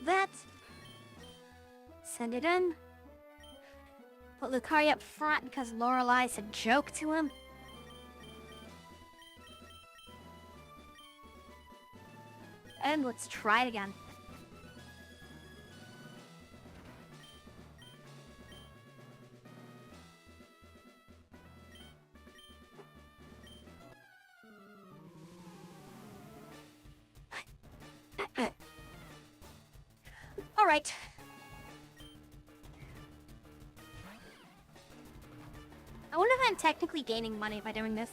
That. Send it in. Put Lucario up front because Lorelai's a joke to him. And let's try it again. All right. I wonder if I'm technically gaining money by doing this.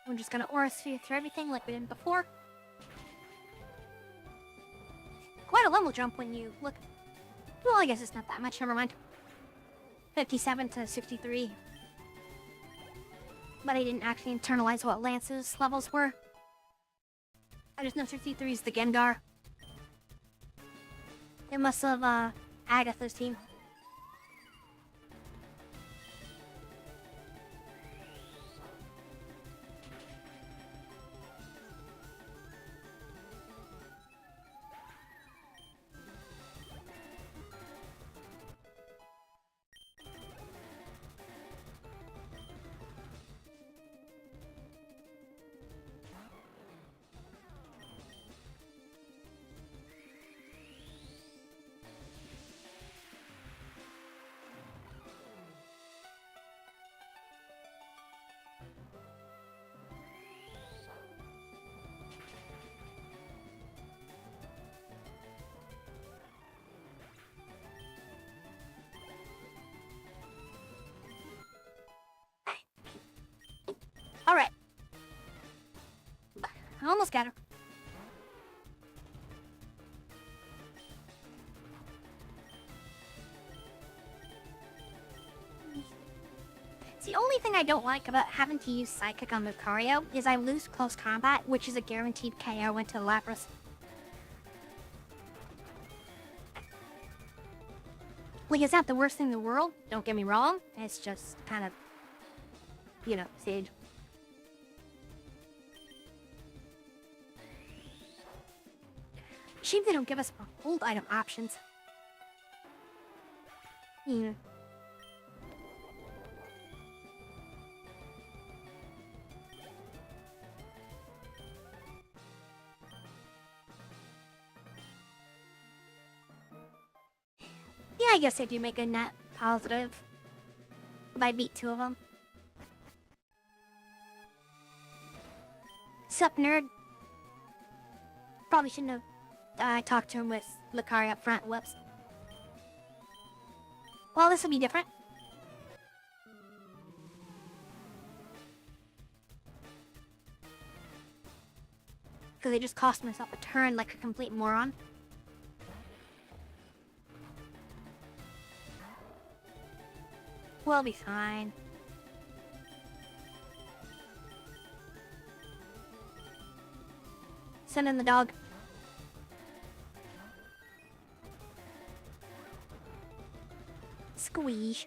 I'm just gonna aura sphere through everything like we did before. Quite a level jump when you look. Well, I guess it's not that much, never mind. 57 to 63. But I didn't actually internalize what Lance's levels were. I just know 63 is the Gengar. It must have, Agatha's team. I almost got her. The only thing I don't like about having to use Psychic on Lucario is I lose close combat, which is a guaranteed KO into Lapras. Like, it's not the worst thing in the world, don't get me wrong. It's just kind of, you know, Sage. Shame they don't give us more hold item options. Yeah. Yeah, I guess I do make a net positive if I beat 2 of them. Sup, nerd? Probably shouldn't have talked to him with Lucario up front. Whoops. Well, this will be different. Because I just cost myself a turn like a complete moron. We'll be fine. Send in the dog. Squeeze.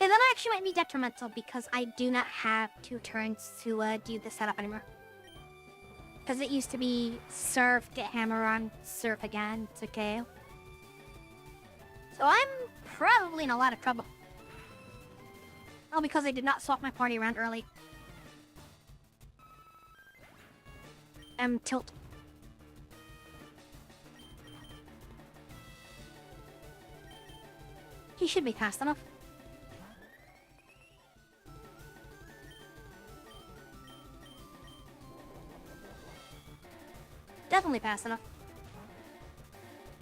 And that actually might be detrimental because I do not have 2 turns to do the setup anymore. Because it used to be surf, get hammer on, surf again to KO. So I'm probably in a lot of trouble. All because I did not swap my party around early. Tilt. He should be fast enough. Definitely fast enough.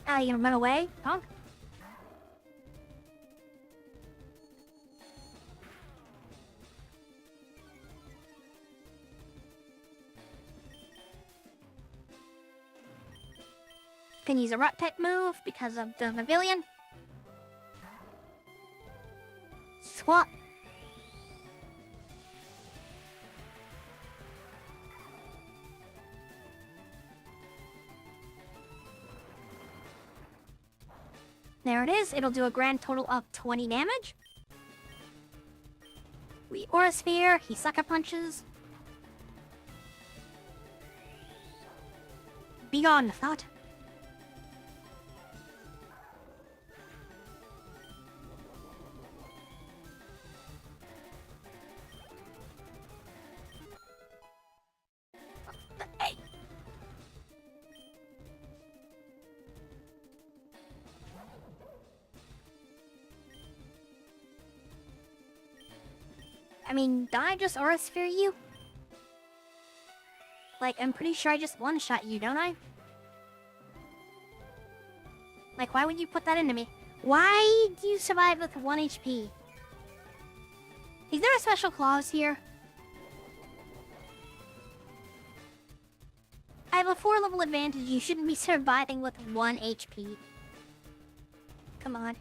Ah, you gonna run away, punk? Can use a rock type move because of the pavilion. Swap. There it is. It'll do a grand total of 20 damage. We Aura Sphere. He sucker punches. Be gone, thought. I mean, did I just Aura Sphere you? Like, I'm pretty sure I just one-shot you, don't I? Like, why would you put that into me? Why do you survive with 1 HP? Is there a special clause here? I have a 4-level advantage. You shouldn't be surviving with 1 HP. Come on.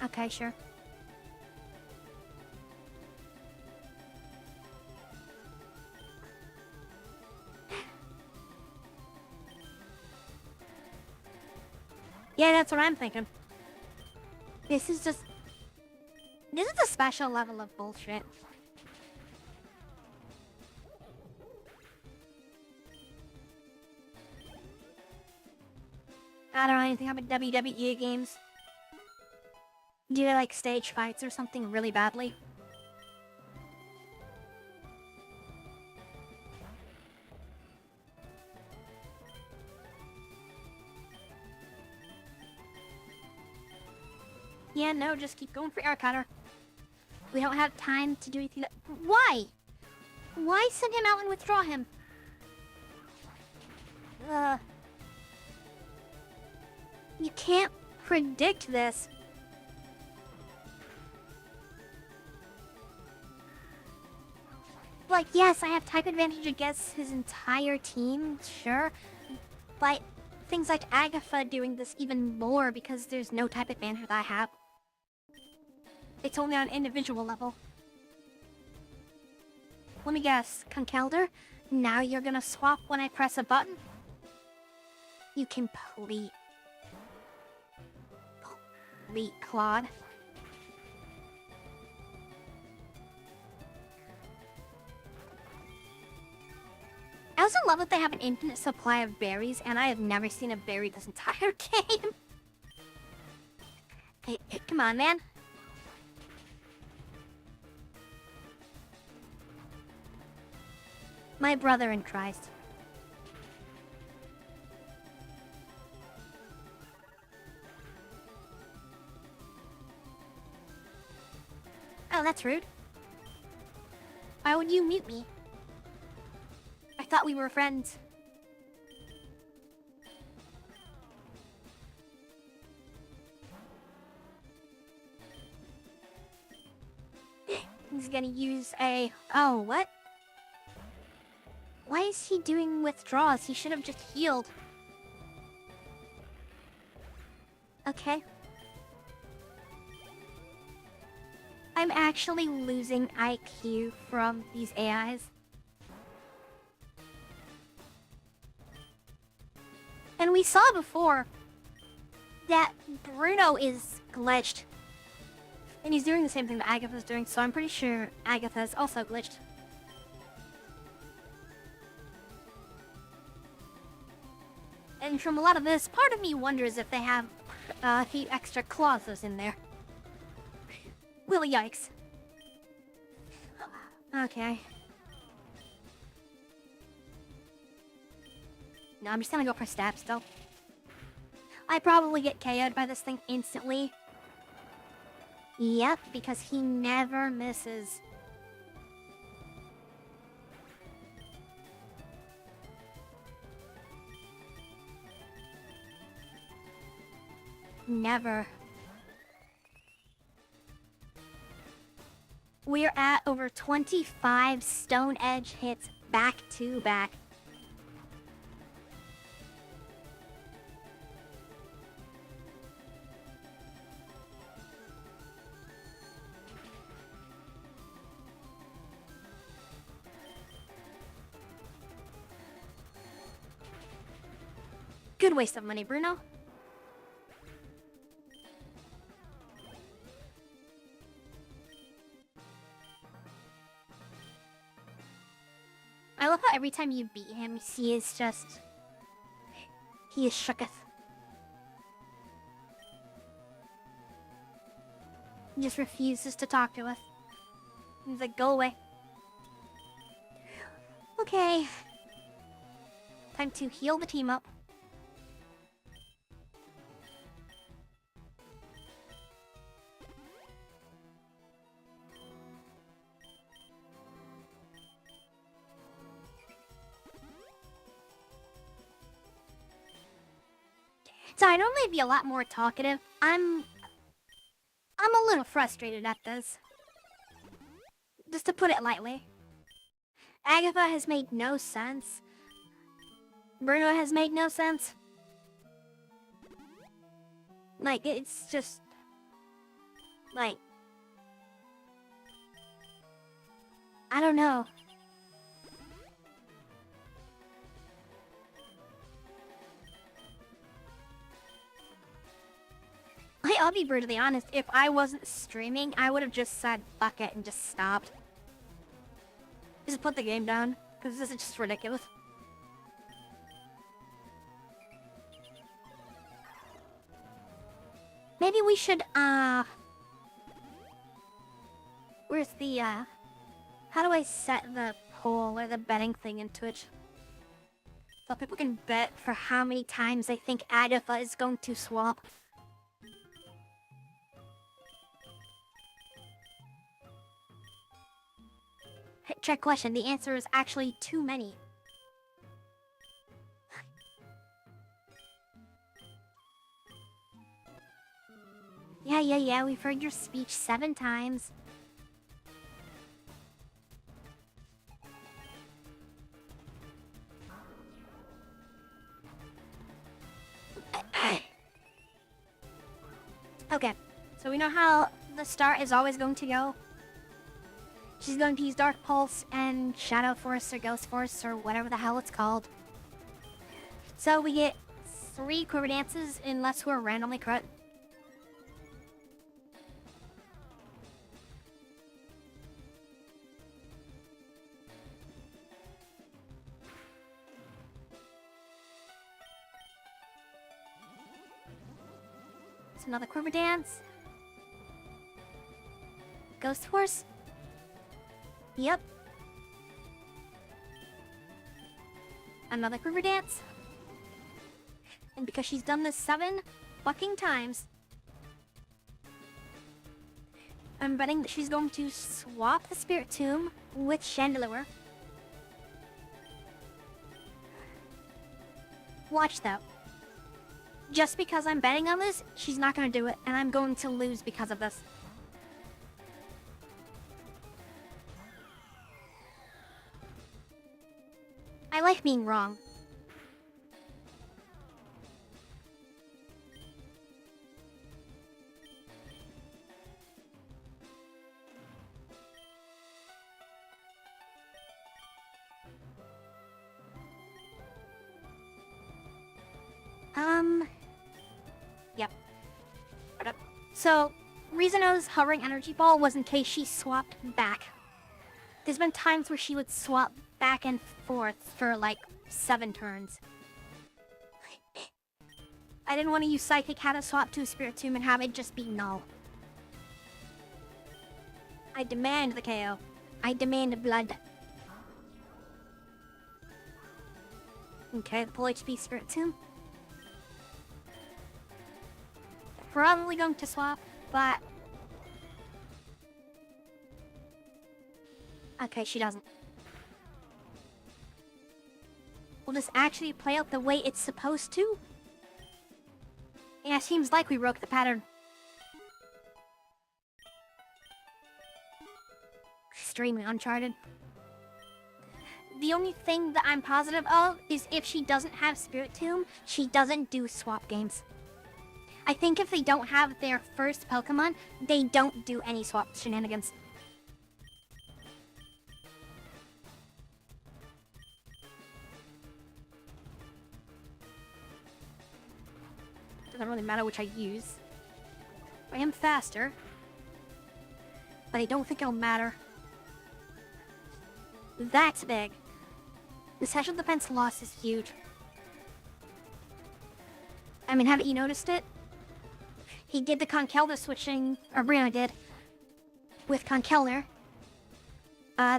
Okay, sure. Yeah, that's what I'm thinking. This is a special level of bullshit. I don't know anything about WWE games. Do they like stage fights or something really badly? Yeah, no, just keep going for air cutter. We don't have time to do anything. Why? Why send him out and withdraw him? You can't predict this. Like, yes, I have type advantage against his entire team, sure. But things like Agatha doing this even more because there's no type advantage that I have. It's only on individual level. Let me guess, Conkelder, now you're gonna swap when I press a button? You complete Claude. I also love that they have an infinite supply of berries, and I have never seen a berry this entire game. Hey, come on, man. My brother in Christ. Oh, that's rude. Why would you mute me? I thought we were friends. He's gonna use a... Oh, what? Why is he doing withdrawals? He should have just healed. Okay. I'm actually losing IQ from these AIs. And we saw before that Bruno is glitched. And he's doing the same thing that Agatha's doing, so I'm pretty sure Agatha's also glitched. And from a lot of this, part of me wonders if they have a few extra clauses in there. Willy yikes. Okay. No, I'm just gonna go for stab still. I probably get KO'd by this thing instantly. Yep, because he never misses. Never. We're at over 25 Stone Edge hits back to back. Good waste of money, Bruno. I love how every time you beat him, he is just... He is shooketh. He just refuses to talk to us. He's like, go away. Okay. Time to heal the team up. So I normally be a lot more talkative. I'm a little frustrated at this. Just to put it lightly. Agatha has made no sense. Bruno has made no sense. Like, it's just... Like... I don't know. I'll be brutally honest, if I wasn't streaming, I would have just said fuck it and just stopped. Just put the game down, because this is just ridiculous. Maybe we should, where's the, how do I set the poll or the betting thing in Twitch? So people can bet for how many times they think Agatha is going to swap. Trick question, the answer is actually too many. Yeah, we've heard your speech 7 times. Okay, so we know how the start is always going to go. She's going to use Dark Pulse and Shadow Force or Ghost Force or whatever the hell it's called. So we get 3 Quiver Dances unless we're randomly crit. It's another Quiver Dance. Ghost Force. Yep. Another Quiver Dance. And because she's done this 7 fucking times, I'm betting that she's going to swap the Spirit Tomb with Chandelier. Watch though. Just because I'm betting on this, she's not going to do it, and I'm going to lose because of this. I like being wrong. Yep. So, Rizano's hovering energy ball was in case she swapped back. There's been times where she would swap back and forth for like 7 turns. I didn't want to use Psychic Had to swap to a Spirit Tomb and have it just be null. I demand the KO. I demand blood. Okay, the full HP Spirit Tomb. Probably going to swap, but... Okay, she doesn't. Will this actually play out the way it's supposed to? Yeah, seems like we broke the pattern. Extremely Uncharted. The only thing that I'm positive of is if she doesn't have Spirit Tomb, she doesn't do swap games. I think if they don't have their first Pokemon, they don't do any swap shenanigans. Doesn't really matter which I use. I am faster, but I don't think it'll matter. That's big. The special defense loss is huge. I mean, haven't you noticed it? He did the Conkeldurr switching, or Bruno did, with Conkeldurr.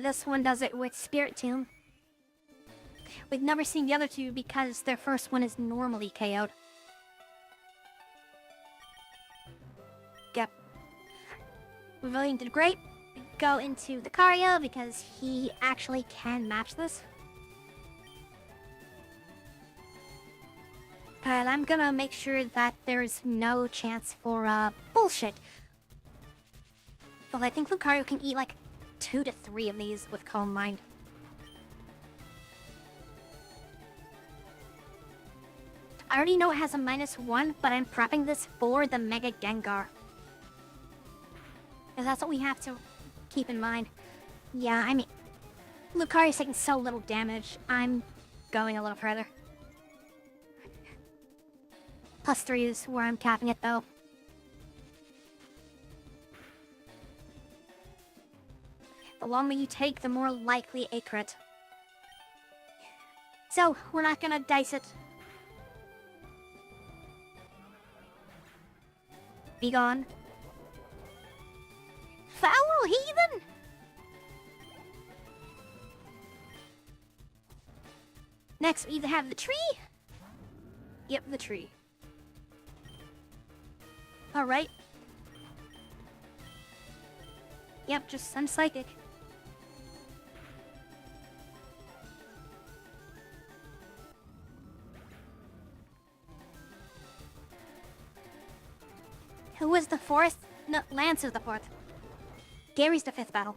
This one does it with Spirit Tomb. We've never seen the other two because their first one is normally KO'd. Yep. Pavilion did great. Go into the Lucario because he actually can match this. But I'm gonna make sure that there's no chance for, bullshit. Well, I think Lucario can eat like 2 to 3 of these with Calm Mind. I already know it has a -1, but I'm prepping this for the Mega Gengar. Because that's what we have to keep in mind. Yeah, I mean, Lucario's taking so little damage, I'm going a little further. +3 is where I'm capping it, though. The longer you take, the more likely a crit. So, we're not gonna dice it. Be gone. Foul heathen! Next, we either have the tree. Yep, the tree. Alright. Yep, just send Psychic. Who was the fourth? No, Lance is the fourth. Gary's the fifth battle.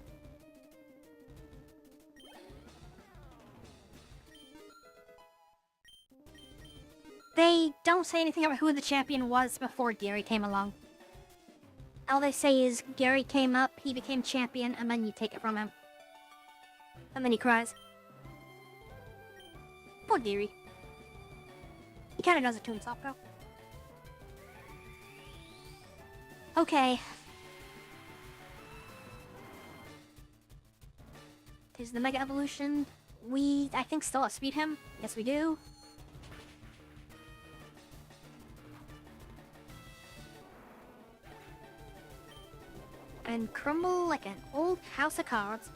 They don't say anything about who the champion was before Gary came along. All they say is Gary came up, he became champion, and then you take it from him. And then he cries. Poor Gary. He kinda does it to himself, though. Okay. There's the Mega Evolution. We, I think, still outspeed him. Yes, we do. And crumble like an old house of cards.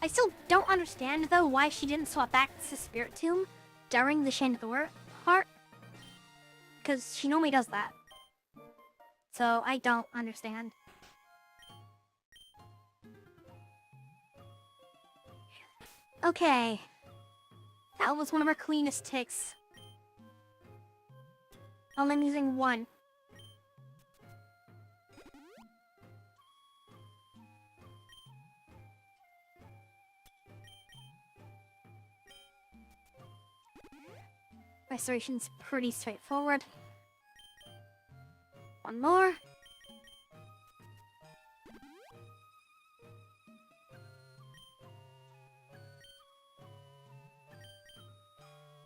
I still don't understand, though, why she didn't swap back to Spirit Tomb during the Shane of the War part. Because she normally does that. So, I don't understand. Okay. That was one of our cleanest ticks. I'm using one. Restoration's pretty straightforward. One more.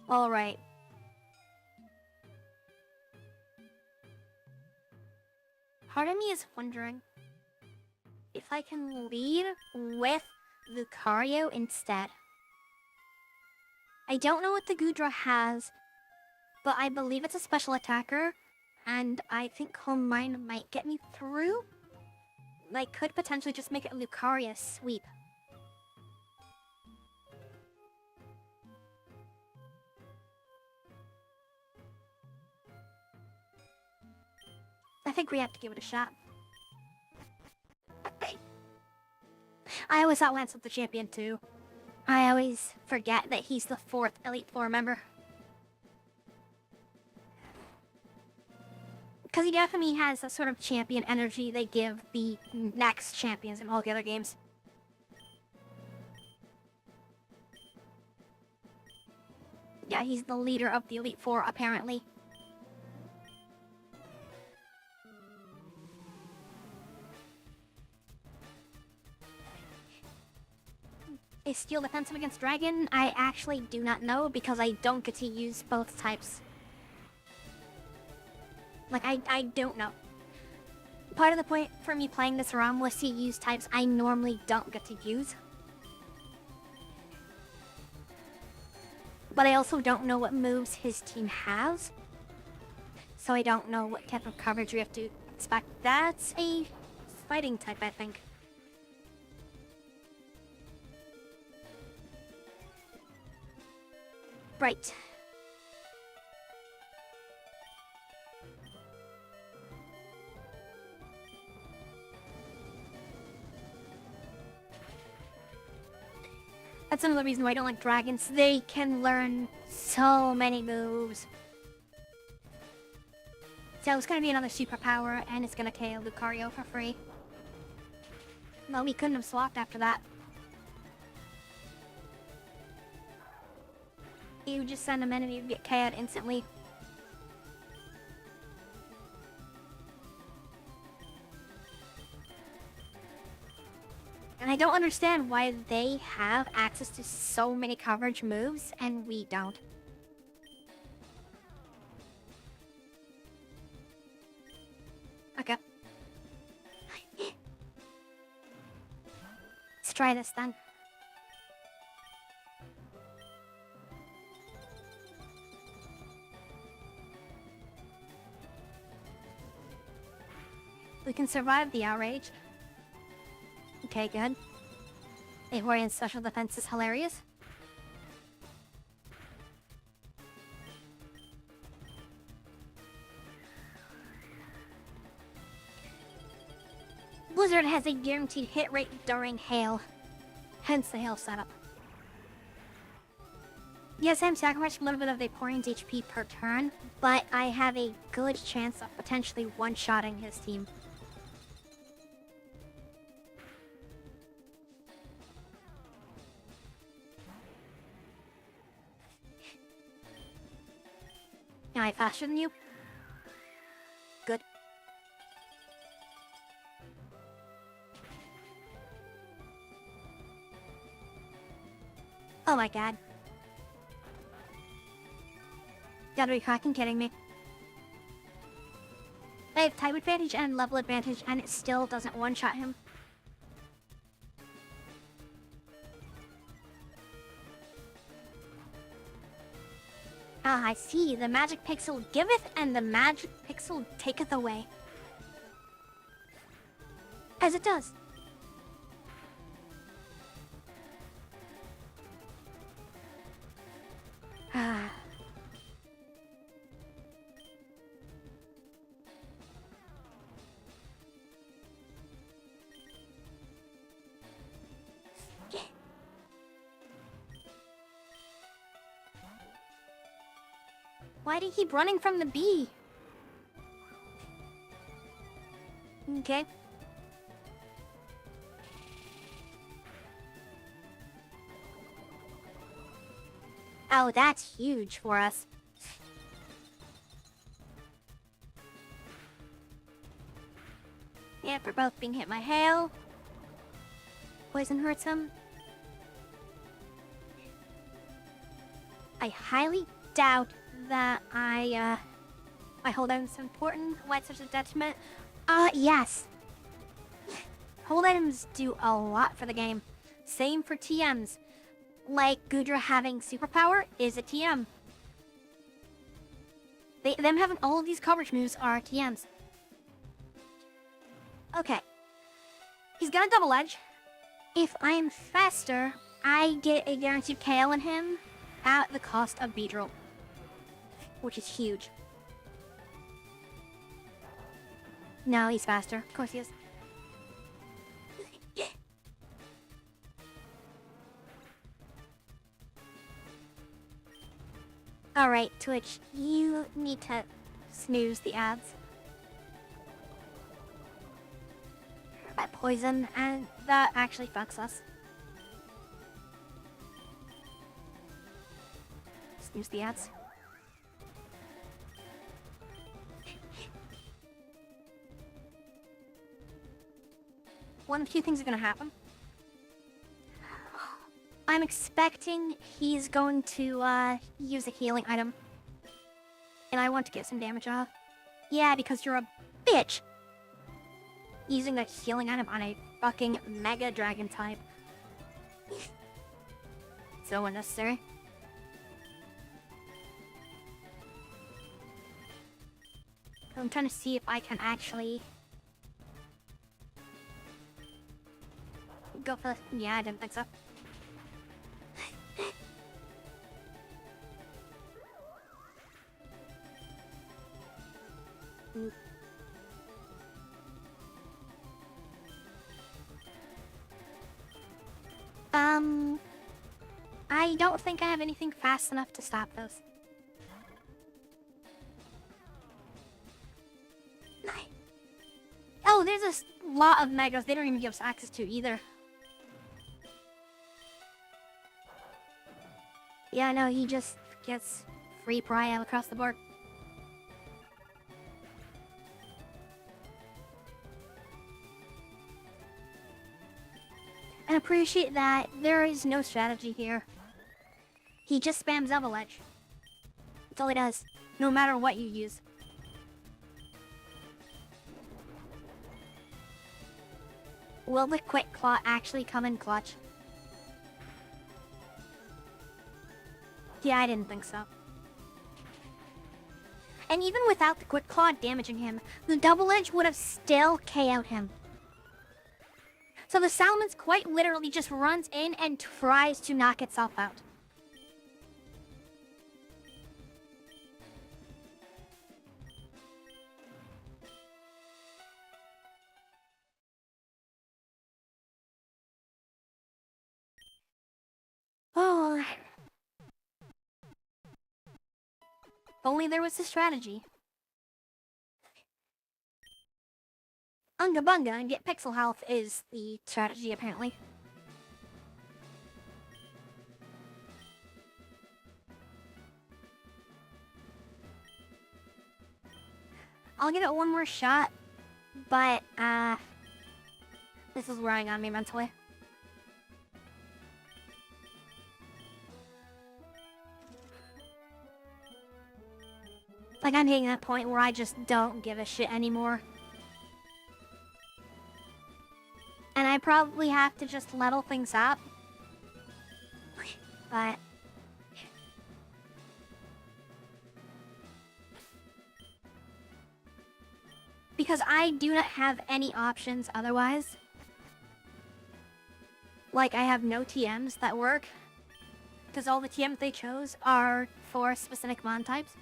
Alright. Part of me is wondering if I can lead with Lucario instead. I don't know what the Gudra has, but I believe it's a special attacker, and I think Home Mine might get me through. I could potentially just make it a Lucario sweep. I think we have to give it a shot. I always thought Lance was the champion too. I always forget that he's the fourth Elite Four member. Because he definitely has that sort of champion energy they give the next champions in all the other games. Yeah, he's the leader of the Elite Four, apparently. Is Steel defensive against Dragon? I actually do not know because I don't get to use both types. Like, I don't know. Part of the point for me playing this ROM was to use types I normally don't get to use. But I also don't know what moves his team has. So I don't know what type of coverage we have to expect. That's a fighting type, I think. Right. That's another reason why I don't like dragons. They can learn so many moves. So it's gonna be another superpower, and it's gonna KO Lucario for free. No, we couldn't have swapped after that. You just send him in and you get KO'd instantly. And I don't understand why they have access to so many coverage moves and we don't. Okay. Let's try this then. We can survive the outrage. Okay, good. Ahorian's special defense is hilarious. Blizzard has a guaranteed hit rate during hail, hence the hail setup. Yes, I'm sacrificing a little bit of the Vaporeon's HP per turn, but I have a good chance of potentially one-shotting his team. Am I faster than you? Good. Oh my god. Gotta be fucking kidding me. I have type advantage and level advantage, and it still doesn't one-shot him. Ah, I see. The magic pixel giveth, and the magic pixel taketh away. As it does. Ah. Why do you keep running from the bee? Okay. Oh, that's huge for us. Yep, we're both being hit by hail. Poison hurts him. I highly doubt that my hold items important. Why it's such a detriment? Yes. Hold items do a lot for the game. Same for TMs. Like Gudra having superpower is a TM. Them having all of these coverage moves are TMs. Okay. He's got a double edge. If I'm faster, I get a guaranteed KO on him at the cost of Beedrill, which is huge. No, he's faster. Of course he is. Alright, Twitch, you need to snooze the ads. By poison, and that actually fucks us. Snooze the ads. One of two things are gonna happen. I'm expecting he's going to use a healing item. And I want to get some damage off. Yeah, because you're a bitch. Using a healing item on a fucking Mega Dragon type. So unnecessary. I'm trying to see if I can actually go for the... Yeah, I didn't think so. I don't think I have anything fast enough to stop those. Oh, there's a lot of megas they don't even give us access to either. Yeah, no, he just gets free prio across the board. And appreciate that there is no strategy here. He just spams double edge. That's all he does, no matter what you use. Will the quick claw actually come in clutch? Yeah, I didn't think so. And even without the quick claw damaging him, the double edge would have still KO'd him. So the Salamence quite literally just runs in and tries to knock itself out. Oh, only there was a strategy. Unga Bunga and get pixel health is the strategy, apparently. I'll give it one more shot, but, this is wearing on me mentally. Like, I'm hitting that point where I just don't give a shit anymore. And I probably have to just level things up. But... because I do not have any options otherwise. Like, I have no TMs that work. Because all the TMs they chose are for specific mon types.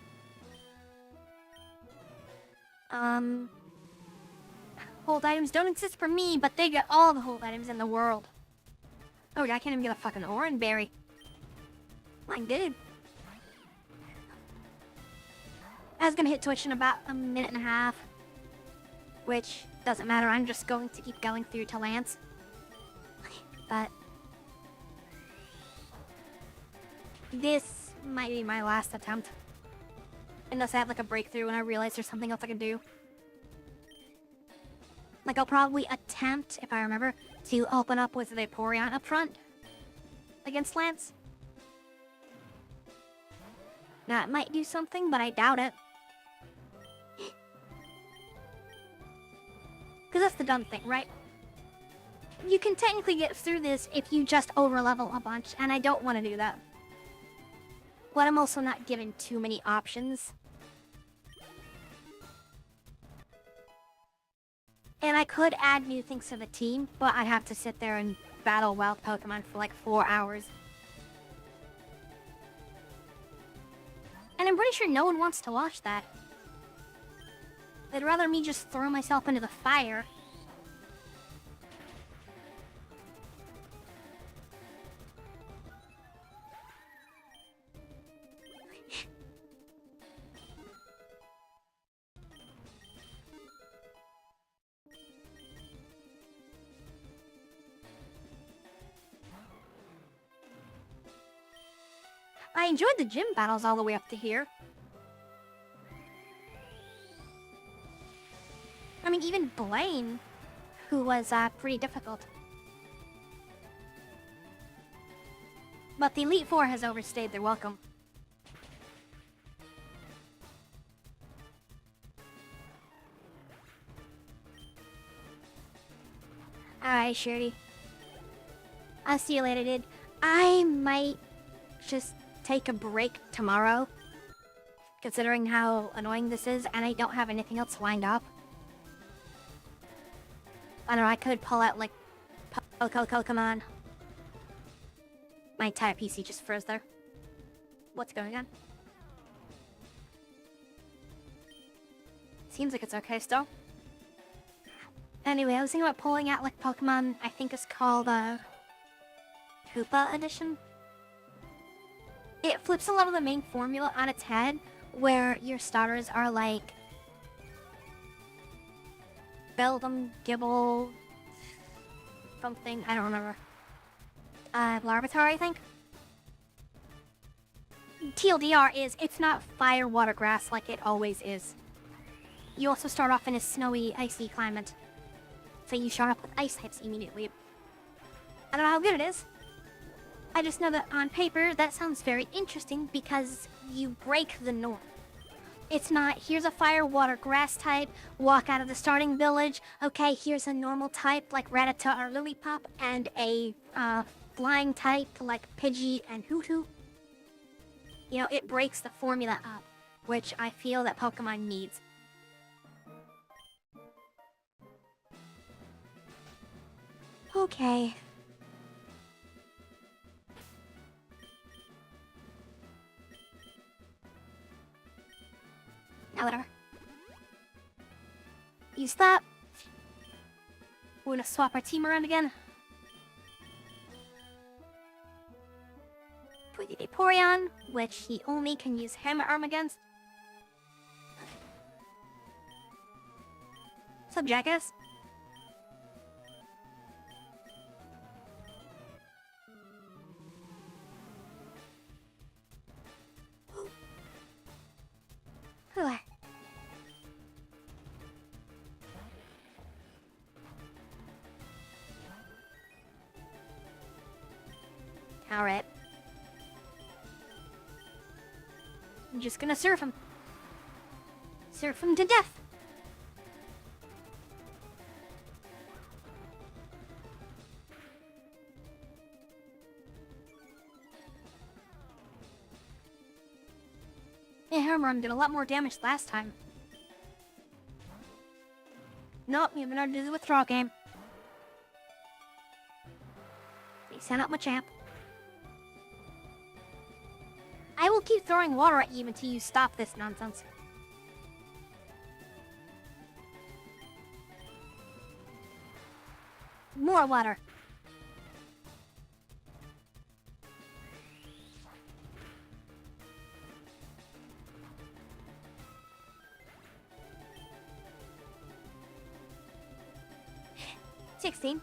Hold items don't exist for me, but they get all the hold items in the world. Oh, I can't even get a fucking orange berry. My dude. I was gonna hit Twitch in about a minute and a half. Which doesn't matter, I'm just going to keep going through to Lance. But... this might be my last attempt. Unless I have like a breakthrough and I realize there's something else I can do. Like, I'll probably attempt, if I remember, to open up with the Vaporeon up front against Lance. Now, it might do something, but I doubt it. Because that's the dumb thing, right? You can technically get through this if you just overlevel a bunch, and I don't want to do that. But I'm also not given too many options. And I could add new things to the team, but I'd have to sit there and battle wild Pokemon for like 4 hours. And I'm pretty sure no one wants to watch that. They'd rather me just throw myself into the fire. I enjoyed the gym battles all the way up to here. I mean, even Blaine, who was pretty difficult. But the Elite Four has overstayed their welcome. Alright, Shirty. I'll see you later, dude. I might just take a break tomorrow, considering how annoying this is, and I don't have anything else lined up. I don't know, I could pull out, like, Pokemon. My entire PC just froze there. What's going on? Seems like it's okay still. Anyway, I was thinking about pulling out, like, Pokemon, I think it's called, Koopa Edition. It flips a lot of the main formula on its head, where your starters are like Beldum, Gibble, something, I don't remember. Larvitar, I think? TLDR is, it's not fire, water, grass like it always is. You also start off in a snowy, icy climate. So you start off with ice types immediately. I don't know how good it is. I just know that on paper, that sounds very interesting because you break the norm. It's not, here's a fire, water, grass type, walk out of the starting village. Okay, here's a normal type like Rattata or Lillipup, and a flying type like Pidgey and Hootu. You know, it breaks the formula up, which I feel that Pokemon needs. Okay. Now whatever. Use that. We're gonna swap our team around again. Put the Vaporeon, which he only can use Hammer Arm against. What's up, jackass? Alright. I'm just gonna surf him. Surf him to death. Yeah, Hermron did a lot more damage last time. Nope, you haven't started the withdrawal game. They sent out my champ. I will keep throwing water at you until you stop this nonsense. More water. $16.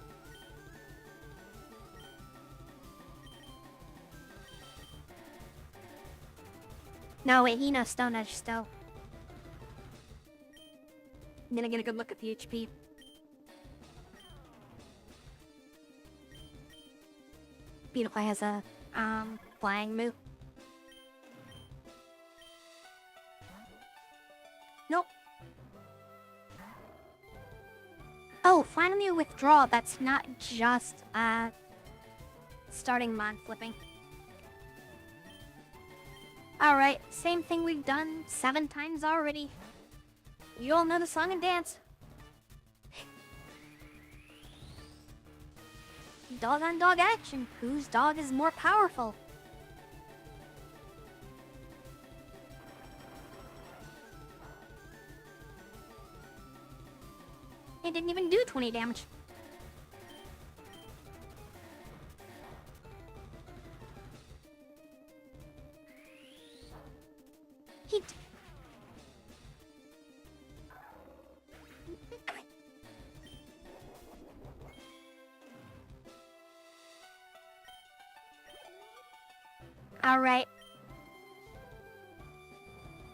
No, wait, he knows Stone Edge still. I'm gonna get a good look at the HP. Beautiful has a, flying move. Nope. Oh, finally a withdrawal that's not just, starting mod flipping. Alright, same thing we've done 7 times already. You all know the song and dance. Dog on dog action. Whose dog is more powerful? It didn't even do 20 damage. Alright.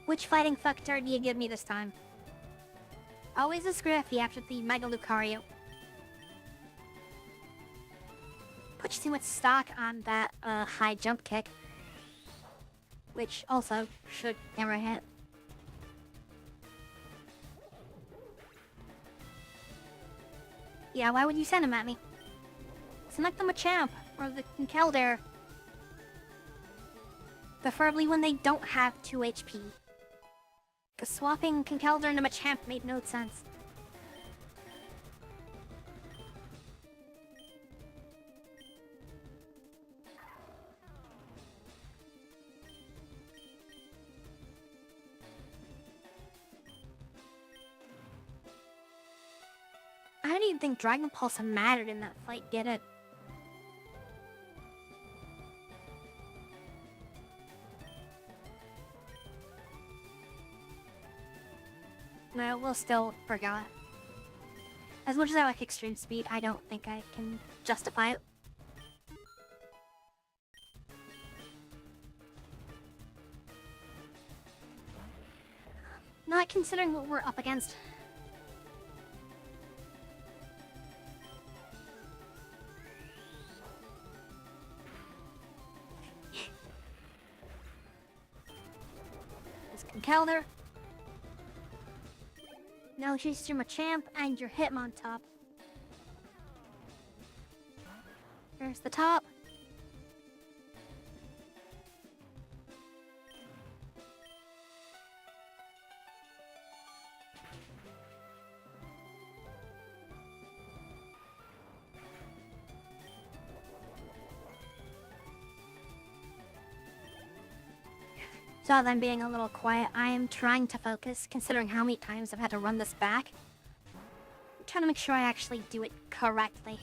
Which fighting fucker do you give me this time? Always a Scrappy after the Mega Lucario. Put you too much stock on that high jump kick. Which also should never hit. Yeah, why would you send him at me? Select them a champ, or the Keldare. Preferably when they don't have 2 HP. Because swapping Conkeldurr into Machamp made no sense. I don't even think Dragon Pulse mattered in that fight, get it? No, we'll still forget. As much as I like extreme speed, I don't think I can justify it. Not considering what we're up against. This Conkeldurr. Now she's your Machamp and your Hitmontop. There's the top. So then being a little quiet, I am trying to focus, considering how many times I've had to run this back. I'm trying to make sure I actually do it correctly.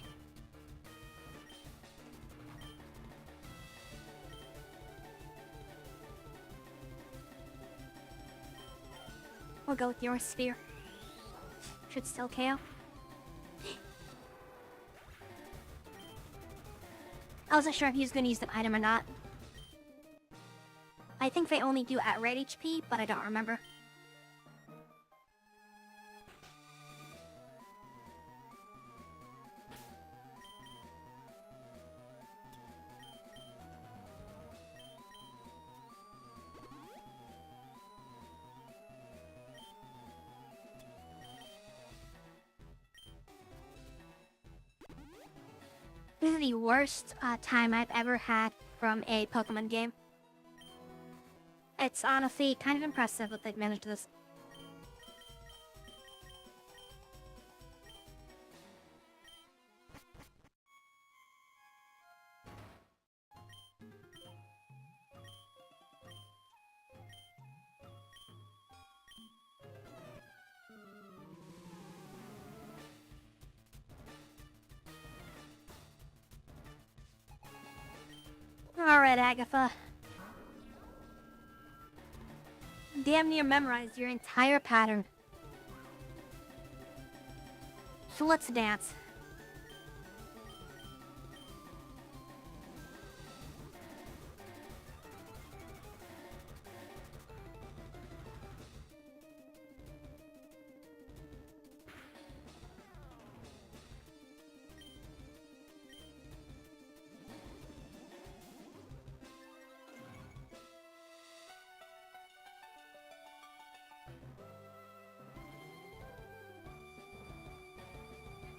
We'll go with your sphere. should still KO. I wasn't sure if he was going to use the item or not. I think they only do at red HP, but I don't remember. This is the worst time I've ever had from a Pokemon game. It's honestly kind of impressive that they've managed this. Alright, Agatha. Damn near memorized your entire pattern. So let's dance.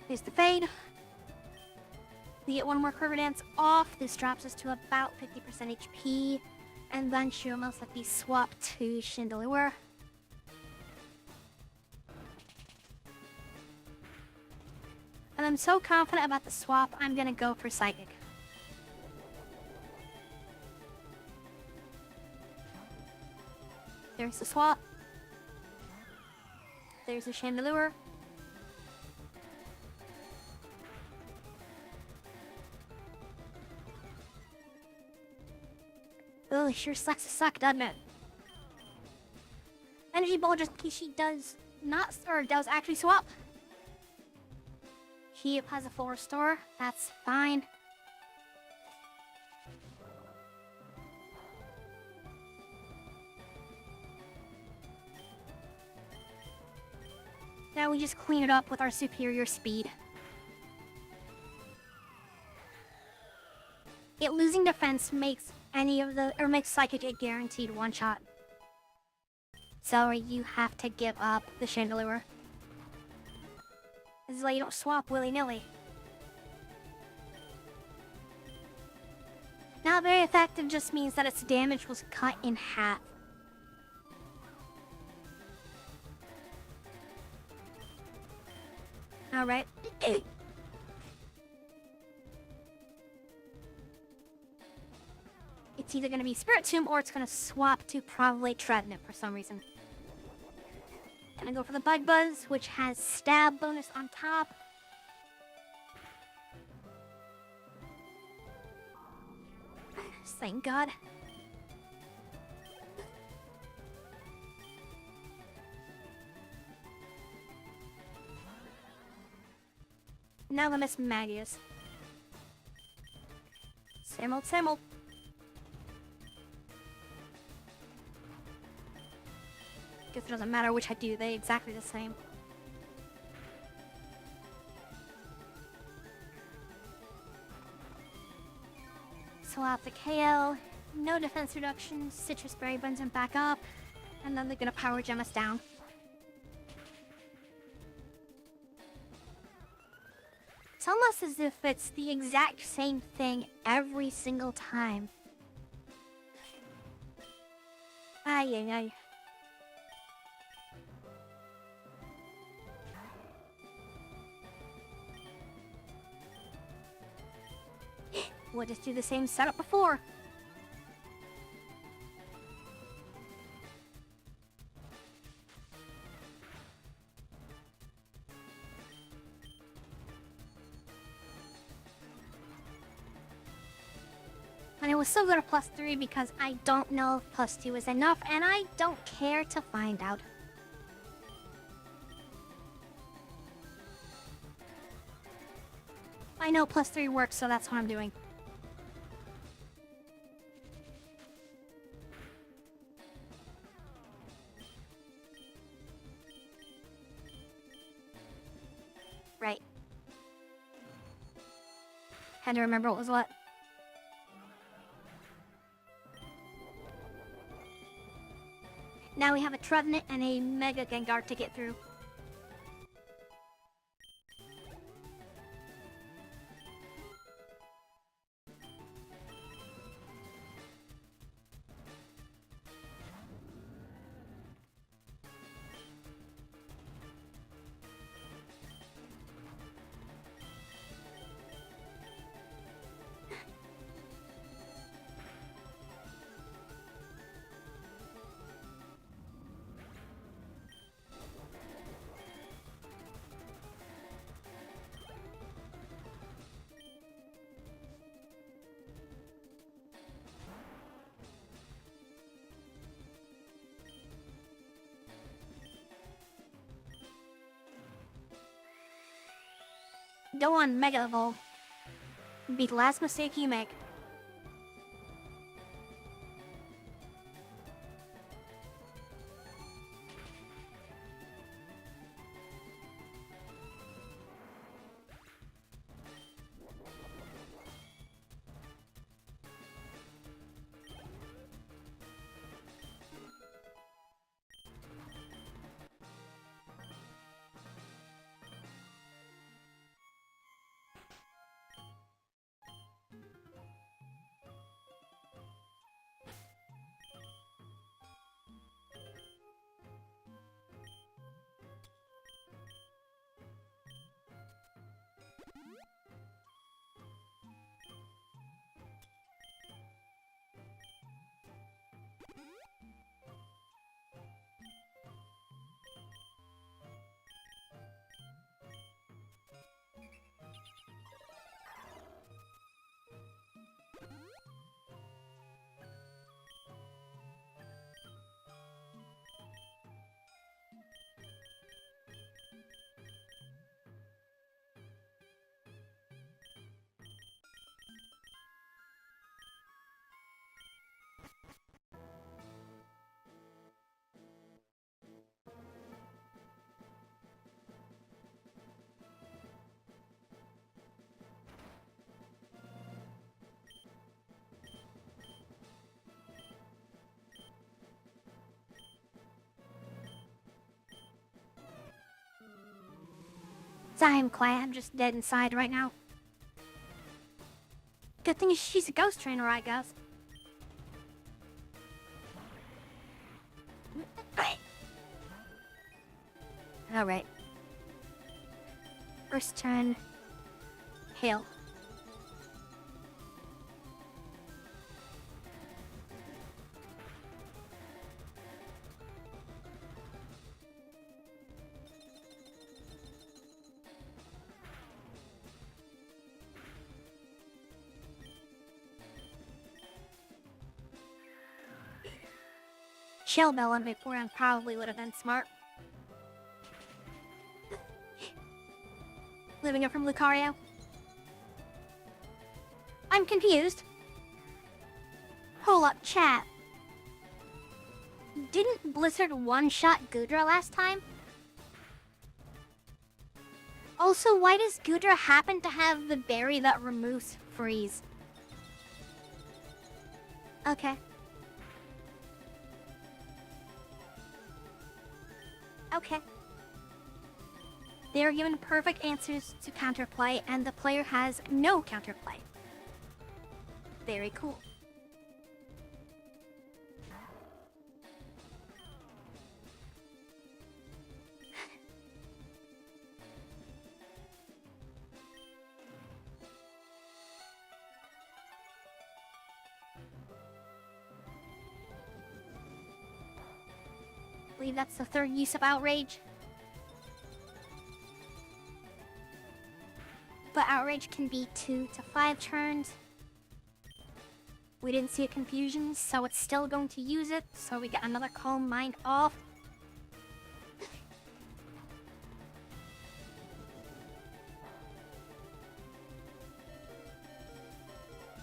Here's the fade. We get one more Quiver Dance off. This drops us to about 50% HP. And then she will most likely swap to Chandelure. And I'm so confident about the swap, I'm gonna go for Psychic. There's the swap. There's the Chandelure. Ugh, sure sucks to suck, doesn't it? Energy Ball just in case she does not, or does actually swap. He has a full restore, that's fine. Now we just clean it up with our superior speed. It losing defense makes makes Psychic a guaranteed one-shot. So you have to give up the Chandelure. This is why you don't swap willy-nilly. Not very effective just means that its damage was cut in half. Alright. It's either going to be Spirit Tomb or it's going to swap to probably Treadnip for some reason. Gonna go for the Bug Buzz, which has stab bonus on top. Thank God. Now the Miss Magius. Same old, same old. Guess it doesn't matter which I do, they're exactly the same. Swap the KL, no defense reduction, Citrus Berry burns him back up, and then they're gonna Power Gem us down. It's almost as if it's the exact same thing every single time. Ay, ay, ay. We'll just do the same setup before. And it was still good at +3 because I don't know if +2 is enough, and I don't care to find out. I know +3 works, so that's what I'm doing. Right. Had to remember what was what. Now we have a Trevenant and a Mega Gengar to get through. Go on, Mega Evolve. Be the last mistake you make. I'm quiet, I'm just dead inside right now. Good thing she's a ghost trainer, I guess. Alright. First turn. Hail. Shell Bell on Vaporeon probably would have been smart. Living up from Lucario. I'm confused. Hold up, chat. Didn't Blizzard one-shot Goodra last time? Also, why does Goodra happen to have the berry that removes freeze? Okay. Okay. They are given perfect answers to counterplay, and the player has no counterplay. Very cool. I believe that's the third use of Outrage. But Outrage can be 2 to 5 turns. We didn't see a confusion, so it's still going to use it, so we get another Calm Mind off.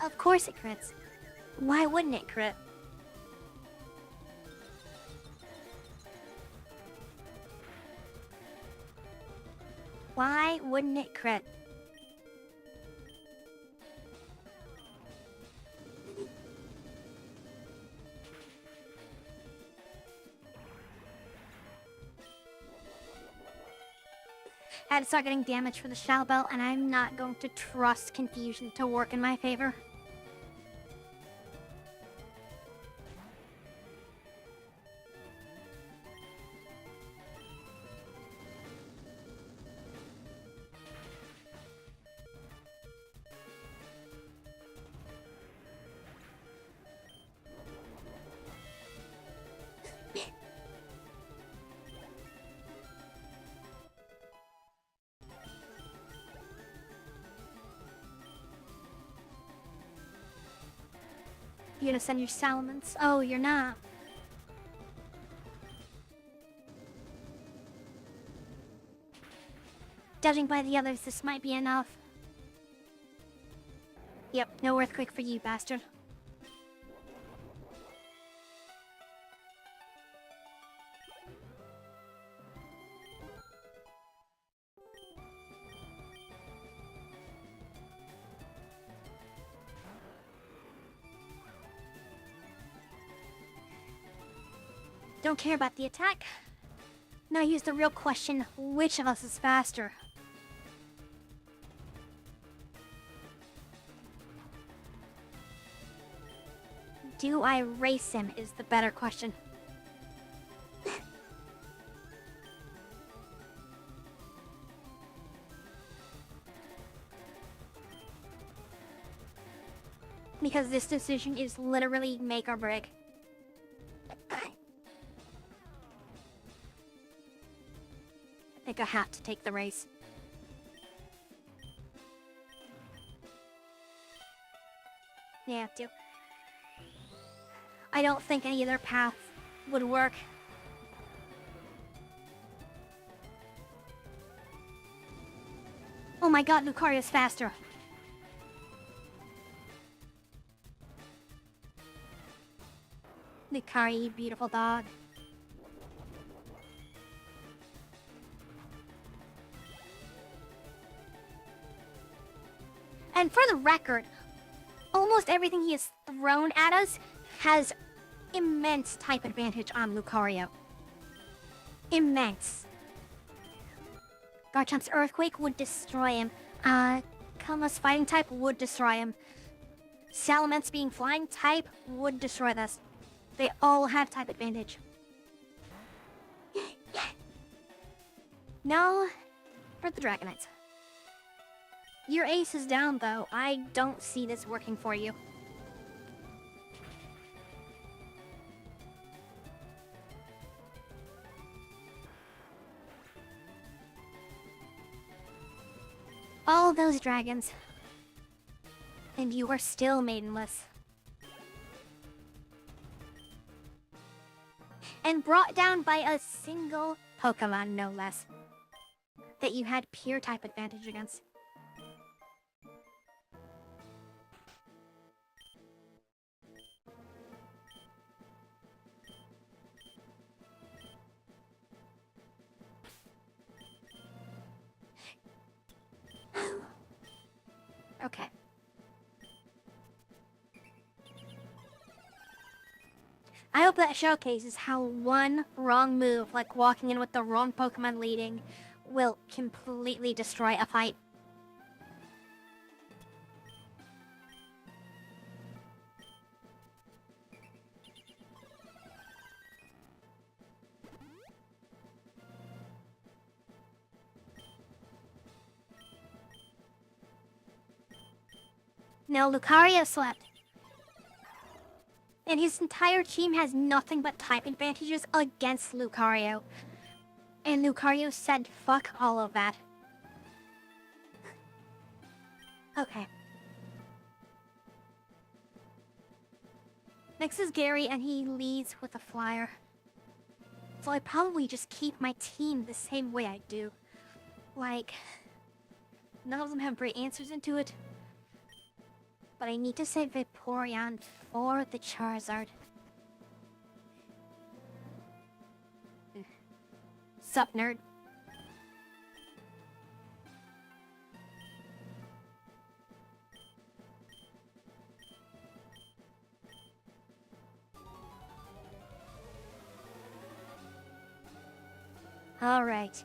Of course it crits. Why wouldn't it crit? Why wouldn't it crit? I had to start getting damage for the Shadow Belt, and I'm not going to trust confusion to work in my favor. You gonna send your Salamence? Oh, you're not. Judging by the others, this might be enough. Yep, no earthquake for you, bastard. Don't care about the attack. Now here's the real question, which of us is faster? Do I race him is the better question. Because this decision is literally make or break. I think I have to take the race. Yeah, I have to. I don't think any other path would work. Oh my god, Lucario's faster. Lucario, beautiful dog. And for the record, almost everything he has thrown at us has immense type advantage on Lucario. Immense. Garchomp's Earthquake would destroy him. Kama's Fighting type would destroy him. Salamence being Flying type would destroy this. They all have type advantage. No, for the Dragonites. Your ace is down, though. I don't see this working for you. All those dragons. And you are still maidenless. And brought down by a single Pokemon, no less. That you had pure type advantage against. Okay. I hope that showcases how one wrong move, like walking in with the wrong Pokemon leading, will completely destroy a fight. No, Lucario slept. And his entire team has nothing but type advantages against Lucario. And Lucario said fuck all of that. Okay. Next is Gary, and he leads with a flyer. So I probably just keep my team the same way I do. Like, none of them have great answers into it. But I need to save Vaporeon for the Charizard. Sup, nerd? All right.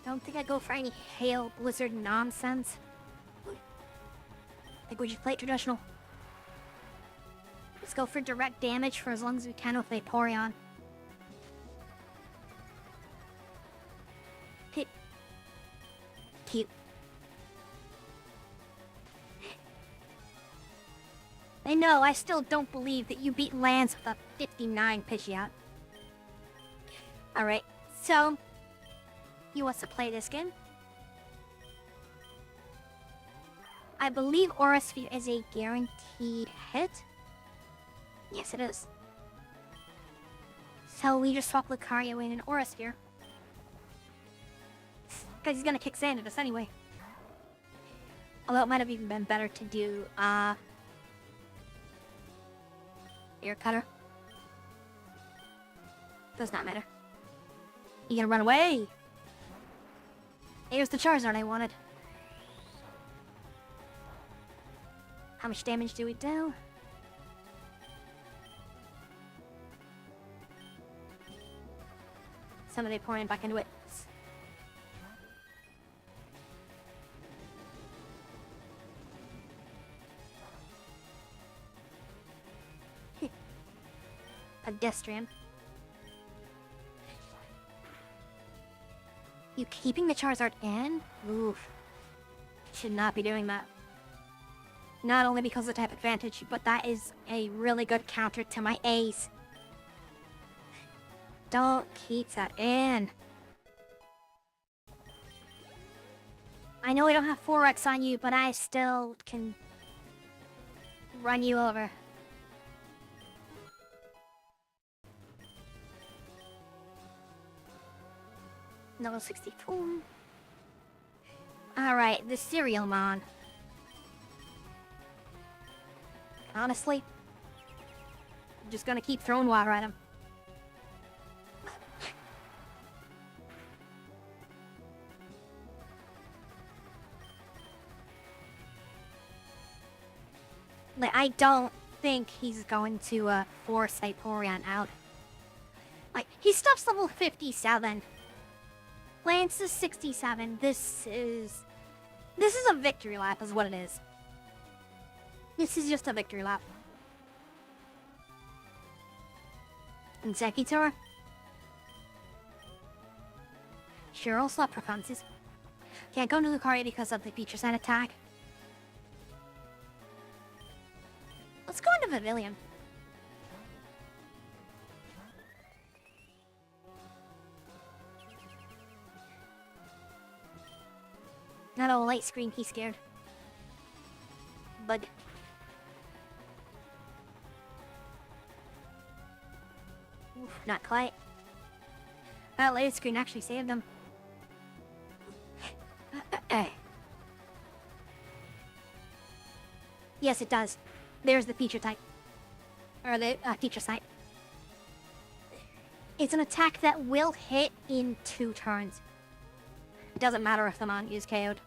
Don't think I'd go for any hail blizzard nonsense. I think we should play it traditional. Let's go for direct damage for as long as we can with Vaporeon. Hit. Cute. I know, I still don't believe that you beat Lance with a 59 Pidgeot. Alright, so... he wants to play this game. I believe Aura Sphere is a guaranteed hit. Yes, it is. So we just swap Lucario in an Aura Sphere. Because he's gonna kick sand at us anyway. Although it might have even been better to do, Air Cutter. Does not matter. You gonna run away? Here's the Charizard I wanted. How much damage do we do? Somebody pouring back into it. Pedestrian. You keeping the Charizard in? Oof. Should not be doing that. Not only because of the type advantage, but that is a really good counter to my Ace. Don't keep that in. I know I don't have 4X on you, but I still can run you over. Level 64. Alright, the Cereal Mon. Honestly, I'm just gonna keep throwing water at him. Like, I don't think he's going to force Vaporeon out. Like, he stuff's level 57. Lance is 67. This is a victory lap is what it is. This is just a victory lap. Executor? Sure, I'll slap Profunsis. Can't go into Lucario because of the Future Sign attack. Let's go into Pavilion. Not a light screen, he's scared. Bug. Oof, not quite. That light screen actually saved him. Yes, it does. There's the feature type. Or the feature site. It's an attack that will hit in 2 turns. It doesn't matter if the Mon is KO'd.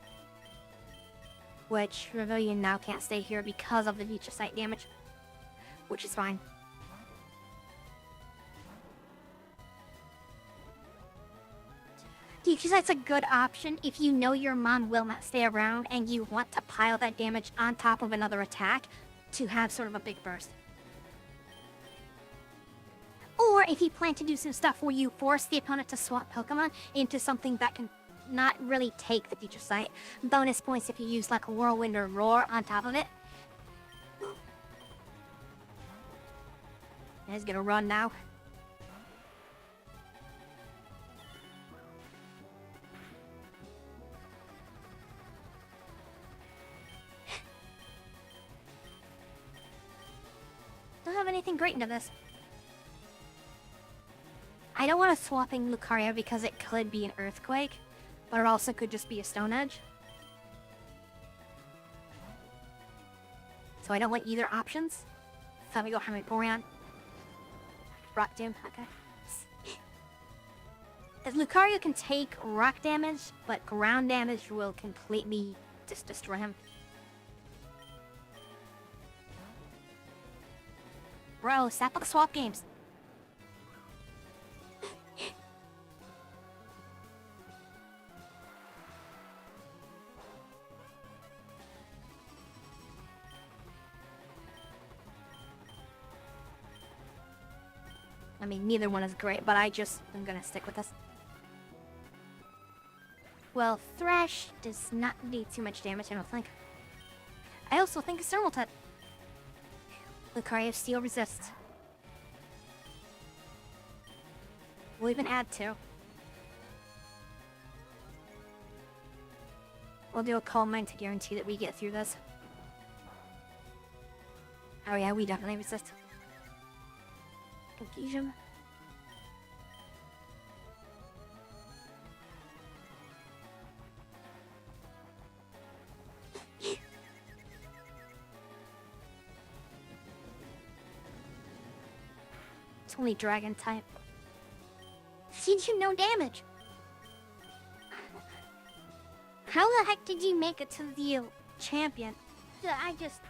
Which, Ravilion now can't stay here because of the feature site damage. Which is fine. Feature site's a good option if you know your Mon will not stay around and you want to pile that damage on top of another attack to have sort of a big burst. Or if you plan to do some stuff where you force the opponent to swap Pokemon into something that can not really take the feature site. Bonus points if you use like a Whirlwind or Roar on top of it. He's gonna run now. have anything great into this. I don't want to swap in Lucario because it could be an Earthquake, but it also could just be a Stone Edge. So I don't want either options. So we go Hamid-Borean. Rock Doom, okay. As Lucario can take rock damage, but ground damage will completely just destroy him. Bro, stop with the swap games. I mean, neither one is great, but I'm gonna stick with this. Well, Thrash does not do too much damage, I don't think. I also think it's Thermal Type. Lucario Steel resists. We'll even add 2. We'll do a Calm Mind to guarantee that we get through this. Oh yeah, we definitely resist. Confusion. It's only Dragon type. Did you no damage? How the heck did you make it to the champion? I just...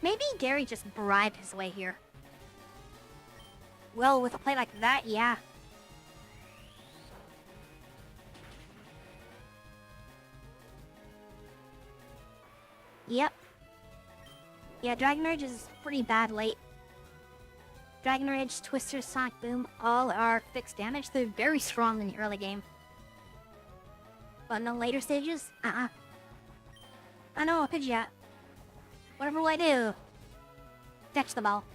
Maybe Gary just bribed his way here. Well, with a play like that, yeah. Yep. Yeah, Dragon Rage is pretty bad late. Dragon Rage, Twister, Sonic Boom, all are fixed damage. They're very strong in the early game. But in the later stages, I know, Pidgeot. Whatever will I do? Catch the ball.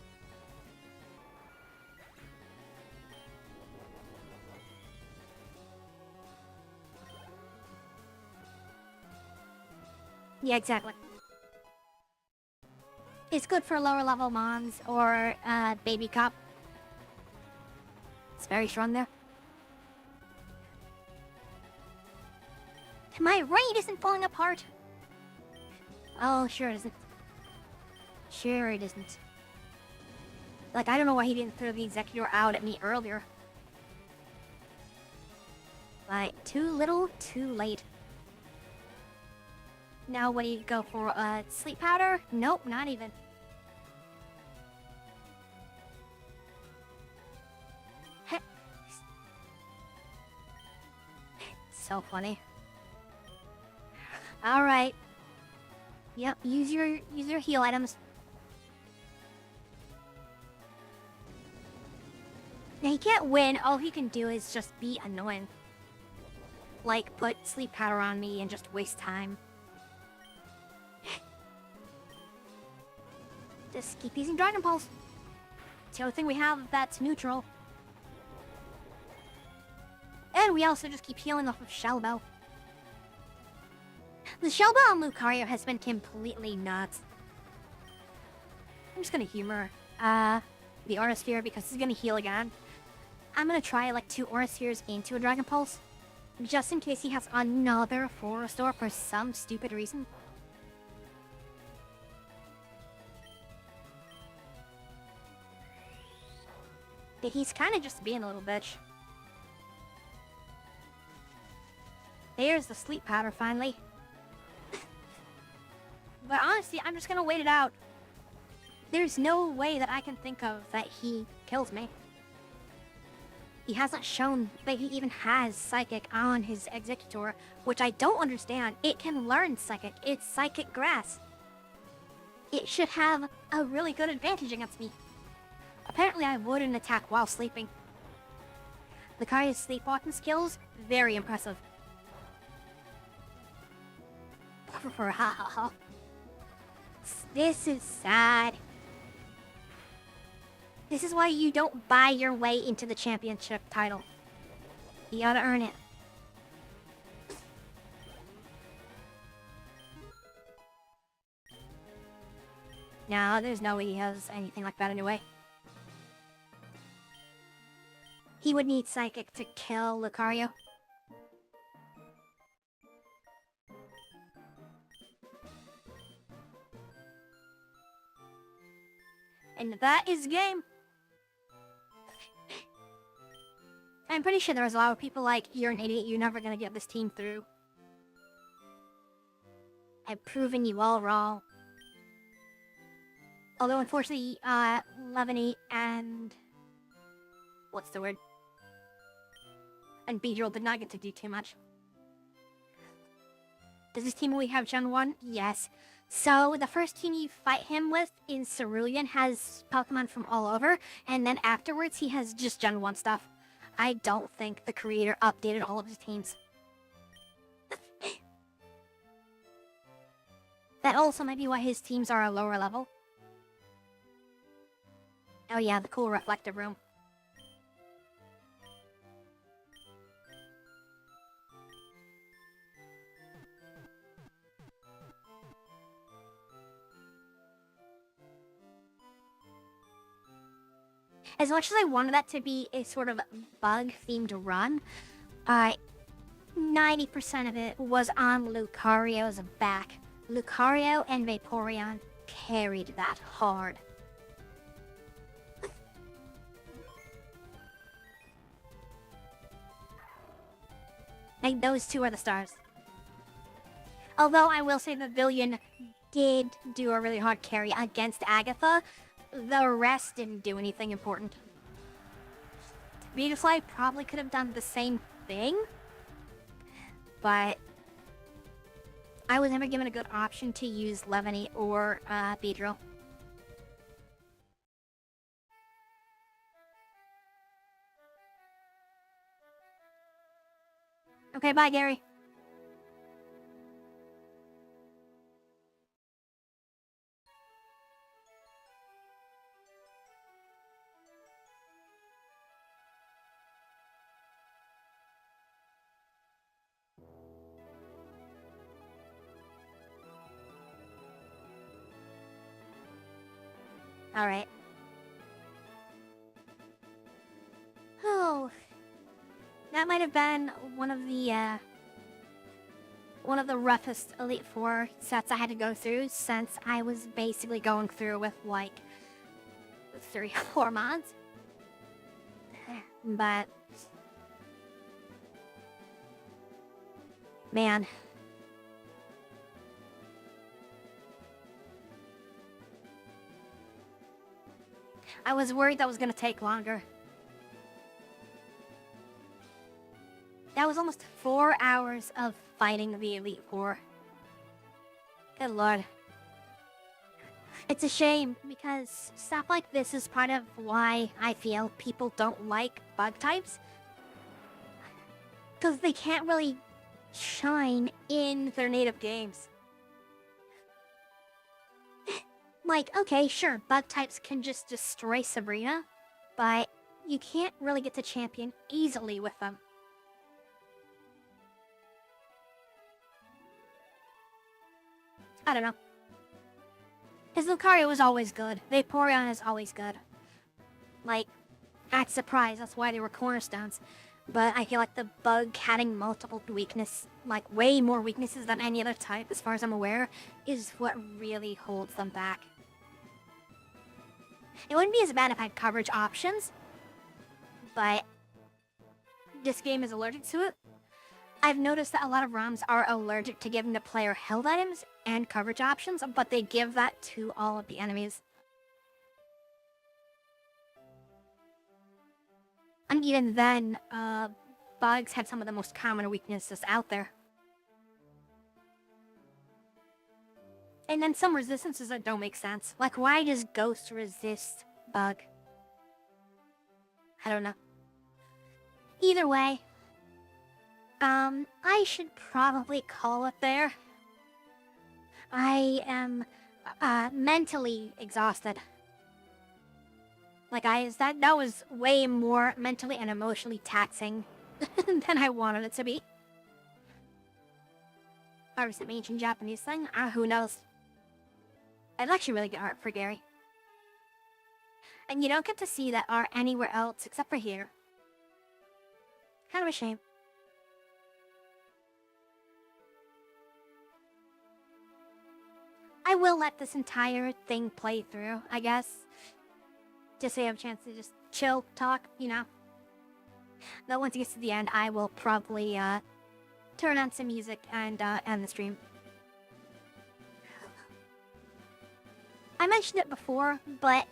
Yeah, exactly. It's good for lower level mons or baby cop. It's very strong there. My raid isn't falling apart. Oh, sure it isn't. Sure it isn't. Like, I don't know why he didn't throw the Executor out at me earlier. Like, too little, too late. Now what do you go for? Sleep powder? Nope, not even. So funny. Alright. Yep, use your heal items. Now he can't win, all he can do is just be annoying. Like, put sleep powder on me and just waste time. Just keep using Dragon Pulse. It's the only thing we have that's neutral. And we also just keep healing off of Shell Bell. The Shell Bell on Lucario has been completely nuts. I'm just gonna humor the Aura Sphere because he's gonna heal again. I'm gonna try like 2 Aura Spheres into a Dragon Pulse, just in case he has another full restore for some stupid reason. But he's kind of just being a little bitch. There's the sleep powder finally. But honestly, I'm just gonna wait it out. There's no way that I can think of that he kills me. He hasn't shown that he even has Psychic on his Executor, which I don't understand. It can learn Psychic. It's Psychic Grass. It should have a really good advantage against me. Apparently I wouldn't attack while sleeping. Lucario's sleepwalking skills, very impressive. This is sad. This is why you don't buy your way into the championship title. You gotta earn it. No, there's no way he has anything like that anyway. He would need Psychic to kill Lucario. And that is game. I'm pretty sure there's a lot of people like, you're an idiot, you're never gonna get this team through. I've proven you all wrong. Although unfortunately, Leaveney and... what's the word? And Beedrill did not get to do too much. Does this team only have Gen 1? Yes. So, the first team you fight him with in Cerulean has Pokemon from all over, and then afterwards he has just Gen 1 stuff. I don't think the creator updated all of his teams. That also might be why his teams are a lower level. Oh yeah, the cool reflective room. As much as I wanted that to be a sort of bug-themed run, 90% of it was on Lucario's back. Lucario and Vaporeon carried that hard. Like, those two are the stars. Although I will say that Villian did do a really hard carry against Agatha, the rest didn't do anything important. Beautifly probably could have done the same thing, but I was never given a good option to use Leaveney or Beedrill. Okay, bye, Gary. Alright. Oh. That might have been one of the roughest Elite Four sets I had to go through, since I was basically going through with like 3 or 4 mods. But man, I was worried that was gonna take longer. That was almost 4 hours of fighting the Elite Four. Good lord. It's a shame, because stuff like this is part of why I feel people don't like bug types. Because they can't really shine in their native games. Like, okay, sure, bug types can just destroy Sabrina, but you can't really get to champion easily with them. I don't know. His Lucario is always good. Vaporeon is always good. Like, I'd surprise, that's why they were cornerstones. But I feel like the bug having multiple weakness, like way more weaknesses than any other type, as far as I'm aware, is what really holds them back. It wouldn't be as bad if I had coverage options, but this game is allergic to it. I've noticed that a lot of ROMs are allergic to giving the player held items and coverage options, but they give that to all of the enemies. And even then, bugs had some of the most common weaknesses out there. And then some resistances that don't make sense. Like, why does Ghost resist Bug? I don't know. Either way, I should probably call it there. I am, mentally exhausted. Like, that was way more mentally and emotionally taxing than I wanted it to be. Or was it ancient Japanese thing? Who knows? I'd actually really get art for Gary. And you don't get to see that art anywhere else except for here. Kind of a shame. I will let this entire thing play through, I guess. Just so you have a chance to just chill, talk, you know. Though once it gets to the end, I will probably turn on some music and end the stream. I mentioned it before, but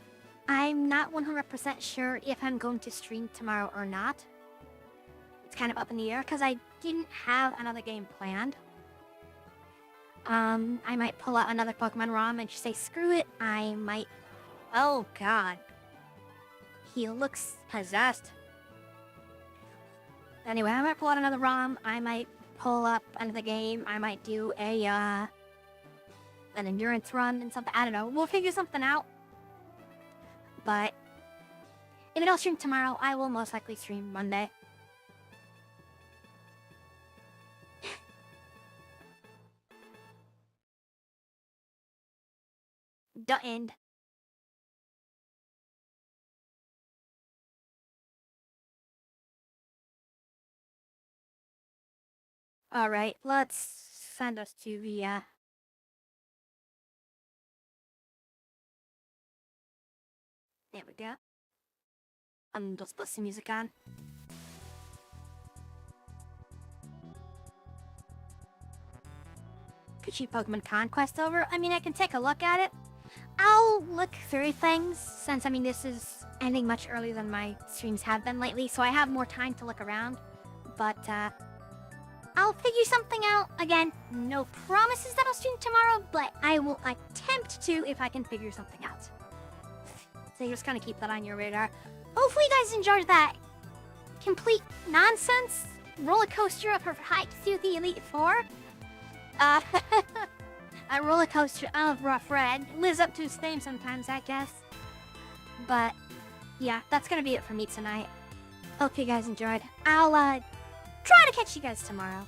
I'm not 100% sure if I'm going to stream tomorrow or not. It's kind of up in the air because I didn't have another game planned. I might pull out another Pokemon ROM and just say screw it. I might... Oh god. He looks possessed. Anyway, I might pull out another ROM. I might pull up another game. I might do a, an endurance run and something. I don't know. We'll figure something out. But if I don't stream tomorrow, I will most likely stream Monday. The end. Alright, let's send us to the, There we go. And just put some music on. Could you Pokemon Conquest over? I mean, I can take a look at it. I'll look through things, since, I mean, this is ending much earlier than my streams have been lately, so I have more time to look around. But, I'll figure something out. Again, no promises that I'll stream tomorrow, but I will attempt to if I can figure something out. So you just kind of keep that on your radar. Hopefully you guys enjoyed that complete nonsense roller coaster of her hike through the Elite Four. A roller coaster of Rough Red. Lives up to its name sometimes, I guess. But, yeah, that's gonna be it for me tonight. Hope you guys enjoyed. I'll, try to catch you guys tomorrow.